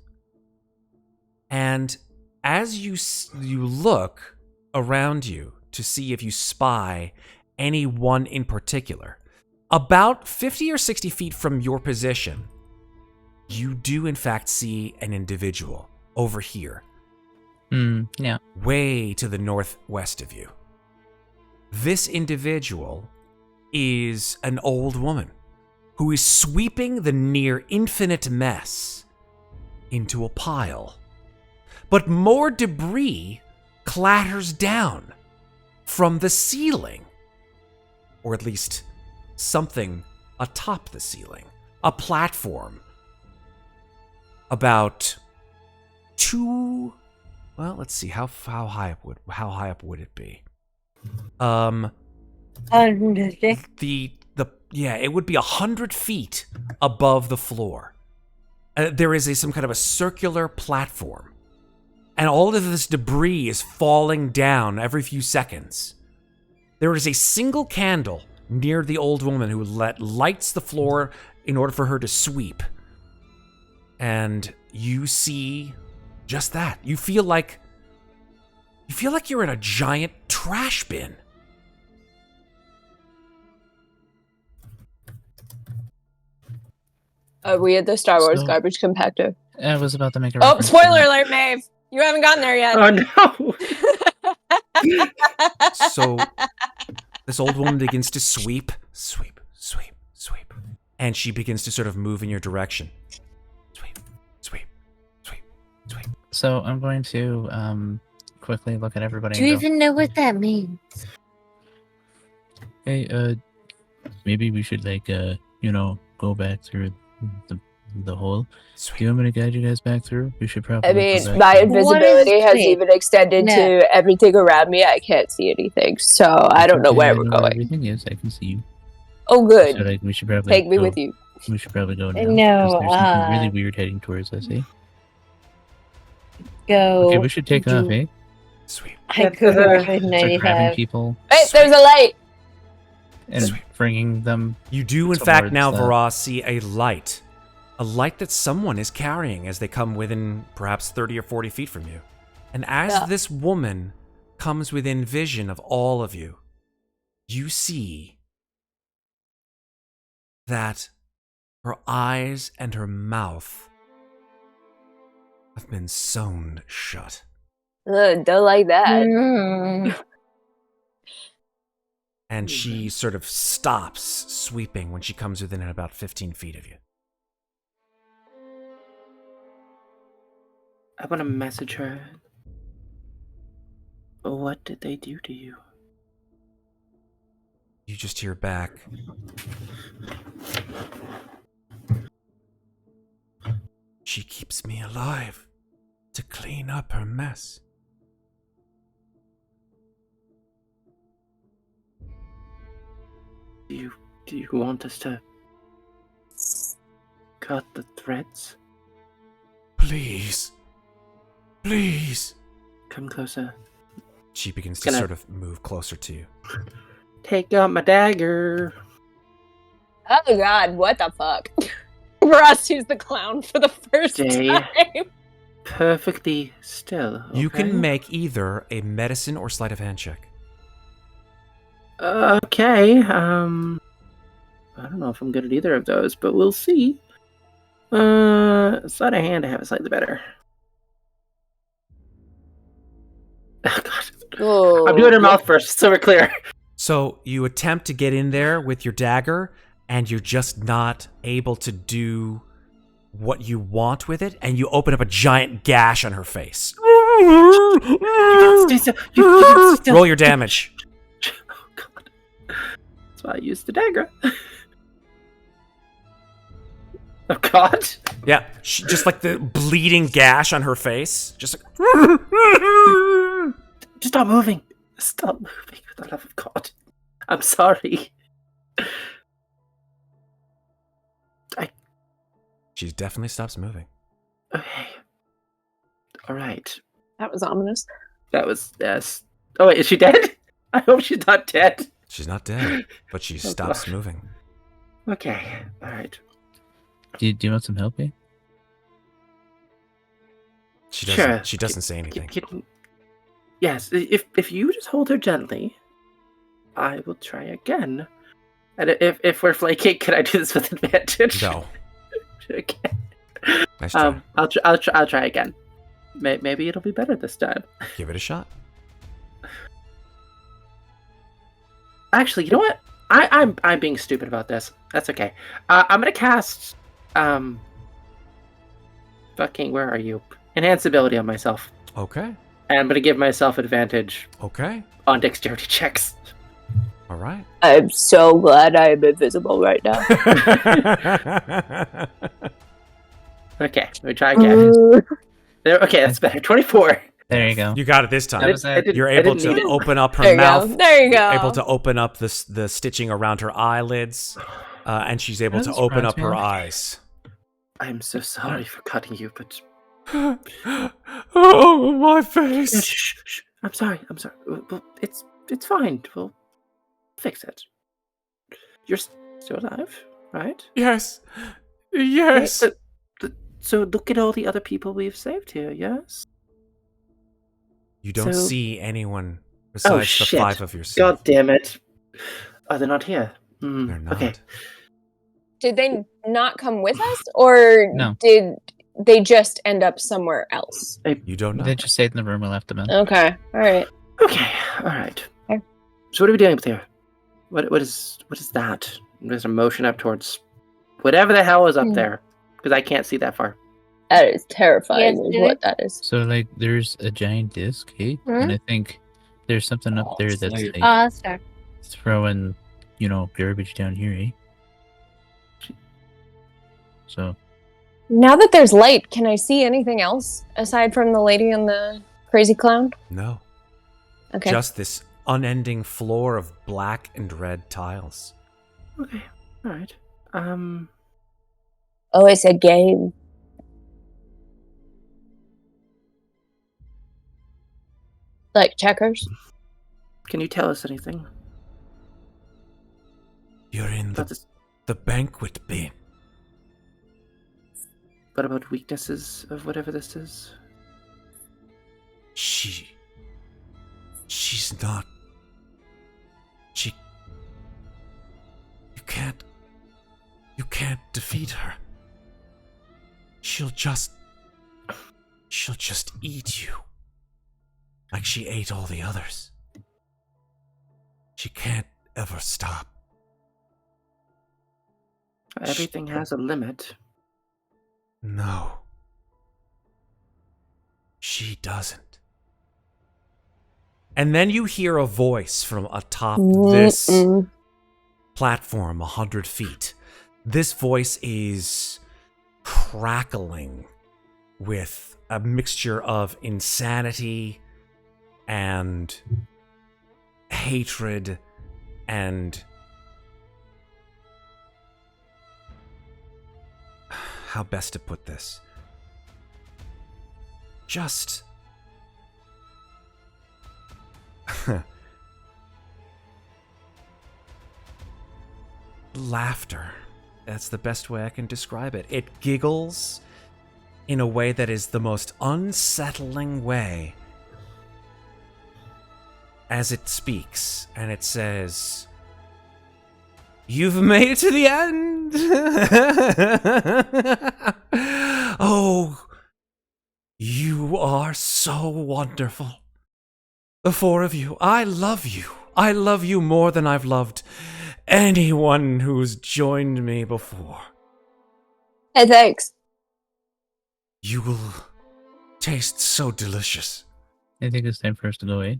And as you look around you to see if you spy any one in particular, about 50 or 60 feet from your position, you do in fact see an individual over here. Yeah. Way to the northwest of you. This individual is an old woman who is sweeping the near infinite mess into a pile. But more debris clatters down from the ceiling, or at least something atop the ceiling, a platform about let's see, how high up would it be? It would be 100 feet above the floor. There is some kind of a circular platform, and all of this debris is falling down every few seconds. There is a single candle near the old woman who lights the floor in order for her to sweep. And you see just that. You feel like you're in a giant trash bin. Are we at the Star Wars So- garbage compactor? I was about to make a Oh, reference to spoiler that. alert, Maeve! You haven't gotten there yet. Oh no! So this old woman begins to sweep, sweep, sweep, sweep. And she begins to sort of move in your direction. Sweep, sweep, sweep, sweep. So I'm going to quickly look at everybody Do you and go, even know what that means? hey, maybe we should go back through the hole. Do Sweep. you want me to guide you guys back through? We should probably I go mean, back my through. invisibility has sweep? even extended No. to everything around me. I can't see anything, so I don't know Okay, where I we're know going. everything is. I can see you. Oh, So good. we should probably Take me go- with you. We should probably go now. No, 'cause there's something really weird heading towards us, eh? Go. Okay, we should take off, eh? Sweep. I go Start grabbing 95. people Wait, there's a light! and Sweet. bringing them. You do, in fact, towards now, the- Vaara, see a light. A light that someone is carrying as they come within perhaps 30 or 40 feet from you. And as Yeah. this woman comes within vision of all of you, you see that her eyes and her mouth have been sewn shut. Ugh, don't like that. Mm. And she sort of stops sweeping when she comes within about 15 feet of you. I want to message her. What did they do to you? You just hear back. She keeps me alive to clean up her mess. Do you want us to cut the threads? Please. Please. Come closer. She begins to Gonna- sort of move closer to you. Take out my dagger. Oh god, what the fuck? Ross is the clown for the first Stay. time. Perfectly still. You okay? can make either a medicine or sleight of hand check. Okay. I don't know if I'm good at either of those, but we'll see. Sleight of hand, I have it slightly better. Oh god. Oh, I'm doing her mouth first, so we're clear. So you attempt to get in there with your dagger, and you're just not able to do what you want with it, and you open up a giant gash on her face. Stay still. You stay still. Roll your damage. Oh god. That's why I used the dagger. Oh god. Yeah, just like the bleeding gash on her face. Just like... Just stop moving. Stop moving, for the love of God. I'm sorry. She definitely stops moving. Okay. Alright. that was ominous. That was, yes. Oh wait, is she dead? I hope she's not dead. She's not dead, but she stops God. moving. Okay. All right. Do you want some help, eh? She doesn't say anything. Yes, if you just hold her gently, I will try again. And if we're flaking, can I do this with advantage? No. Okay. Nice try. I'll try again. Maybe it'll be better this time. Give it a shot. Actually, you know what? I'm being stupid about this. That's okay. I'm gonna cast fucking where are you? Enhance ability on myself. Okay. And I'm gonna give myself advantage Okay. on dexterity checks. All right. I'm so glad I am invisible right now. Okay, let me try again. Okay, that's better. 24. There you go. You got it this time. That was it. You're able to open up her There you mouth. go. There you go. Able to open up the stitching around her eyelids, and she's able to That's open right, up her man. eyes. I'm so sorry for cutting you, but Oh, my face. shh. I'm sorry. Well, it's fine. We'll fix it. You're still alive, right? Yes. Yes. Okay, so look at all the other people we've saved here. Yes. You don't So- see anyone Oh besides the shit! 5 of yourself. God damn it! Oh, they're not here. They're not. Okay. Did they not come with us, or No. did they just end up somewhere else? You don't know. They just stayed in the room and left them in. Okay, all right. Okay. All right. Okay. So what are we doing with here? What is that? There's a motion up towards whatever the hell is up there, because I can't see that far. That is terrifying. Yes, is dude. what that is. So like, there's a giant disc, eh? And I think there's something up there that's Slade. like Star. throwing, garbage down here, eh? So Now that there's light, can I see anything else aside from the lady and the crazy clown? No. Okay. Just this unending floor of black and red tiles. Okay. All right. Oh, it's a game. Like checkers? Can you tell us anything You're in about this? the banquet bin. What about weaknesses of whatever this is? She's not. You can't defeat her. She'll just eat you. Like she ate all the others. She can't ever stop. Everything has a limit. No. She doesn't. And then you hear a voice from atop this platform 100 feet. This voice is crackling with a mixture of insanity and hatred and how best to put this? Just laughter. That's the best way I can describe it. It giggles in a way that is the most unsettling way as it speaks, and it says, "You've made it to the end." Oh, you are so wonderful. The 4 of you, I love you. I love you more than I've loved anyone who's joined me before. Hey, thanks. You will taste so delicious. I think it's time for us to go, eh?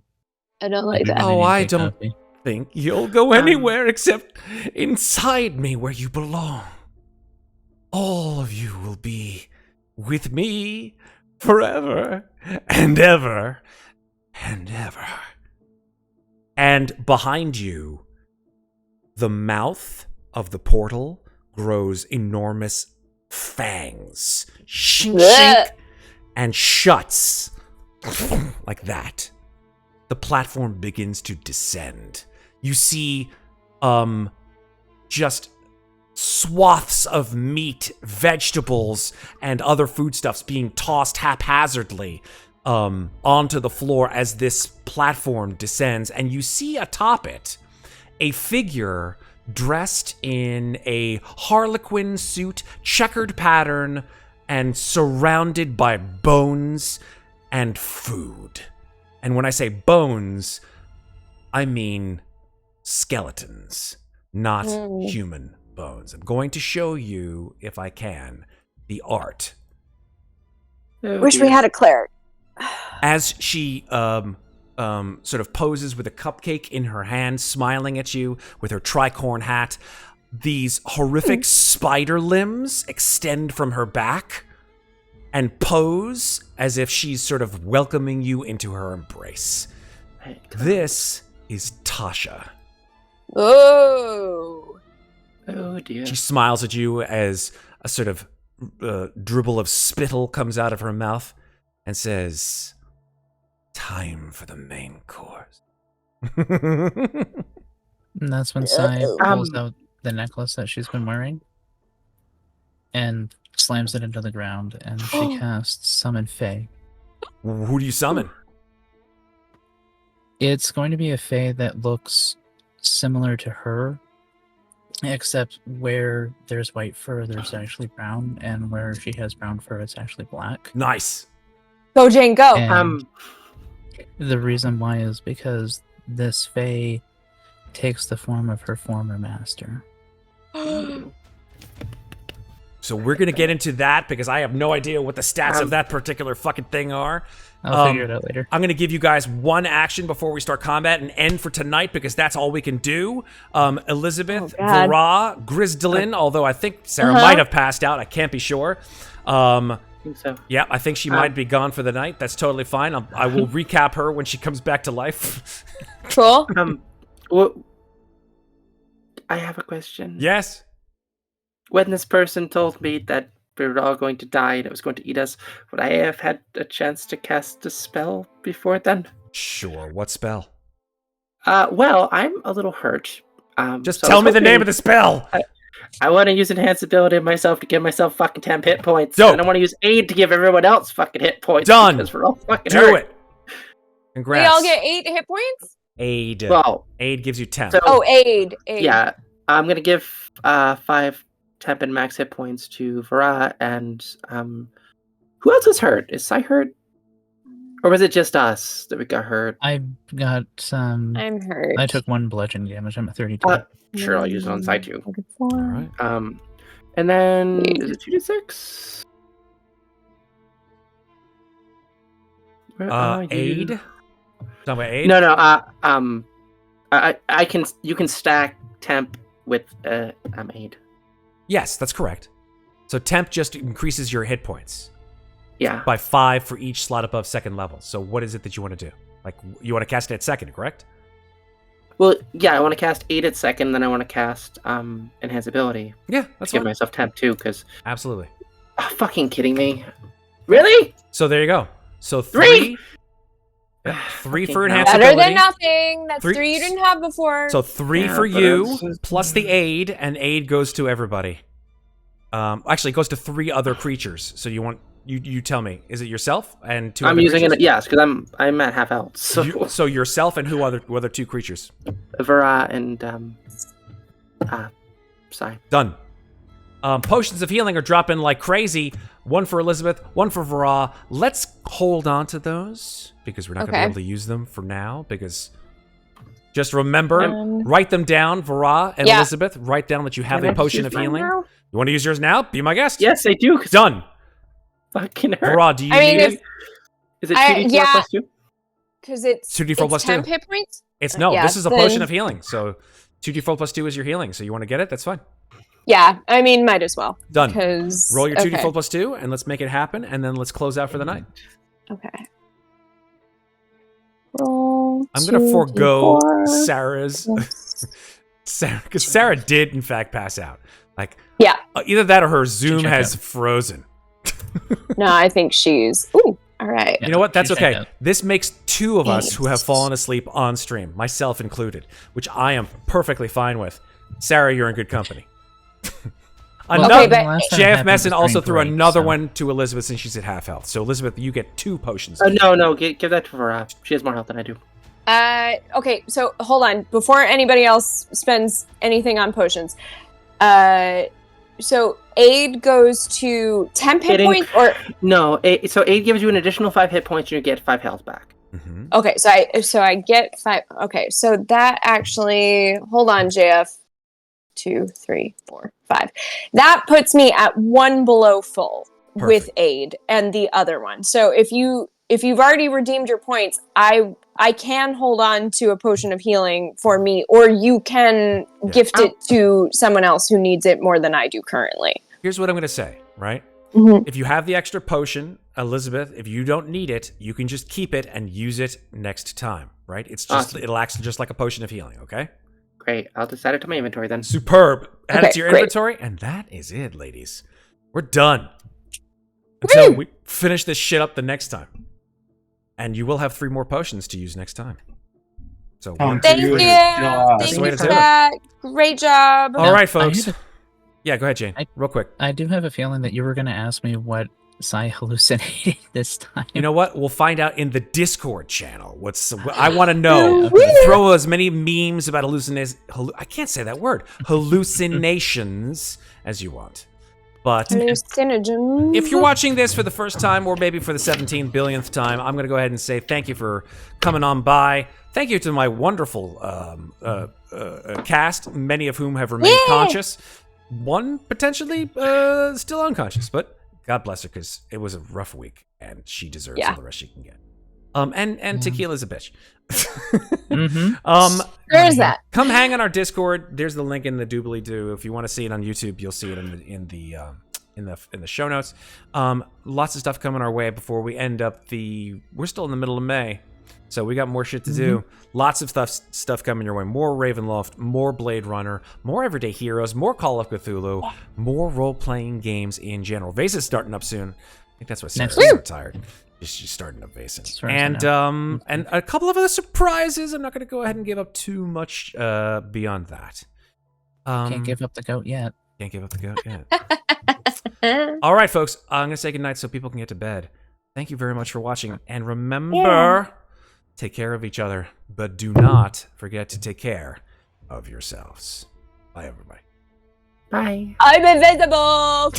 I don't like that. Oh, need to I take don't coffee. think you'll go anywhere except inside me where you belong. All of you will be with me forever and ever and ever. And behind you, the mouth of the portal grows enormous fangs. Shink, shink, and shuts like that. The platform begins to descend. You see, just swaths of meat, vegetables, and other foodstuffs being tossed haphazardly onto the floor as this platform descends, and you see atop it a figure dressed in a harlequin suit, checkered pattern, and surrounded by bones and food. And when I say bones, I mean skeletons, not human bones. I'm going to show you, if I can, the art. Wish we had a cleric. As she sort of poses with a cupcake in her hand, smiling at you with her tricorn hat, these horrific spider limbs extend from her back and pose as if she's sort of welcoming you into her embrace. This is Tasha. Oh. Oh dear. She smiles at you as a sort of dribble of spittle comes out of her mouth and says, "Time for the main course." And that's when Sai pulls out the necklace that she's been wearing and slams it into the ground, and she casts Summon Fae. Who do you summon? It's going to be a Fae that looks similar to her, except where there's white fur, there's actually brown, and where she has brown fur, it's actually black. Nice. Go, Jane, go. And the reason why is because this Fae takes the form of her former master. So we're going to get into that because I have no idea what the stats of that particular fucking thing are. I'll figure it out later. I'm going to give you guys one action before we start combat and end for tonight because that's all we can do. Elizabeth, Vaara, Grzldyln, although I think Sarah might have passed out. I can't be sure. I think so. Yeah, I think she might be gone for the night. That's totally fine. I will recap her when she comes back to life. Cool. I have a question. Yes? When this person told me that we were all going to die and it was going to eat us, would I have had a chance to cast a spell before then? Sure. What spell? Well, I'm a little hurt. Just tell me the name of the spell! I want to use enhance ability myself to give myself fucking 10 hit points. Dope. And I want to use aid to give everyone else fucking hit points. Done. Because we're all fucking Do hurt. it. Congrats. We all get 8 hit points? Aid. Well, aid gives you 10. So, aid. Yeah. I'm going to give 5 temp and max hit points to Vaara, and who else is hurt? Is Sai hurt? Or was it just us that we got hurt? I got some. I'm hurt. I took 1 bludgeoning damage. I'm at 32. Sure, I'll use it on Sai too. All right. And then is it 2d6? Aid? Talking about aid? No. I can. You can stack temp with aid. Yes, that's correct. So temp just increases your hit points. Yeah. By 5 for each slot above second level. So what is it that you want to do? Like, you want to cast it at second, correct? Well, yeah, I want to cast 8 at second, then I want to cast enhance ability. Yeah, that's give fine. myself temp too, because Absolutely. Fucking kidding me. Really? So there you go. So 3. 3 for enhance Better ability. than nothing. That's 3 3 you didn't have before. So 3 Yeah, for but you, it's- plus the aid, and aid goes to everybody. Actually, it goes to 3 other creatures. So you tell me, is it yourself and 2 I'm other using creatures? it, yes, because I'm at half health. So So yourself and who other 2 creatures? Vaara and Sai. Done. Potions of healing are dropping like crazy. 1 for Elizabeth, 1 for Vaara. Let's hold on to those because we're not going to be able to use them for now. Because just remember, write them down, Vaara and Elizabeth. Write down that you have a potion of healing. Now? You want to use yours now? Be my guest. Yes, I do. Done. Fucking hurt. Vaara, do you I mean, need if- it? Is it 2d4 plus 2? Because it's 2d4 plus 2. temp hit points? No, yeah, this is a then- potion of healing. So 2d4 plus 2 is your healing. So you want to get it? That's fine. Yeah, I mean, might as well. Done. Because Roll your 2d4 plus 2 and let's make it happen. And then let's close out for the night. Okay. Roll. I'm going to forego 2d4. Sarah's... Sarah, because Sarah did, in fact, pass out. Like, Yeah. Either that or her Zoom check has out. frozen. No, I think she's. Ooh, all right. You know what? That's She's checked okay. out. This makes 2 of us who have fallen asleep on stream, myself included, which I am perfectly fine with. Sarah, you're in good company. Okay, but JF Messon also threw another one to Elizabeth since she's at half health. So Elizabeth, you get 2 potions. No, give that to Vaara. She has more health than I do. Okay, so hold on. Before anybody else spends anything on potions, so aid goes to temp hit points, or no? So aid gives you an additional 5 hit points, and you get 5 health back. Mm-hmm. Okay, so I get 5. Okay, so that actually, hold on, JF. 2, 3, 4, 5. That puts me at 1 below full. Perfect. With aid and the other one. So if you've already redeemed your points, I can hold on to a potion of healing for me, or you can gift it to someone else who needs it more than I do currently. Here's what I'm going to say, right? Mm-hmm. If you have the extra potion, Elizabeth, if you don't need it, you can just keep it and use it next time, right? It's just It'll act just like a potion of healing, okay? Great. I'll just add it to my inventory then. Superb. Add it to your inventory, and that is it, ladies. We're done. Until we finish this shit up the next time. And you will have 3 more potions to use next time. So thank you. Thank you for that. Great job. All right, folks. Yeah, go ahead, Jane. Real quick. I do have a feeling that you were going to ask me what Sai hallucinated this time. You know what? We'll find out in the Discord channel. I want to know. Throw as many memes about I can't say that word. Hallucinations as you want. But if you're watching this for the first time, or maybe for the 17 billionth time, I'm going to go ahead and say thank you for coming on by. Thank you to my wonderful cast, many of whom have remained conscious. One potentially still unconscious, but God bless her, because it was a rough week, and she deserves all the rest she can get. And Tequila's a bitch. There's that. Come hang on our Discord. There's the link in the doobly-doo. If you want to see it on YouTube, you'll see it in the show notes. Lots of stuff coming our way before we end up we're still in the middle of May. So we got more shit to do. Lots of stuff coming your way. More Ravenloft, more Blade Runner, more Everyday Heroes, more Call of Cthulhu, more role-playing games in general. Vasa's starting up soon. I think that's why Sarah's so tired. She's starting up Vasa. And a couple of other surprises. I'm not going to go ahead and give up too much beyond that. Can't give up the goat yet. Can't give up the goat yet. All right, folks. I'm going to say goodnight so people can get to bed. Thank you very much for watching. And remember... Take care of each other, but do not forget to take care of yourselves. Bye, everybody. Bye. I'm invisible!